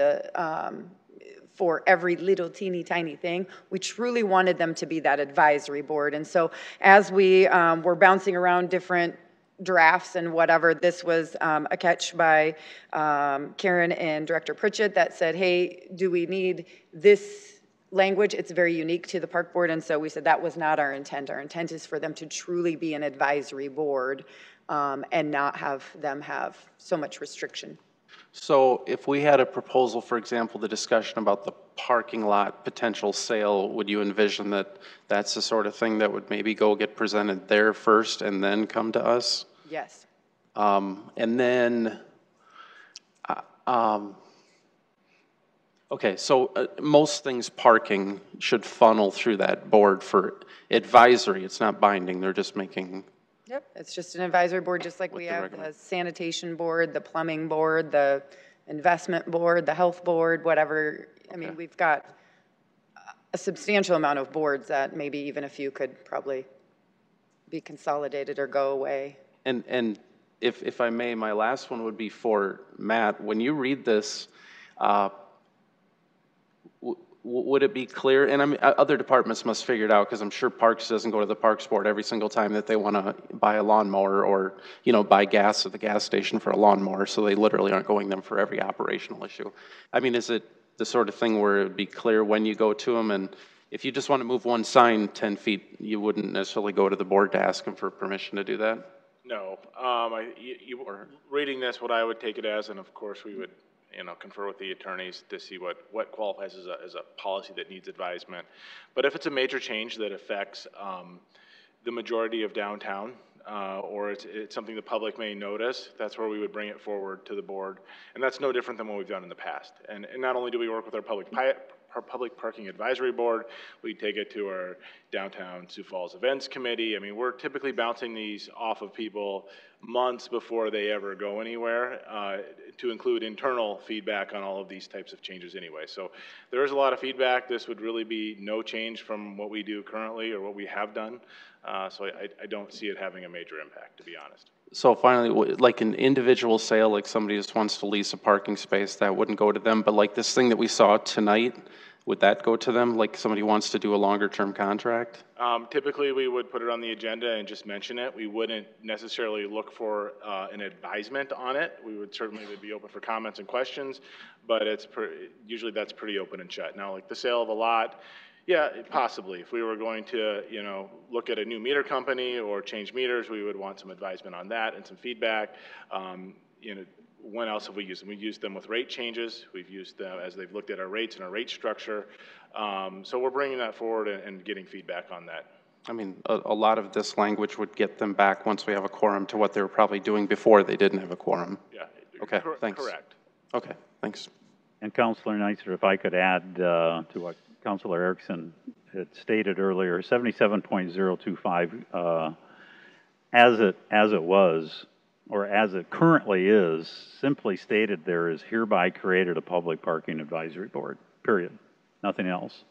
for every little teeny tiny thing. We truly wanted them to be that advisory board. And so as we were bouncing around different drafts and whatever, this was a catch by Karen and Director Pritchett that said, hey, do we need this language? It's very unique to the Park Board. And so we said that was not our intent. Our intent is for them to truly be an advisory board and not have them have so much restriction. So if we had a proposal, for example, the discussion about the parking lot potential sale, would you envision that that's the sort of thing that would maybe get presented there first and then come to us? Yes. And then, okay, so most things parking should funnel through that board for advisory. It's not binding. They're just making. Yep, it's just an advisory board, just like we have the sanitation board, the plumbing board, the investment board, the health board, whatever. I mean, we've got a substantial amount of boards that maybe even a few could probably be consolidated or go away. And if I may, my last one would be for Matt. When you read this, would it be clear, and I mean, other departments must figure it out, because I'm sure Parks doesn't go to the Parks Board every single time that they want to buy a lawnmower or, you know, buy gas at the gas station for a lawnmower, so they literally aren't going them for every operational issue. I mean, is it the sort of thing where it would be clear when you go to them, and if you just want to move one sign 10 feet, you wouldn't necessarily go to the board to ask them for permission to do that? No. Reading this, what I would take it as, and of course we would, you know, confer with the attorneys to see what qualifies as a policy that needs advisement. But if it's a major change that affects the majority of downtown, or it's something the public may notice, that's where we would bring it forward to the board. And that's no different than what we've done in the past. And not only do we work with our public parking advisory board, we take it to our downtown Sioux Falls events committee. I mean, we're typically bouncing these off of people months before they ever go anywhere, to include internal feedback on all of these types of changes anyway. So there is a lot of feedback. This would really be no change from what we do currently or what we have done. So I don't see it having a major impact, to be honest. So finally, like an individual sale, like somebody just wants to lease a parking space, that wouldn't go to them, but like this thing that we saw tonight, would that go to them, like somebody wants to do a longer term contract? Typically, we would put it on the agenda and just mention it. We wouldn't necessarily look for an advisement on it. We would certainly be open for comments and questions, but usually that's pretty open and shut. Now, like the sale of a lot, yeah, possibly. If we were going to, you know, look at a new meter company or change meters, we would want some advisement on that and some feedback. You know, when else have we used them? We've used them with rate changes. We've used them as they've looked at our rates and our rate structure. So we're bringing that forward and getting feedback on that. I mean, a lot of this language would get them back once we have a quorum to what they were probably doing before they didn't have a quorum. Yeah. Okay, thanks. Correct. Okay, thanks. And Councilor Neitzer, if I could add to what Councilor Erickson had stated earlier, 77.025, as it was, or as it currently is, simply stated there is hereby created a public parking advisory board, period. Nothing else.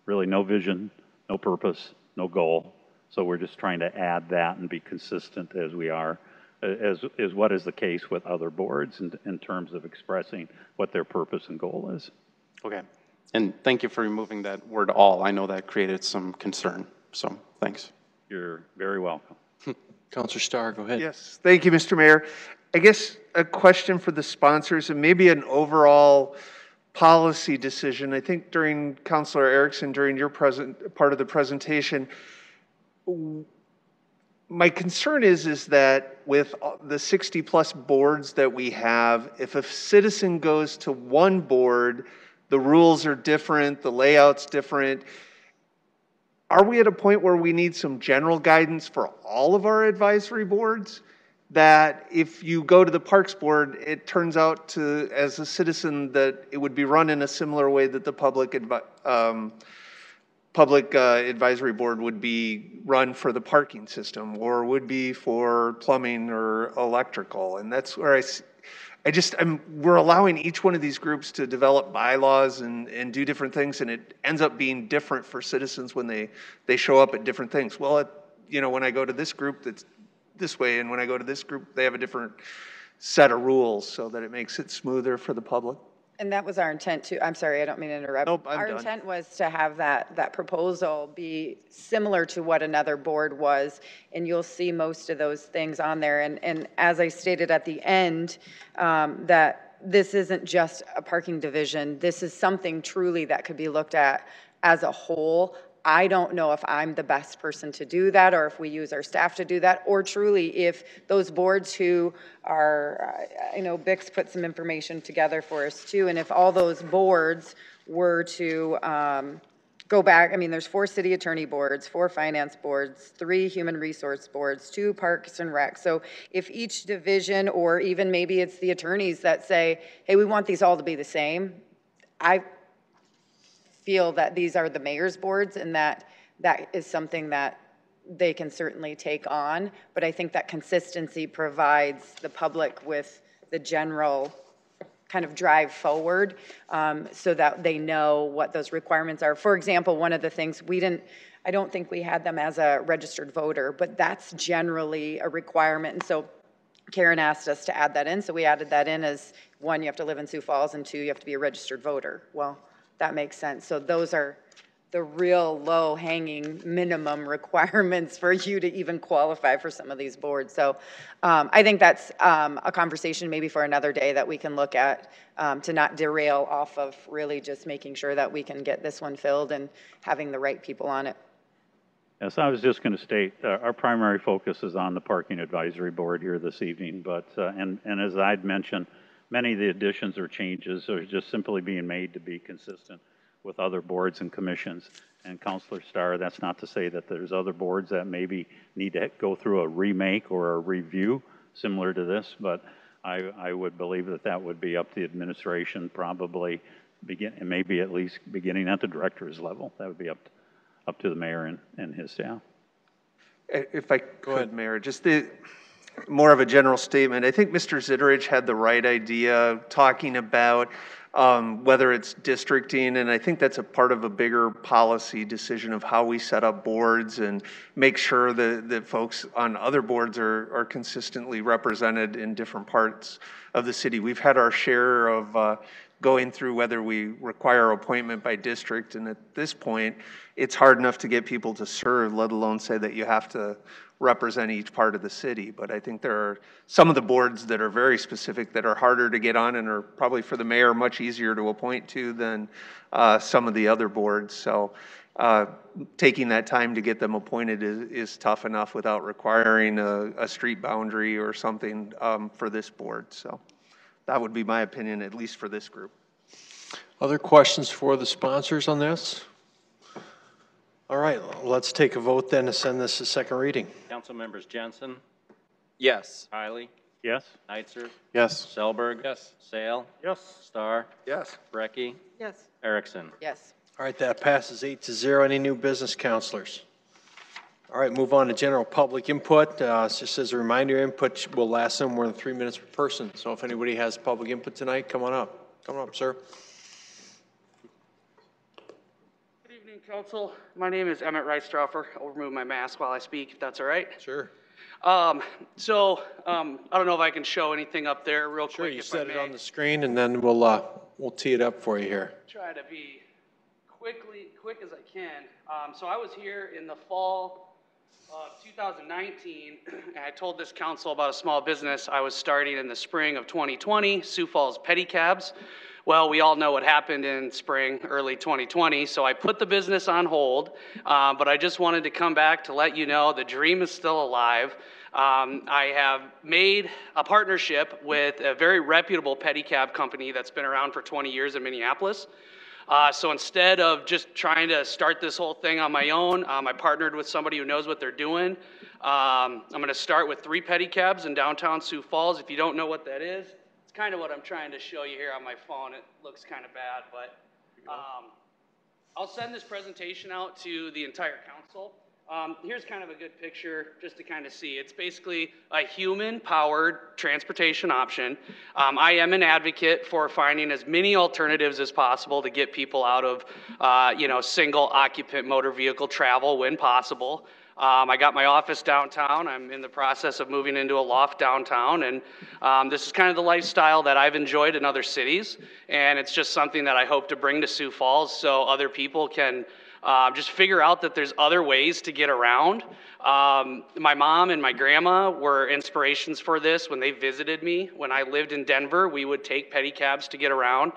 Really no vision, no purpose, no goal. So we're just trying to add that and be consistent as we are, as what is the case with other boards in terms of expressing what their purpose and goal is. Okay. And thank you for removing that word all. I know that created some concern, so thanks. You're very welcome. Councilor Starr, go ahead. Yes, thank you, Mr. Mayor. I guess a question for the sponsors and maybe an overall policy decision. I think during Councilor Erickson, during your part of the presentation, my concern is that with the 60 plus boards that we have, if a citizen goes to one board, the rules are different, the layout's different. Are we at a point where we need some general guidance for all of our advisory boards? That if you go to the Parks Board, it turns out to, as a citizen, that it would be run in a similar way that the Public Advisory Board would be run for the parking system, or would be for plumbing or electrical. And that's where we're allowing each one of these groups to develop bylaws and do different things, and it ends up being different for citizens when they show up at different things. Well, when I go to this group, that's this way, and when I go to this group, they have a different set of rules, so that it makes it smoother for the public. And that was our intent too. I'm sorry, I don't mean to interrupt. Nope, I'm our done. intent was to have that proposal be similar to what another board was, and you'll see most of those things on there. And as I stated at the end, that this isn't just a parking division. This is something truly that could be looked at as a whole. I don't know if I'm the best person to do that, or if we use our staff to do that, or truly if those boards who are, I know Bix put some information together for us too, and if all those boards were to go back, I mean, there's 4 city attorney boards, 4 finance boards, 3 human resource boards, 2 parks and rec. So if each division, or even maybe it's the attorneys that say, hey, we want these all to be the same, I feel that these are the mayor's boards, and that is something that they can certainly take on. But I think that consistency provides the public with the general kind of drive forward, so that they know what those requirements are. For example, one of the things I don't think we had them as a registered voter, but that's generally a requirement. And so Karen asked us to add that in. So we added that in as 1, you have to live in Sioux Falls, and 2, you have to be a registered voter. Well, that makes sense. So those are the real low-hanging minimum requirements for you to even qualify for some of these boards. So I think that's a conversation maybe for another day that we can look at, to not derail off of really just making sure that we can get this one filled and having the right people on it. Yes, I was just going to state our primary focus is on the Parking Advisory Board here this evening, but and as I'd mentioned, many of the additions or changes are just simply being made to be consistent with other boards and commissions. And Councilor Starr, that's not to say that there's other boards that maybe need to go through a remake or a review similar to this, but I would believe that that would be up to the administration, probably maybe at least beginning at the director's level. That would be up to the mayor and his staff. If I could, Mayor, just more of a general statement. I think Mr. Zitterich had the right idea talking about whether it's districting, and I think that's a part of a bigger policy decision of how we set up boards and make sure that folks on other boards are consistently represented in different parts of the city. We've had our share of going through whether we require appointment by district, and at this point, it's hard enough to get people to serve, let alone say that you have to represent each part of the city. But I think there are some of the boards that are very specific that are harder to get on and are probably for the mayor much easier to appoint to than some of the other boards. So taking that time to get them appointed is tough enough without requiring a street boundary or something for this board. So that would be my opinion, at least for this group. Other questions for the sponsors on this? All right, let's take a vote then to send this to second reading. Council members Jensen? Yes. Riley? Yes. Neitzer? Yes. Selberg? Yes. Sale? Yes. Starr? Yes. Brecky? Yes. Erickson? Yes. All right, that passes 8-0. Any new business, counselors? All right, move on to general public input. Just as a reminder, input will last no more than 3 minutes per person. So if anybody has public input tonight, come on up. Come on up, sir. Good evening, council. My name is Emmett Reistroffer. I'll remove my mask while I speak, if that's all right. Sure. I don't know if I can show anything up there real quick. Sure, you set it on the screen, and then we'll tee it up for you here. Try to be quick as I can. So I was here in the fall of 2019, and I told this council about a small business I was starting in the spring of 2020, Sioux Falls Pedicabs. Well, we all know what happened in spring, early 2020, so I put the business on hold, but I just wanted to come back to let you know the dream is still alive. I have made a partnership with a very reputable pedicab company that's been around for 20 years in Minneapolis. So instead of just trying to start this whole thing on my own, I partnered with somebody who knows what they're doing. I'm going to start with 3 pedicabs in downtown Sioux Falls. If you don't know what that is, it's kind of what I'm trying to show you here on my phone. It looks kind of bad, but I'll send this presentation out to the entire council. Here's kind of a good picture just to kind of see. It's basically a human-powered transportation option. I am an advocate for finding as many alternatives as possible to get people out of, single-occupant motor vehicle travel when possible. I got my office downtown. I'm in the process of moving into a loft downtown, and this is kind of the lifestyle that I've enjoyed in other cities, and it's just something that I hope to bring to Sioux Falls so other people can just figure out that there's other ways to get around. My mom and my grandma were inspirations for this when they visited me. When I lived in Denver, we would take pedicabs to get around.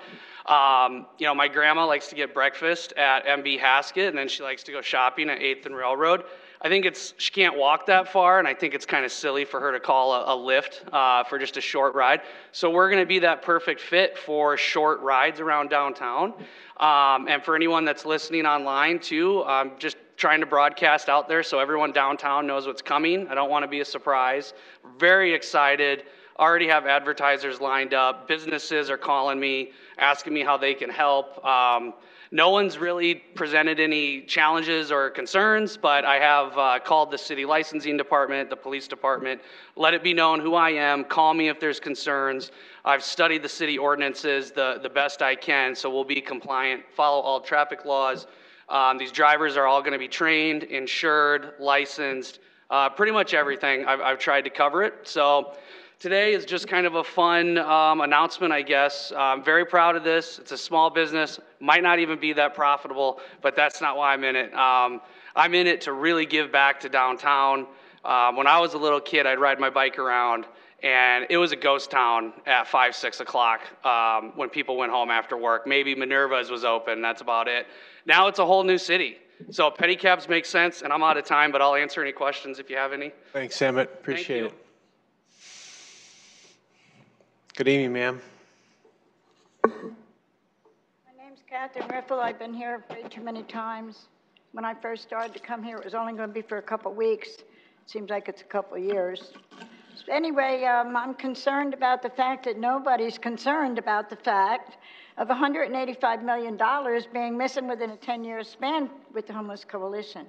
You know, my grandma likes to get breakfast at MB Haskett, and then she likes to go shopping at 8th and Railroad. I think she can't walk that far, and I think it's kind of silly for her to call a Lyft for just a short ride. So we're going to be that perfect fit for short rides around downtown. And for anyone that's listening online too, just trying to broadcast out there so everyone downtown knows what's coming. I don't want to be a surprise. Very excited. Already have advertisers lined up. Businesses are calling me, asking me how they can help. No one's really presented any challenges or concerns, but I have called the city licensing department, the police department, let it be known who I am, call me if there's concerns. I've studied the city ordinances the best I can, so we'll be compliant, follow all traffic laws. These drivers are all gonna be trained, insured, licensed, pretty much everything. I've tried to cover it. So today is just kind of a fun announcement, I guess. I'm very proud of this. It's a small business, might not even be that profitable, but that's not why I'm in it. I'm in it to really give back to downtown. When I was a little kid, I'd ride my bike around, and it was a ghost town at 5, 6 o'clock when people went home after work. Maybe Minerva's was open, that's about it. Now it's a whole new city. So pedicabs make sense, and I'm out of time, but I'll answer any questions if you have any. Thanks, Emmett. Appreciate it. Good evening, ma'am. My name's Catherine Riffle. I've been here way too many times. When I first started to come here, it was only going to be for a couple weeks. Seems like it's a couple years. So anyway, I'm concerned about the fact that nobody's concerned about the fact of $185 million being missing within a 10-year span with the Homeless Coalition.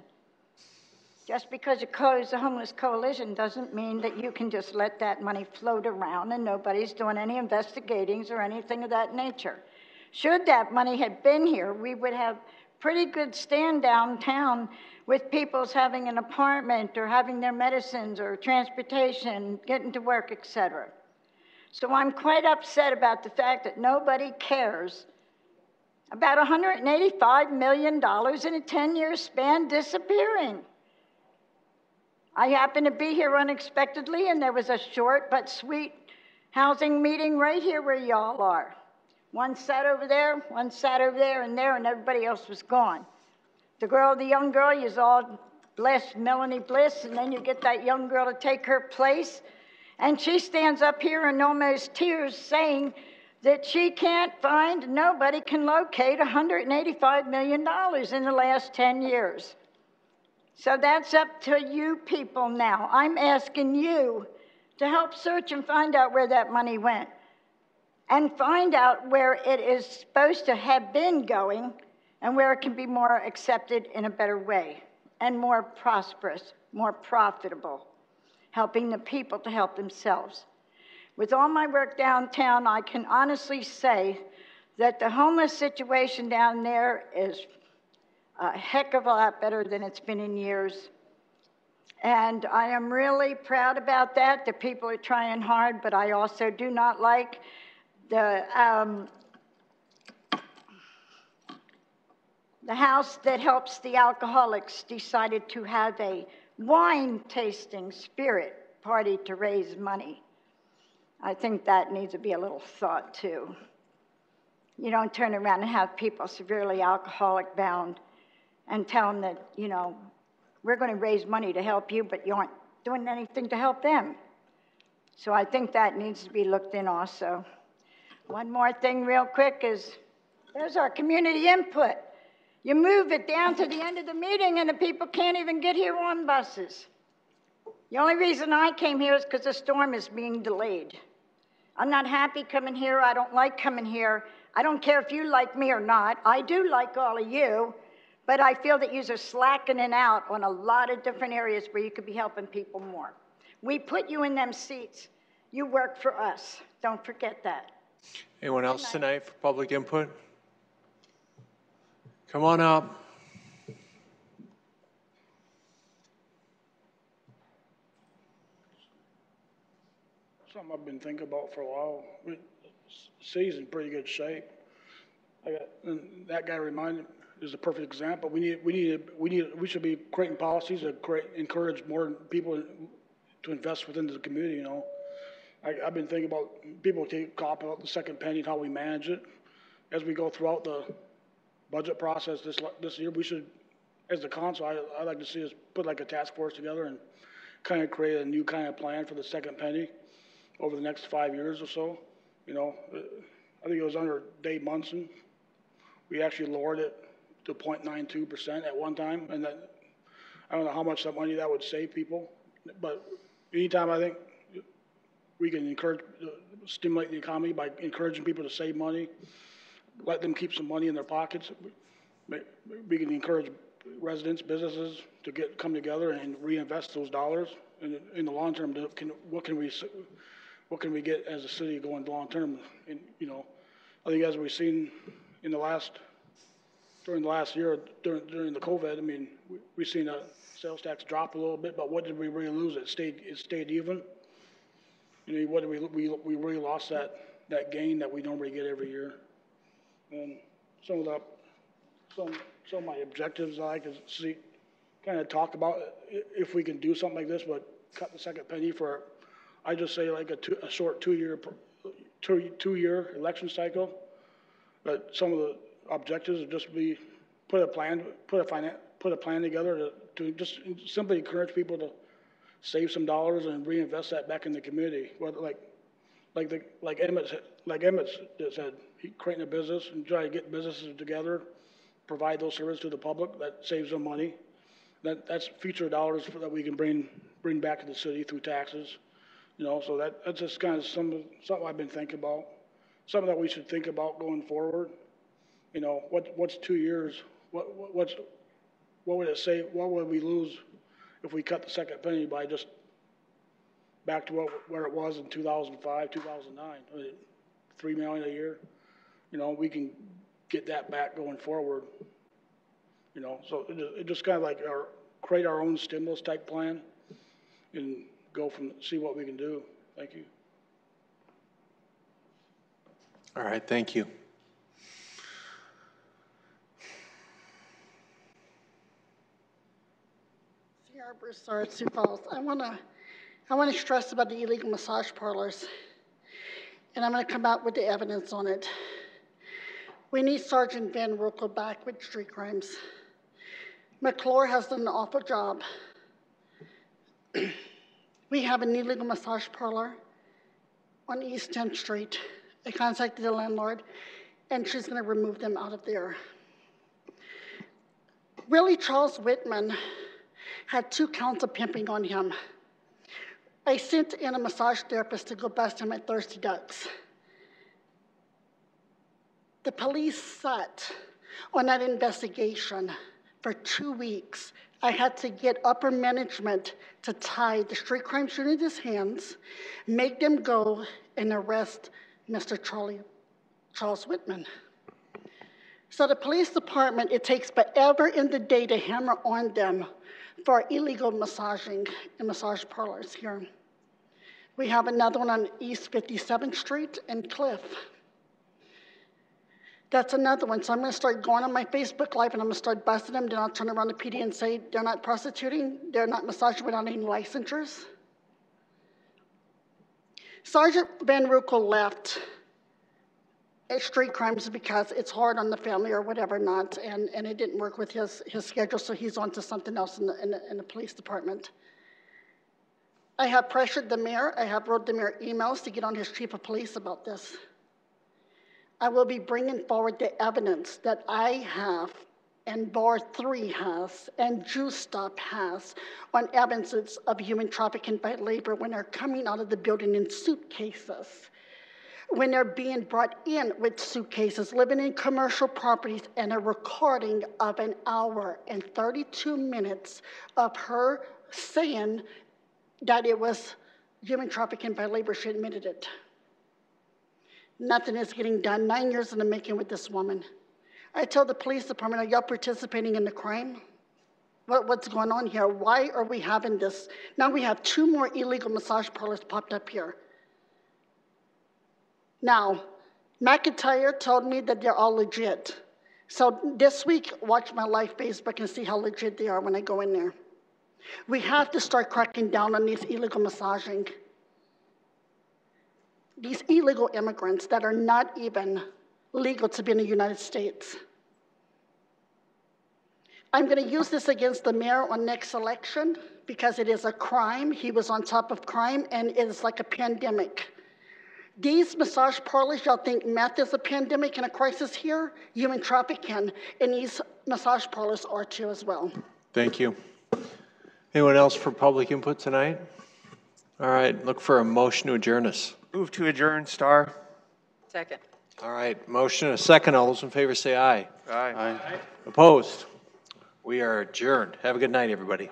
Just because you close the Homeless Coalition doesn't mean that you can just let that money float around and nobody's doing any investigatings or anything of that nature. Should that money have been here, we would have pretty good stand downtown with people's having an apartment or having their medicines or transportation, getting to work, etc. So I'm quite upset about the fact that nobody cares about $185 million in a 10-year span disappearing. I happened to be here unexpectedly, and there was a short but sweet housing meeting right here where y'all are. One sat over there, and everybody else was gone. The young girl, you's all blessed, Melanie Bliss, and then you get that young girl to take her place, and she stands up here in almost tears saying that she can't find, nobody can locate $185 million in the last 10 years. So that's up to you people now. I'm asking you to help search and find out where that money went and find out where it is supposed to have been going and where it can be more accepted in a better way and more prosperous, more profitable, helping the people to help themselves. With all my work downtown, I can honestly say that the homeless situation down there is a heck of a lot better than it's been in years. And I am really proud about that. The people are trying hard, but I also do not like the house that helps the alcoholics decided to have a wine tasting spirit party to raise money. I think that needs to be a little thought too. You don't turn around and have people severely alcoholic bound and tell them that, you know, we're going to raise money to help you, but you aren't doing anything to help them. So I think that needs to be looked in also. One more thing real quick is, there's our community input. You move it down to the end of the meeting and the people can't even get here on buses. The only reason I came here is because the storm is being delayed. I'm not happy coming here. I don't like coming here. I don't care if you like me or not. I do like all of you. But I feel that you're slackening out on a lot of different areas where you could be helping people more. We put you in them seats. You work for us. Don't forget that. Anyone else tonight for public input? Come on up. Something I've been thinking about for a while. The city's in pretty good shape. And that guy reminded me. Is a perfect example. We should be creating policies that encourage more people to invest within the community. You know, I've been thinking about people take cop out the second penny and how we manage it. as we go throughout the budget process this year, we should, as the council, I'd like to see us put like a task force together and kind of create a new kind of plan for the second penny over the next 5 years or so. You know, I think it was under Dave Munson. We actually lowered it to 0.92% at one time, and that, I don't know how much that money that would save people, but anytime I think we can stimulate the economy by encouraging people to save money, let them keep some money in their pockets. We can encourage residents, businesses to come together and reinvest those dollars. And in the long term, what can we get as a city going long term? And you know, I think as we've seen in during the last year, during the COVID, I mean, we've seen a sales tax drop a little bit, but what did we really lose? It stayed even. You know, what did we really lost that gain that we normally get every year. And some of my objectives I like to see, kind of talk about if we can do something like this, but cut the second penny for, I just say like a short two-year election cycle. But some of the objectives would just be put a plan together to just simply encourage people to save some dollars and reinvest that back in the community. Whether like Emmett said, creating a business and try to get businesses together, provide those services to the public, that saves them money. That's future dollars that we can bring back to the city through taxes. You know, so that's just kind of something I've been thinking about, something that we should think about going forward. You know, what's 2 years? What would it say? What would we lose if we cut the second penny by just back to where it was in 2005, 2009, $3 million a year? You know, we can get that back going forward. You know, so it just kind of like create our own stimulus type plan and see what we can do. Thank you. All right, thank you. Broussard, Sioux Falls. I want to stress about the illegal massage parlors, and I'm going to come out with the evidence on it. We need Sergeant Van Roekel back with street crimes. McClure has done an awful job. We have an illegal massage parlor on East 10th Street. I contacted the landlord, and she's going to remove them out of there. Willie Charles Whitman had 2 counts of pimping on him. I sent in a massage therapist to go bust him at Thirsty Ducks. The police sat on that investigation for 2 weeks. I had to get upper management to tie the street crime unit's hands, make them go and arrest Mr. Charles Whitman. So the police department, it takes forever in the day to hammer on them for illegal massaging and massage parlors here. We have another one on East 57th Street and Cliff. That's another one. So I'm going to start going on my Facebook Live and I'm going to start busting them. Then I'll turn around to PD and say they're not prostituting, they're not massaging without any licensures. Sergeant Van Roekel left street crimes because it's hard on the family or whatever not, and it didn't work with his schedule, so he's on to something else in the police department. I have pressured the mayor. I have wrote the mayor emails to get on his chief of police about this. I will be bringing forward the evidence that I have and Bar 3 has and Juice Stop has on evidences of human trafficking by labor when they're coming out of the building in suitcases, when they're being brought in with suitcases, living in commercial properties, and a recording of 1 hour and 32 minutes of her saying that it was human trafficking by labor. She admitted it. Nothing is getting done. 9 years in the making with this woman. I tell the police department, are y'all participating in the crime? What's going on here? Why are we having this? Now we have 2 more illegal massage parlors popped up here. Now, McIntyre told me that they're all legit. So this week, watch my live Facebook and see how legit they are when I go in there. We have to start cracking down on these illegal massaging. These illegal immigrants that are not even legal to be in the United States. I'm going to use this against the mayor on next election because it is a crime. He was on top of crime, and it is like a pandemic. These massage parlors, y'all think meth is a pandemic and a crisis here? Human trafficking, and these massage parlors are too as well. Thank you. Anyone else for public input tonight? All right, look for a motion to adjourn us. Move to adjourn, Star. Second. All right, motion and a second. All those in favor say aye. Aye. Opposed? We are adjourned. Have a good night, everybody.